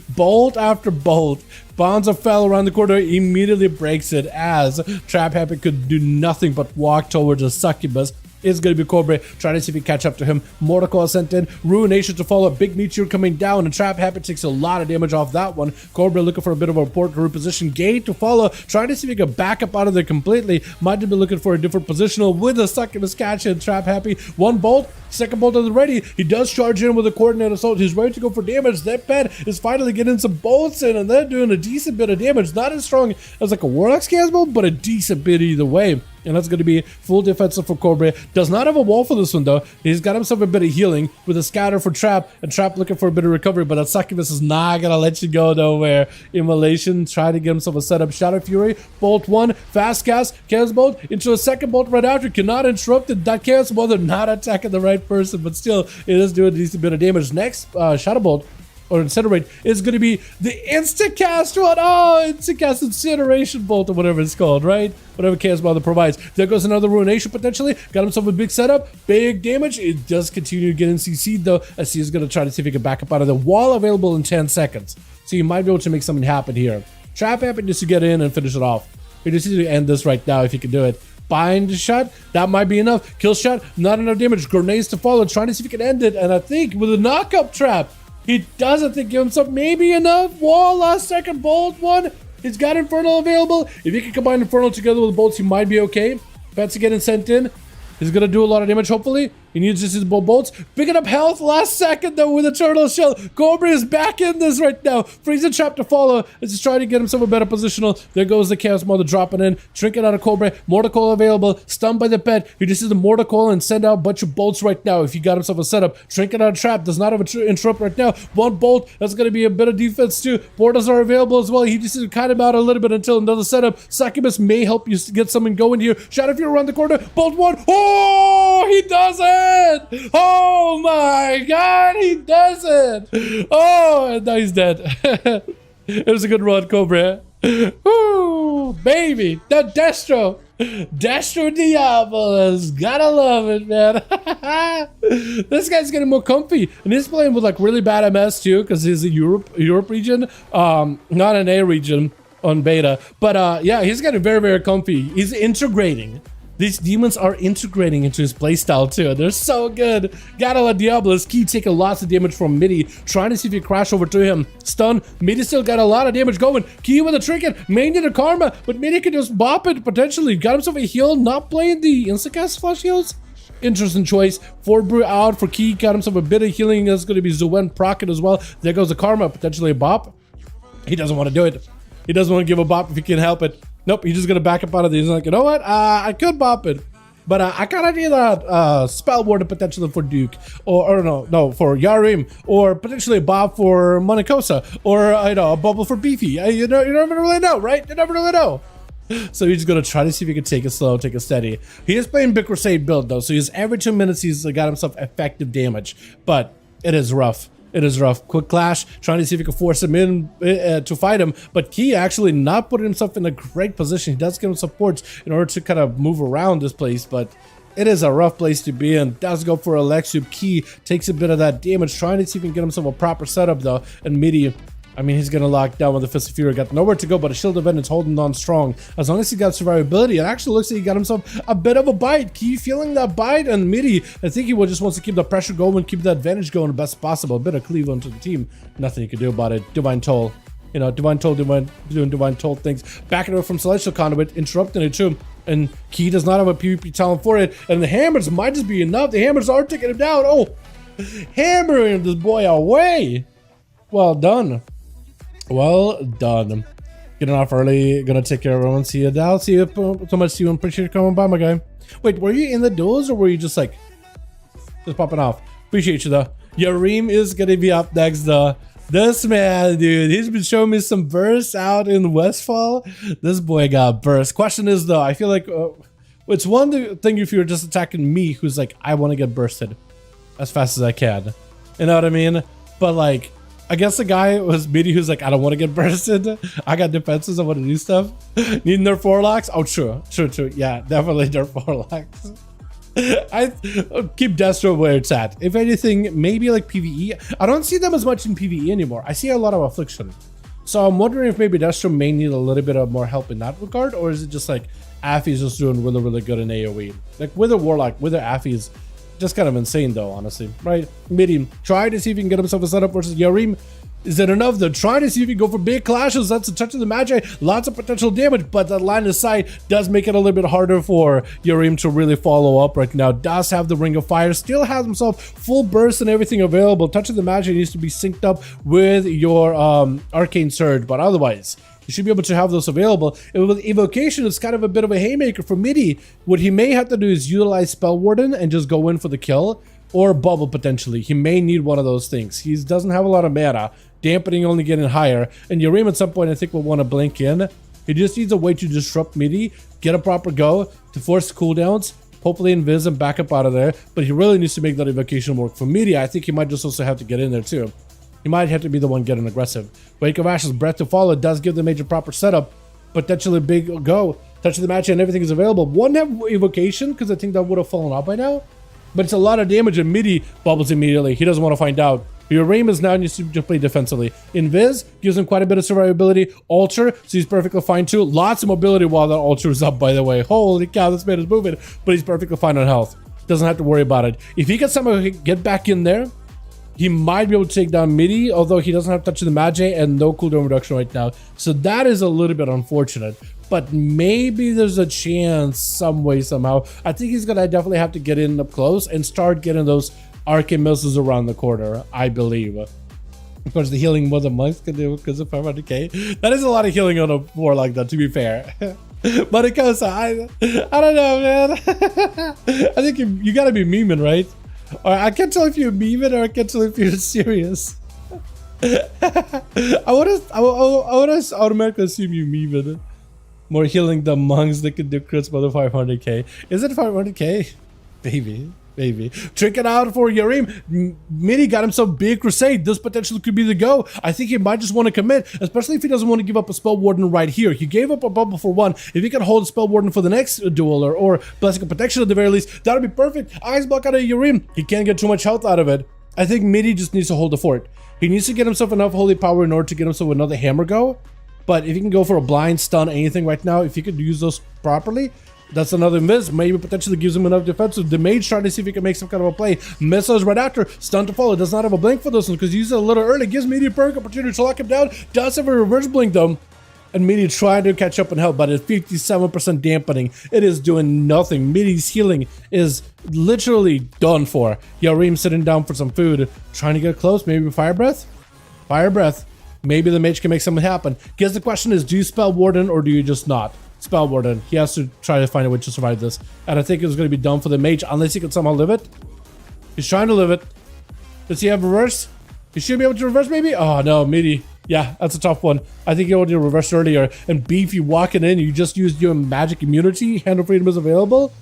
Bolt after bolt. Bonza fell around the corner, immediately breaks it as Trap Happy could do nothing but walk towards a succubus. Is going to be Cobra trying to see if he can catch up to him. Mortal sent in. Ruination to follow. Big Meteor coming down. And Trap Happy takes a lot of damage off that one. Cobra looking for a bit of a port to reposition. Gate to follow. Trying to see if he can back up out of there completely. Might have been looking for a different positional with a succubus catch and Trap Happy. One bolt. Second bolt is ready. He does charge in with a coordinate assault. He's ready to go for damage. That pet is finally getting some bolts in, and they're doing a decent bit of damage. Not as strong as like a Warlock's Casmo, but a decent bit either way. And that's going to be full defensive for Cobra. Does not have a wall for this one though. He's got himself a bit of healing with a scatter for Trap, and Trap looking for a bit of recovery, but that succubus is not going to let you go nowhere. Immolation, try to get himself a setup. Shadow Fury, bolt one, fast cast, chaos bolt into a second bolt right after. Cannot interrupt it. That chaos bolt, they're not attacking the right person, but still it is doing a decent bit of damage. Next, Shadow Bolt or Incinerate is going to be the instant cast one. Oh, instant cast Incineration Bolt or whatever it's called, right? Whatever Chaos Mother provides. There goes another Ruination potentially. Got himself a big setup. Big damage. It does continue to get CC'd though, as he's going to try to see if he can back up out of the wall available in 10 seconds. So you might be able to make something happen here. Trap Happy just to get in and finish it off. We just need to end this right now if you can do it. Bind shot, that might be enough. Kill shot, not enough damage. Grenades to follow, trying to see if he can end it. And I think with a knock-up trap, he doesn't think give himself maybe enough. Wall, last second bolt one. He's got Infernal available. If he can combine Infernal together with the bolts, he might be okay. Pets are getting sent in. He's gonna do a lot of damage, hopefully. He needs just his bolts. Picking up health last second though with a turtle shell. Cobra is back in this right now. Freezing trap to follow. Is just trying to get himself a better positional. There goes the Chaos Mother dropping in. Trinket out of Cobra. Mortal available. Stunned by the pet. He just sees the Mortal and send out a bunch of bolts right now if he got himself a setup. Trinket out of trap. Does not have an interrupt right now. One bolt. That's going to be a bit of defense too. Portals are available as well. He just needs to cut him out a little bit until another setup. Succubus may help you get something going here. Shadow Fury around the corner. Bolt one. Oh, he does it. Oh my god, he does it! Oh, and now he's dead. It was a good run, Cobra. Woo, baby, that Destro Diabolus, gotta love it, man. This guy's getting more comfy, and he's playing with like really bad MS too, because he's a Europe region, not an A region on beta. But yeah, he's getting very, very comfy. He's integrating. These demons are integrating into his playstyle too. They're so good. Gotta let Diabolus keep taking lots of damage from Midi, trying to see if he can crash over to him. Stun. Midi still got a lot of damage going. Key with a trinket. Main into karma, but Midi can just bop it potentially. Got himself a heal, not playing the instacast flash heals. Interesting choice. Ford Brew out for Key. Got himself a bit of healing. That's going to be Zuen Procket as well. There goes the karma, potentially a bop. He doesn't want to do it. He doesn't want to give a bop if he can help it. Nope, he's just gonna back up out of these. He's like, you know what? I could bop it, but I kind of need that spell warden potentially for Duke, or no, for Yarim, or potentially a bop for Monikosa, or a bubble for Beefy. You never really know, right? You never really know. So he's just gonna try to see if he can take it slow, take it steady. He is playing Big Crusade build though, so he's every 2 minutes he's got himself effective damage, but it is rough. It is rough. Quick clash, trying to see if he can force him in to fight him, but Key actually not putting himself in a great position. He does give him supports in order to kind of move around this place, but it is a rough place to be in. Does go for Alexu. Key takes a bit of that damage, trying to see if he can get himself a proper setup though, and Midi, I mean, he's gonna lock down with the Fist of Fury. Got nowhere to go, but a Shield of Vengeance holding on strong. As long as he got survivability, it actually looks like he got himself a bit of a bite. Key feeling that bite, and Midi, I think he just wants to keep the pressure going, keep the advantage going the best possible. A bit of cleave onto the team. Nothing you can do about it. Divine Toll. Divine Toll doing Divine Toll things. Backing away from Celestial Conduit, interrupting it too. And Key does not have a PvP talent for it. And the hammers might just be enough. The hammers are taking him down. Oh, hammering this boy away. Well done. Well done. Getting off early. Gonna take care of everyone. See you, Dal. See you so much. See you. Appreciate you coming by, my guy. Wait, were you in the duels or were you just like just popping off? Appreciate you though. Yarim is gonna be up next though. This man, dude, he's been showing me some bursts out in Westfall. This boy got burst. Question is though, I feel like it's one thing if you're just attacking me, who's like, I want to get bursted as fast as I can. You know what I mean? But like, I guess the guy was Midi who's like, I don't want to get bursted. I got defenses. I want to do stuff. Need nerf warlocks? Oh, true. Yeah, definitely nerf warlocks. I keep Destro where it's at. If anything, maybe like PvE. I don't see them as much in PvE anymore. I see a lot of affliction. So I'm wondering if maybe Destro may need a little bit of more help in that regard, or is it just like Affy's just doing really, really good in AoE? Like with a warlock, with a Affy's just kind of insane though, honestly, right? Midi, try to see if he can get himself a setup versus Yarim. Is it enough though? Try to see if you go for big clashes. That's a touch of the Magi. Lots of potential damage, but that line of sight does make it a little bit harder for Yarim to really follow up right now. Does have the Ring of Fire, still has himself full burst and everything available. Touch of the Magi needs to be synced up with your Arcane Surge, but otherwise, you should be able to have those available. And with Evocation, it's kind of a bit of a haymaker for Midi. What he may have to do is utilize Spell Warden and just go in for the kill, or Bubble potentially. He may need one of those things. He doesn't have a lot of mana. Dampening only getting higher, and Yarim at some point I think will want to blink in. He just needs a way to disrupt Midi, get a proper go, to force cooldowns, hopefully invis and back up out of there, but he really needs to make that evocation work. For Midi, I think he might just also have to get in there too. He might have to be the one getting aggressive. Wake of Ashes, Breath to Follow does give the major proper setup, potentially a big go. Touch of the Match and everything is available. One have evocation, because I think that would have fallen out by now, but it's a lot of damage and Midi bubbles immediately. He doesn't want to find out. Your Ramus now needs to just play defensively. Invis gives him quite a bit of survivability. Alter, so he's perfectly fine too. Lots of mobility while that Alter is up, by the way. Holy cow, this man is moving, but he's perfectly fine on health. Doesn't have to worry about it. If he can somehow get back in there, he might be able to take down Midi, although he doesn't have touch of the Magi and no cooldown reduction right now. So that is a little bit unfortunate. But maybe there's a chance some way, somehow. I think he's gonna definitely have to get in up close and start getting those arcane missiles around the corner, I believe. Of course, the healing more than monks can do because of 500k. That is a lot of healing on a war like that, to be fair. But it goes, I don't know, man. I think you gotta be memeing, right? Or I can't tell if you're memeing or I can't tell if you're serious. I would automatically assume you memeing. More healing the monks that can do crits by the 500k. Is it 500k? Baby. Trick it out for Yarim. Midi got himself big crusade. This potentially could be the go. I think he might just want to commit, especially if he doesn't want to give up a spell warden right here. He gave up a bubble for one. If he can hold a spell warden for the next duel or blessing of protection at the very least, that would be perfect. Ice block out of Yarim. He can't get too much health out of it. I think Midi just needs to hold the fort. He needs to get himself enough holy power in order to get himself another hammer go. But if he can go for a blind stun, anything right now, if he could use those properly, that's another miss. Maybe potentially gives him enough defensive. The mage trying to see if he can make some kind of a play. Missiles right after. Stun to follow. Does not have a blink for this one because he used it a little early. Gives Midi a perk opportunity to lock him down. Does have a reverse blink though. And Midi trying to catch up and help, but at 57% dampening, it is doing nothing. Midi's healing is literally done for. Yarim sitting down for some food. Trying to get close. Maybe Fire Breath? Fire Breath. maybe the mage can make something happen. Guess the question is, do you spell warden or do you just not? Spell warden. He has to try to find a way to survive this. And I think it's going to be done for the mage unless he can somehow live it. He's trying to live it. Does he have reverse? He should be able to reverse maybe? Oh no, meaty. Yeah, that's a tough one. I think you already reversed earlier. And Beefy walking in, you just used your magic immunity. Hand of Freedom is available.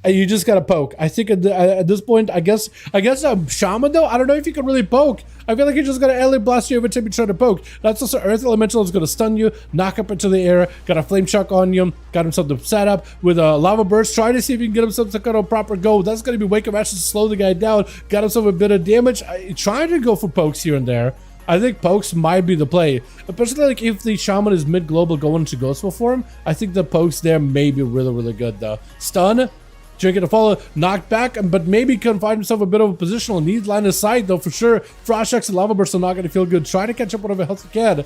And you just gotta poke. I think at this point, I guess Shaman though, I don't know if you can really poke. I feel like you just gotta LA blast you every time you try to poke. That's also Earth Elemental is gonna stun you, knock up into the air, got a flame shock on you, got himself the setup with a lava burst, trying to see if he can get himself some kind of proper go. That's gonna be Wake of Ashes to slow the guy down, got himself a bit of damage. Trying to go for pokes here and there. I think pokes might be the play, especially like if the Shaman is mid-global going into Ghostful form. I think the pokes there may be really, really good though. Stun. Drinking to follow, knocked back, but maybe can find himself a bit of a positional. Needs line of sight though for sure. Frost Shocks and Lava Bursts are not going to feel good. Try to catch up whatever health you can.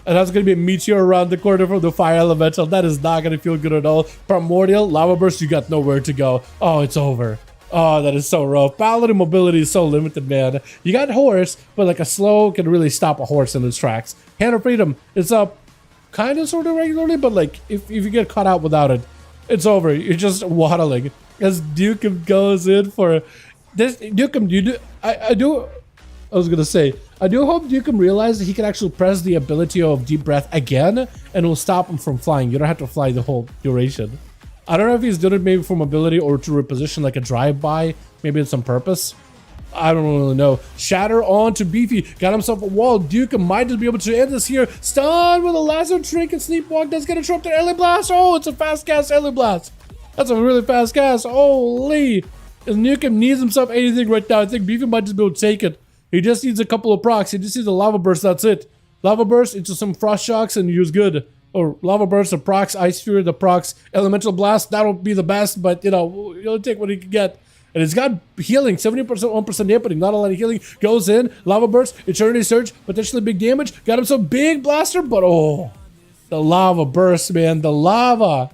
And that's going to be a meteor around the corner from the Fire Elemental. That is not going to feel good at all. Primordial, Lava Burst, you got nowhere to go. Oh, it's over. Oh, that is so rough. Paladin mobility is so limited, man. You got horse, but like a slow can really stop a horse in its tracks. Hand of Freedom is up kind of sort of regularly, but like if you get caught out without it, it's over. You're just waddling. As Dukem goes in for this, Dukem, I was gonna say, I do hope Dukem realizes he can actually press the ability of Deep Breath again, and it will stop him from flying. You don't have to fly the whole duration. I don't know if he's doing it maybe for mobility or to reposition like a drive-by, maybe it's on purpose. I don't really know. Shatter on to Beefy, got himself a wall. Dukem might just be able to end this here. Stun with a lasso trick and sleepwalk. Does get a trap to early blast. Oh, it's a fast cast early blast. That's a really fast cast. Holy. And Nukem needs himself anything right now. I think Beefy might just be able to take it. He just needs a couple of procs. He just needs a Lava Burst. That's it. Lava Burst into some Frost Shocks and use good. Or Lava Burst, the procs, Ice Fury, the procs, Elemental Blast. That'll be the best, but you know, you'll take what he can get. And it's got healing, 70%, 1% dampening, not a lot of healing. Goes in, Lava Burst, Eternity Surge, potentially big damage. Got himself big blaster, but oh, the Lava Burst, man, the lava.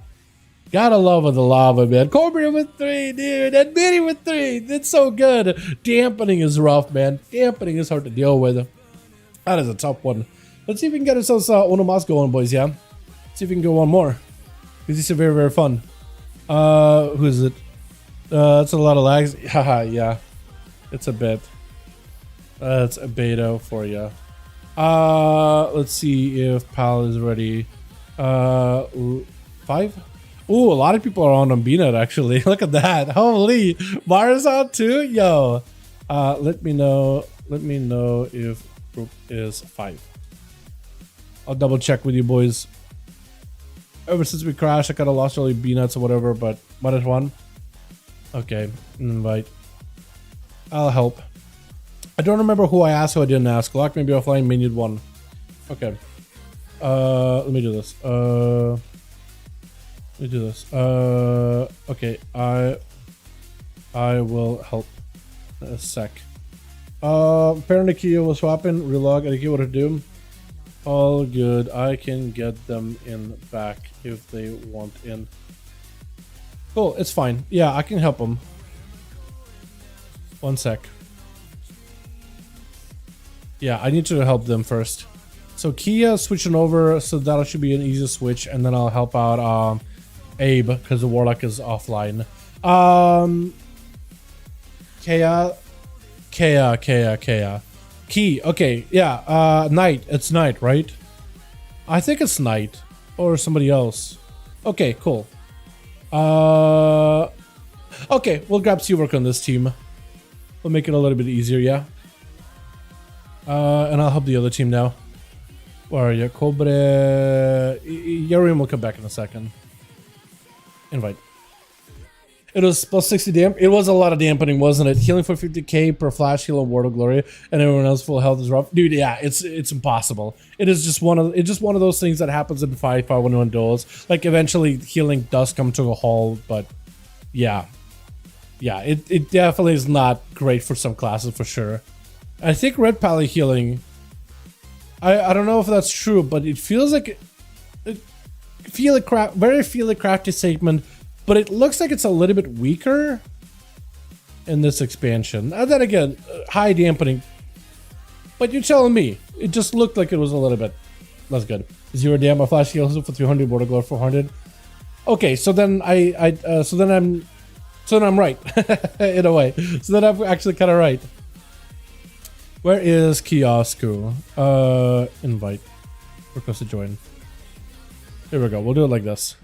Gotta love the lava, man. Cobra with 3, dude. And Mini with 3. It's so good. Dampening is rough, man. Dampening is hard to deal with. That is a tough one. Let's see if we can get ourselves Onomas going, boys, yeah? See if we can go one more. Because these are very, very fun. Who is it? It's a lot of lags. Haha, yeah. It's a bit. It's a beta for you. Let's see if Pal is ready. 5? Ooh, a lot of people are on BNet actually. Look at that. Holy, Mars on too? Yo. Let me know if group is 5. I'll double check with you boys. Ever since we crashed, I kinda lost all the BNets or whatever, but might as one. Okay, invite. I'll help. I don't remember who I asked, who I didn't ask. Lock maybe offline, may need 1. Okay. Let me do this. Okay, I will help a sec. Parent Ikea was swapping, relog, and Ikea what to do. All good. I can get them in back if they want in. Cool, it's fine. Yeah, I can help them. 1 sec. Yeah, I need to help them first. So Kia switching over, so that should be an easy switch, and then I'll help out Abe because the Warlock is offline. Kea. Key. Okay, yeah. Knight. It's Knight, right? I think it's Knight or somebody else. Okay, cool. Okay, we'll grab Seawork on this team. We'll make it a little bit easier, yeah. And I'll help the other team now. Where are you? Cobre. Yarium will come back in a second. Invite. It was plus 60 damp. It was a lot of dampening, wasn't it? Healing for 50k per flash heal on Word of Glory, and everyone else full health is rough. Dude, yeah, it's impossible. It is just one of those things that happens in 5v5 1v1 duels. Like eventually healing does come to a halt, but yeah. Yeah, it definitely is not great for some classes for sure. I think red pally healing, I don't know if that's true, but it feels like very feel crafty segment, but it looks like it's a little bit weaker in this expansion. And then again, high dampening. But you're telling me, it just looked like it was a little bit less good. 0 DM, my flash heals for 300, border glow 400. Okay, so then so then I'm right in a way. So then I'm actually kind of right. Where is Kiosku? Invite. Request to join. Here we go. We'll do it like this.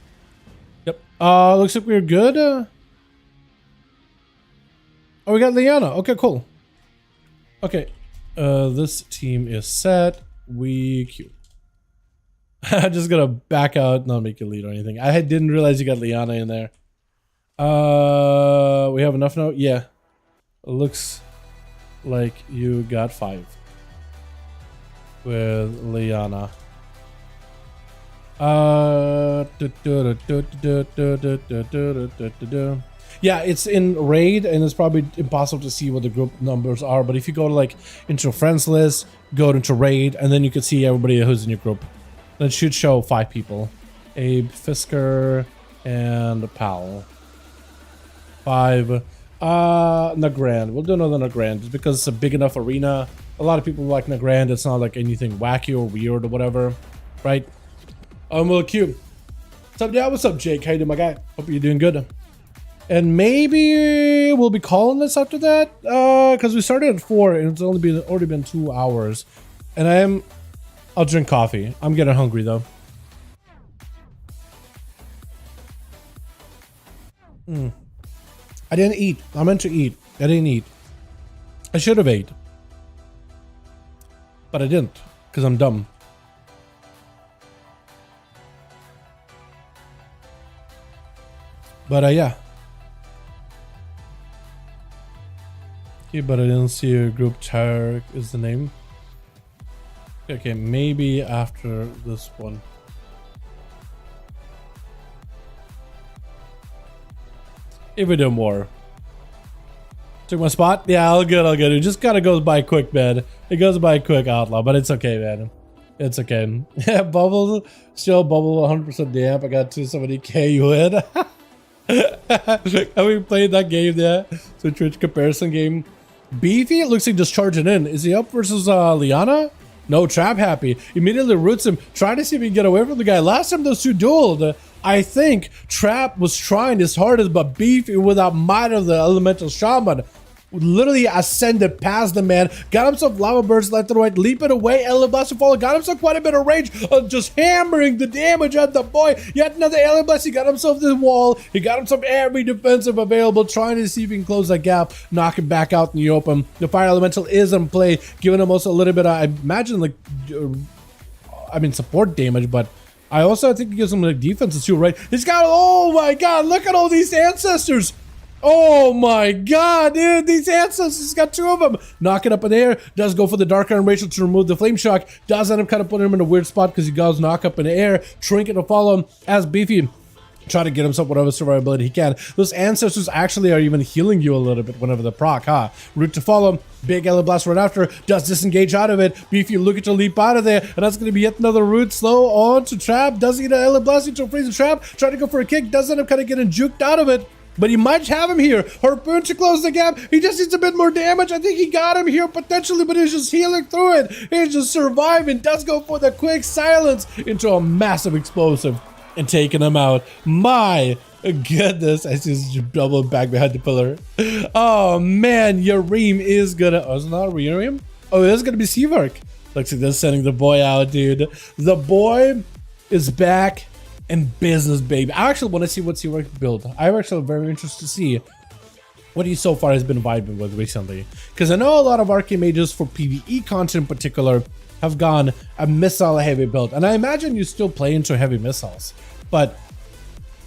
Yep. Looks like we're good. Oh, we got Liana. Okay, cool. Okay. This team is set. We queue. I'm just gonna back out, not make you lead or anything. I didn't realize you got Liana in there. We have enough now? Yeah. It looks like you got 5 with Liana. Yeah, it's in raid and it's probably impossible to see what the group numbers are, but if you go to like into friends list, go into raid, and then you can see everybody who's in your group. That should show 5 people. Abe, Fisker, and Powell. 5. Nagrand. We'll do another Nagrand just because it's a big enough arena. A lot of people like Nagrand. It's not like anything wacky or weird or whatever, right? Well, Q. What's up, yeah? What's up, Jake? How you doing, my guy? Hope you're doing good. And maybe we'll be calling this after that, because we started at 4 and it's already been 2 hours, and I'll drink coffee. I'm getting hungry though. I didn't eat. I meant to eat. I didn't eat. I should have ate, but I didn't because I'm dumb. But yeah. Okay, but I didn't see your group. Tarek is the name. Okay, maybe after this one. If we do more. Took my spot? Yeah, all good, all good. It just kind of goes by quick, man. It goes by quick, Outlaw, but it's okay, man. It's okay. Yeah, Bubble, still Bubble 100% damp. I got 270k you win. Have we played that game there? So Twitch comparison game. Beefy, it looks like just charging in. Is he up versus Liana? No, Trap happy. Immediately roots him, trying to see if he can get away from the guy. Last time those two dueled, I think Trap was trying his hardest, but Beefy, without might of the elemental shaman, literally ascended past the man, got himself lava burst left and right, leaping away, alien blast to follow, got himself quite a bit of range, just hammering the damage at the boy. Yet another alien blast, he got himself the wall, he got himself every defensive available, trying to see if he can close that gap, knock him back out in the open. The fire elemental is in play, giving him also a little bit of, I imagine, like, support damage, but I think it gives him like defenses too, right? He's got, oh my god, look at all these ancestors. Oh my god, dude, these ancestors, he's got 2 of them. Knock it up in the air, does go for the Dark Iron Rachel to remove the Flame Shock, does end up kind of putting him in a weird spot because he goes knock up in the air. Trinket to follow him as Beefy try to get himself whatever survivability he can. Those ancestors actually are even healing you a little bit whenever the proc, huh? Root to follow him, big Ella Blast right after, does disengage out of it. Beefy looking to leap out of there, and that's going to be yet another root slow on to Trap. Doesn't get an Ella Blast into a freezing Trap, trying to go for a kick, does end up kind of getting juked out of it. But he might have him here. Harpoon to close the gap. He just needs a bit more damage. I think he got him here potentially, but he's just healing through it. He's just surviving. Does go for the quick silence into a massive explosive and taking him out. My goodness. I see this double back behind the pillar. Oh man, Yareem is gonna. Oh, is it not Yareem? Oh, it is gonna be Seavark. Looks like they're sending the boy out, dude. The boy is back. And business, baby. I actually want to see what Seawark build. I'm actually very interested to see what he so far has been vibing with recently. Because I know a lot of arcane mages for PvE content in particular have gone a missile heavy build. And I imagine you still play into heavy missiles. But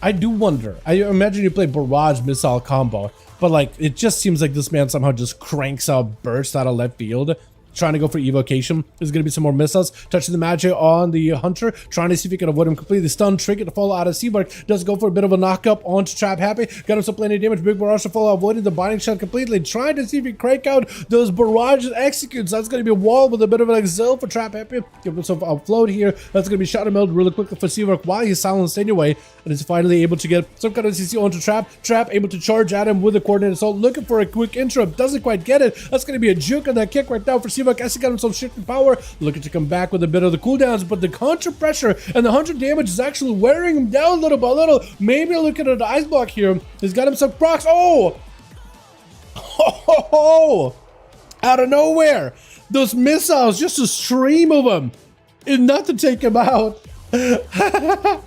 I do wonder. I imagine you play barrage missile combo. But like, it just seems like this man somehow just cranks out bursts out of left field. Trying to go for evocation. There's going to be some more missiles. Touching the magic on the hunter. Trying to see if he can avoid him completely. Stun, trinket to fall out of Seabark. Does go for a bit of a knockup onto Trap Happy. Got himself plenty of damage. Big barrage to fall out. Avoiding the binding shot completely. Trying to see if he can crank out those barrages executes. That's going to be a wall with a bit of an exile for Trap Happy. Give himself a float here. That's going to be shot and meld really quickly for Seabark while he's silenced anyway. And is finally able to get some kind of CC onto Trap. Trap able to charge at him with a coordinated assault. Looking for a quick interrupt. Doesn't quite get it. That's going to be a juke on that kick right now for Seabark. Sivak actually got himself shifting power, looking to come back with a bit of the cooldowns, but the counter pressure and the 100 damage is actually wearing him down little by little. Maybe looking at the ice block here. He's got himself procs. Oh! Oh! Out of nowhere! Those missiles, just a stream of them. Enough to take him out. That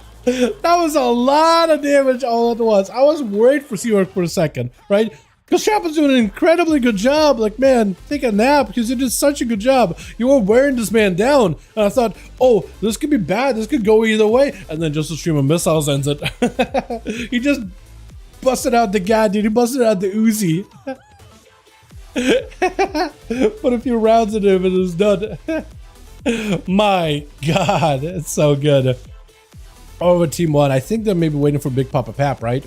was a lot of damage all at once. I was worried for Sivak for a second, right? Because Trap was doing an incredibly good job. Like, man, take a nap because you did such a good job. You were wearing this man down. And I thought, oh, this could be bad. This could go either way. And then just a stream of missiles ends it. He just busted out the guy, dude. He busted out the Uzi. Put a few rounds in him and it was done. My God, it's so good. Over Team 1. I think they're maybe waiting for Big Papa Pap, right?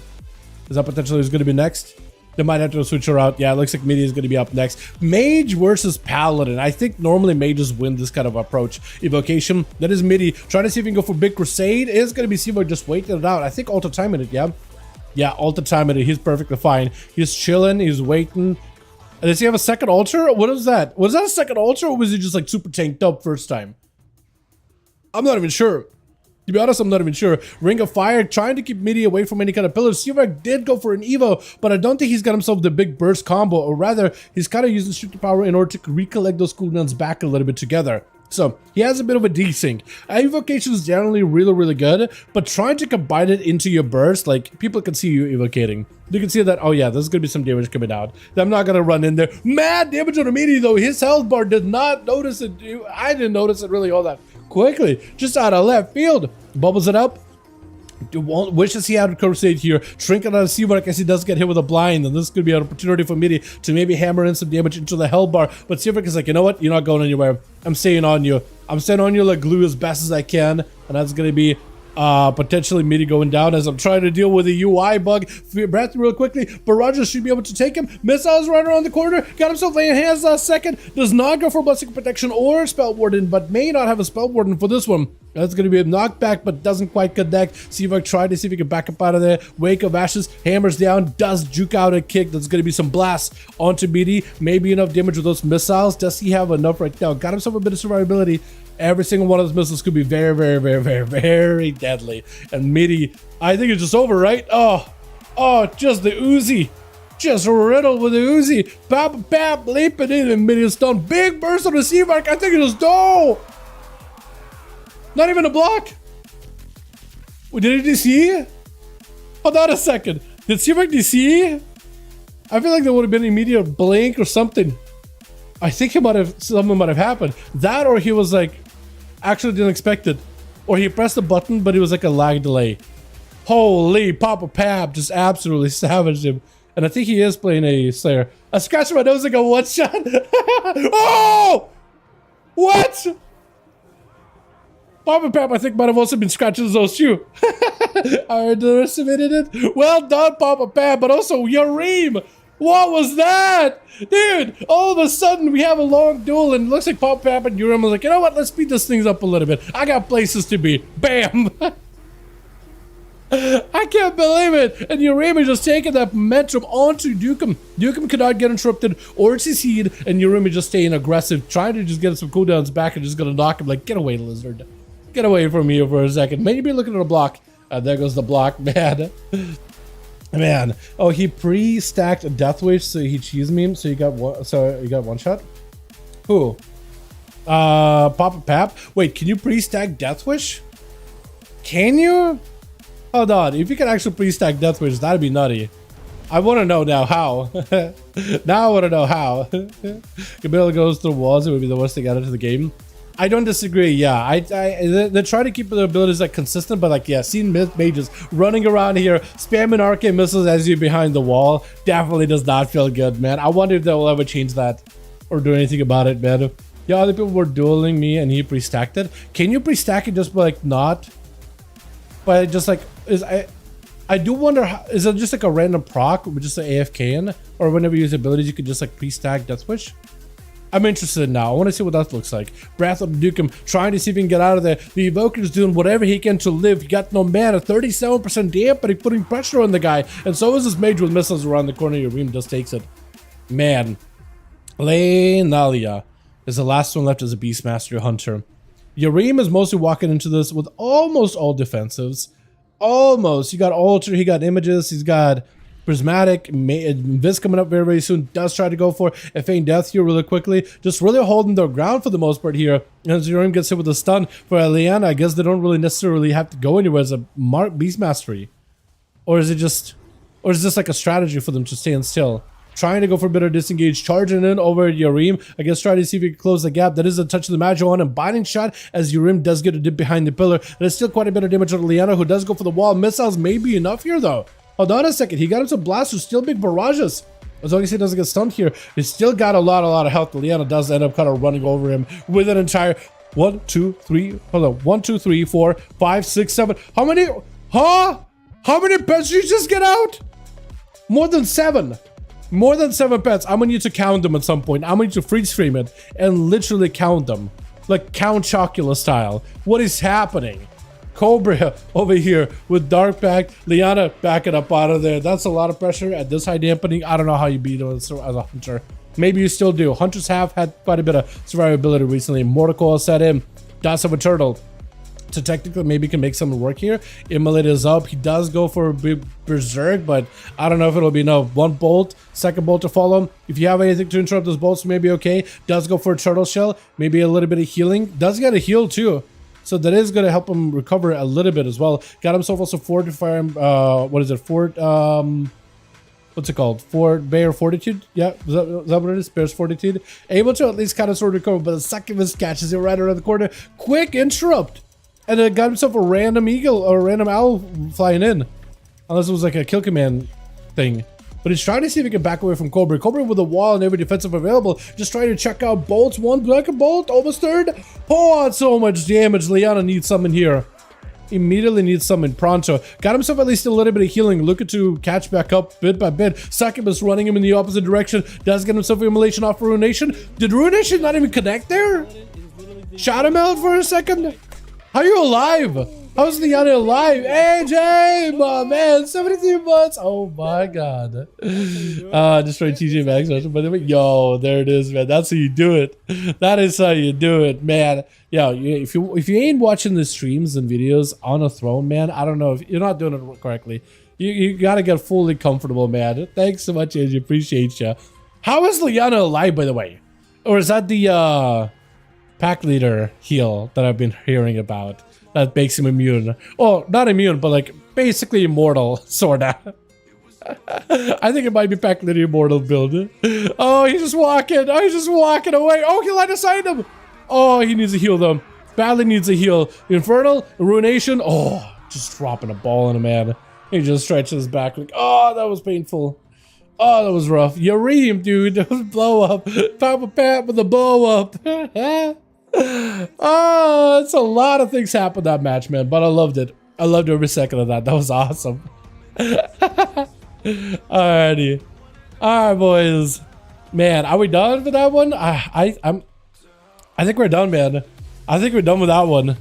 Is that potentially who's going to be next? They might have to switch her out. Yeah, it looks like Midi is going to be up next. Mage versus Paladin. I think normally mages win this kind of approach. Evocation. That is Midi. Trying to see if he can go for Big Crusade. It's going to be Sivo just waiting it out. I think Alta time in it, yeah? Yeah, Alta time in it. He's perfectly fine. He's chilling. He's waiting. Does he have a second altar? What is that? Was that a second altar or was he just like super tanked up first time? I'm not even sure. To be honest, I'm not even sure. Ring of Fire, trying to keep Midi away from any kind of pillars. Sivak did go for an Evo, but I don't think he's got himself the big burst combo, or rather, he's kind of using shooting power in order to recollect those cooldowns back a little bit together. So, he has a bit of a desync. Evocation is generally really good, but trying to combine it into your burst, like, people can see you evocating. You can see that, oh yeah, there's gonna be some damage coming out. I'm not gonna run in there. Mad damage on Midi though. His health bar did not notice it. I didn't notice it really all that quickly. Just out of left field. Bubbles it up. Wishes he had a Crusade here. Trinket on Sivak as he does get hit with a blind, and this could be an opportunity for Midi to maybe hammer in some damage into the hell bar. But Sivak is like, you know what? You're not going anywhere. I'm staying on you. I'm staying on you like glue as best as I can, and that's gonna be potentially Midi going down as I'm trying to deal with a UI bug. Breath real quickly. Barrage should be able to take him. Missiles right around the corner. Got himself laying hands last second. Does not go for Blessing Protection or Spell Warden, but may not have a Spell Warden for this one. That's going to be a knockback, but doesn't quite connect. Sivak tried to see if he can back up out of there. Wake of Ashes, hammers down, does juke out a kick. That's going to be some blasts onto Midi. Maybe enough damage with those missiles. Does he have enough right now? Got himself a bit of survivability. Every single one of those missiles could be very deadly. And Midi, I think it's just over, right? Oh, just the Uzi. Just riddled with the Uzi. Pap, leaping in, and Midi is stunned. Big burst on the Sivak. I think it is not even a block. Did he DC? Hold on a second. Did Sivak DC? I feel like there would have been an immediate blink or something. I think something might have happened. That, or he was like, actually didn't expect it. Or he pressed the button, but it was like a lag delay. Holy, Papa Pap just absolutely savaged him. And I think he is playing a Slayer. I scratched my nose like a one shot. Oh! What? Papa Pap, I think, might have also been scratching his nose too. I underestimated it. Well done, Papa Pap, but also Yareem. What was that? Dude, all of a sudden we have a long duel and it looks like Papa Pap and Yareem was like, you know what, let's speed this things up a little bit. I got places to be. Bam! I can't believe it. And Yareem is just taking that momentum onto Dukem. Dukem could not get interrupted or CC'd, and Yareem is just staying aggressive, trying to just get some cooldowns back and just gonna knock him like, get away, lizard. Get away from me for a second. Maybe looking at a block. There goes the block, man. Man. Oh, he pre-stacked a Death Wish, so he cheese memed, so you got one shot? Who? Papa Pap? Wait, can you pre-stack Death Wish? Can you? Hold on, if you can actually pre-stack Death Wish, that'd be nutty. I want to know now how. Now I want to know how. Kabila goes through walls, it would be the worst thing out of the game. I don't disagree. Yeah, they try to keep their abilities like consistent, but like, yeah, seeing mages running around here, spamming arcane missiles as you're behind the wall definitely does not feel good, man. I wonder if they'll ever change that or do anything about it, man. Yeah, other people were dueling me and he pre-stacked it. Can you pre-stack it just by like not? But just like I do wonder, how, is it just like a random proc with just an AFK in, or whenever you use abilities you could just like pre-stack Death Wish? I'm interested now. I want to see what that looks like. Breath of Dukem trying to see if he can get out of there. The Evoker's doing whatever he can to live. He got no mana. 37% damp, but he's putting pressure on the guy. And so is this mage with missiles around the corner. Yareem just takes it. Man. Lenalia. Is the last one left as a Beastmaster Hunter. Yareem is mostly walking into this with almost all defensives. Almost. He got Alter, he got Images, he's got Prismatic, Invis coming up very, very soon. Does try to go for a Feign Death here really quickly. Just really holding their ground for the most part here. And as Yareem gets hit with a stun for Liana, I guess they don't really necessarily have to go anywhere as a Beast Mastery. Or is this like a strategy for them to stand still? Trying to go for a bit of disengage, charging in over Yareem. I guess trying to see if he can close the gap. That is a touch of the mage on and binding shot as Yareem does get a dip behind the pillar. There's still quite a bit of damage on Liana, who does go for the wall. Missiles may be enough here though. Hold on a second. He got him some blasters, still big barrages. As long as he doesn't get stunned here, he's still got a lot of health. Liana does end up kind of running over him with an entire 1, 2, 3. Hold on. 1, 2, 3, 4, 5, 6, 7. How many? Huh? How many pets did you just get out? More than 7. More than 7 pets. I'm gonna need to count them at some point. I'm gonna need to freeze frame it and literally count them. Like Count Chocula style. What is happening? Cobra over here with Dark Pact. Liana backing up out of there. That's a lot of pressure at this high dampening. I don't know how you beat it as a hunter. Maybe you still do. Hunters have had quite a bit of survivability recently. Mortal set in. Does have a turtle. So technically maybe can make something work here. Immolate is up. He does go for a big berserk, but I don't know if it'll be no. 1 bolt, 2nd bolt to follow him. If you have anything to interrupt those bolts, maybe okay. Does go for a turtle shell. Maybe a little bit of healing. Does get a heal too. So that is going to help him recover a little bit as well. Got himself also fortify, what is it? What's it called? Bear Fortitude? Yeah, is that what it is? Bear's Fortitude. Able to at least kind of sort of recover, but the second of catches it right around the corner. Quick interrupt. And then got himself a random eagle or a random owl flying in. Unless it was like a kill command thing. But he's trying to see if he can back away from Cobra. Cobra with a wall and every defensive available. Just trying to check out bolts. 1 black bolt, almost 3rd. Oh, so much damage. Liana needs something here. Immediately needs something pronto. Got himself at least a little bit of healing. Looking to catch back up bit by bit. Succubus running him in the opposite direction. Does get himself immolation off Ruination. Did Ruination not even connect there? Shot him out for a second. How are you alive? How's Liana alive? AJ, my man, 73 months. Oh my god. Destroyed TJ Maxx. By the way, yo, there it is, man. That's how you do it. That is how you do it, man. Yo, if you ain't watching the streams and videos on a throne, man, I don't know if you're not doing it correctly. You gotta get fully comfortable, man. Thanks so much, AJ. Appreciate you. How is Liana alive, by the way? Or is that the pack leader heal that I've been hearing about? That makes him immune. Oh, not immune, but like basically immortal, sorta. I think it might be pack leader immortal build. Oh, he's just walking. Oh, he's just walking away. Oh, he light aside him. Oh, he needs to heal them. Badly needs a heal. Infernal, Ruination. Oh, just dropping a ball on a man. He just stretches his back like, oh, that was painful. Oh, that was rough. Yareem, dude, that was blow up. Papa Pat with a blow up. Oh, it's a lot of things happened that match, man, but I loved it. I loved every second of that. That was awesome. Alrighty. Alright, boys. Man, are we done with that one? I think we're done, man. I think we're done with that one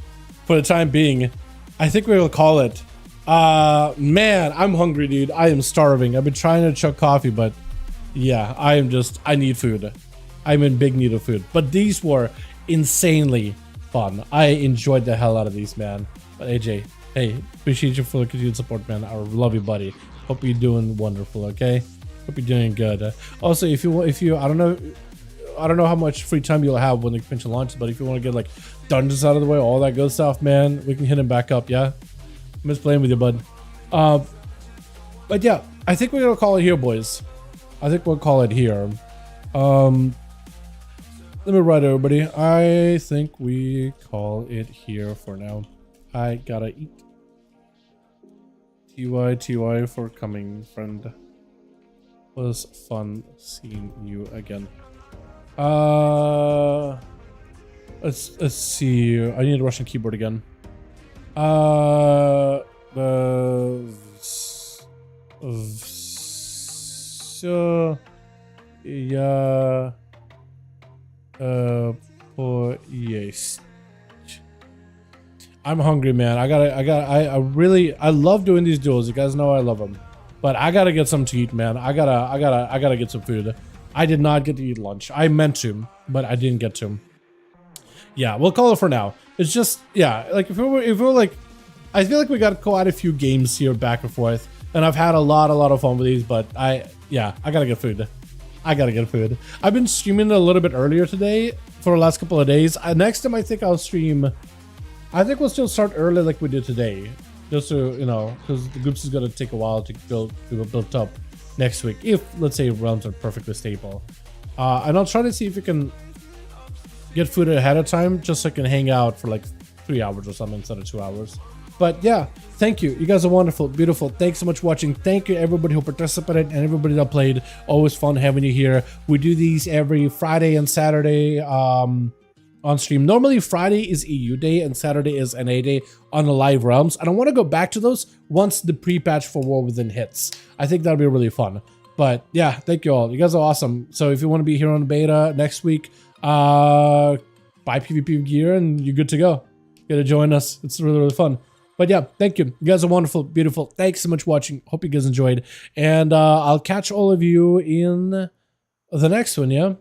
for the time being. I think we'll call it. Man, I'm hungry, dude. I am starving. I've been trying to chug coffee, but yeah, I need food. I'm in big need of food. But these were insanely fun. I enjoyed the hell out of these, man. But AJ, hey, appreciate you for the continued support, man. I love you, buddy. Hope you're doing wonderful, okay? Hope you're doing good. Also, if you I don't know how much free time you'll have when the expansion launches, but if you want to get like dungeons out of the way, all that good stuff, man, we can hit him back up, yeah? I'm just playing with you, bud. But yeah, I think we're gonna call it here, boys. I think we'll call it here. Let me write, everybody. I think we call it here for now. I gotta eat. TY for coming, friend. Was fun seeing you again. Let's see. I need a Russian keyboard again. So yeah. Yes. I'm hungry, man. I love doing these duels. You guys know I love them, but I gotta get some to eat, man. I gotta get some food. I did not get to eat lunch. I meant to, but I didn't get to. Yeah, we'll call it for now. It's just, yeah, like if we were like, I feel like we got quite a few games here back and forth, and I've had a lot of fun with these, but I gotta get food. I gotta get food. I've been streaming a little bit earlier today for the last couple of days. Next time I think I'll stream, I think we'll still start early like we did today, just to, you know, because the groups is gonna take a while to build up next week, if let's say rounds are perfectly stable. And I'll try to see if we can get food ahead of time, just so I can hang out for like 3 hours or something instead of 2 hours. But yeah, thank you. You guys are wonderful, beautiful. Thanks so much for watching. Thank you everybody who participated and everybody that played. Always fun having you here. We do these every Friday and Saturday on stream. Normally Friday is EU day and Saturday is NA day on the live realms. And I want to go back to those once the pre-patch for War Within hits. I think that'll be really fun. But yeah, thank you all. You guys are awesome. So if you want to be here on the beta next week, buy PvP gear and you're good to go. You gotta join us. It's really fun. But yeah, thank you. You guys are wonderful, beautiful. Thanks so much for watching. Hope you guys enjoyed. And I'll catch all of you in the next one, yeah?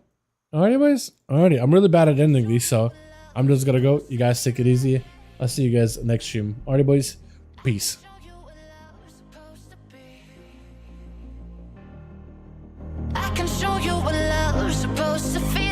Alrighty, boys? Alrighty. I'm really bad at ending these, so I'm just gonna go. You guys take it easy. I'll see you guys next stream. Alrighty, boys? Peace. I can show you what love's supposed to feel.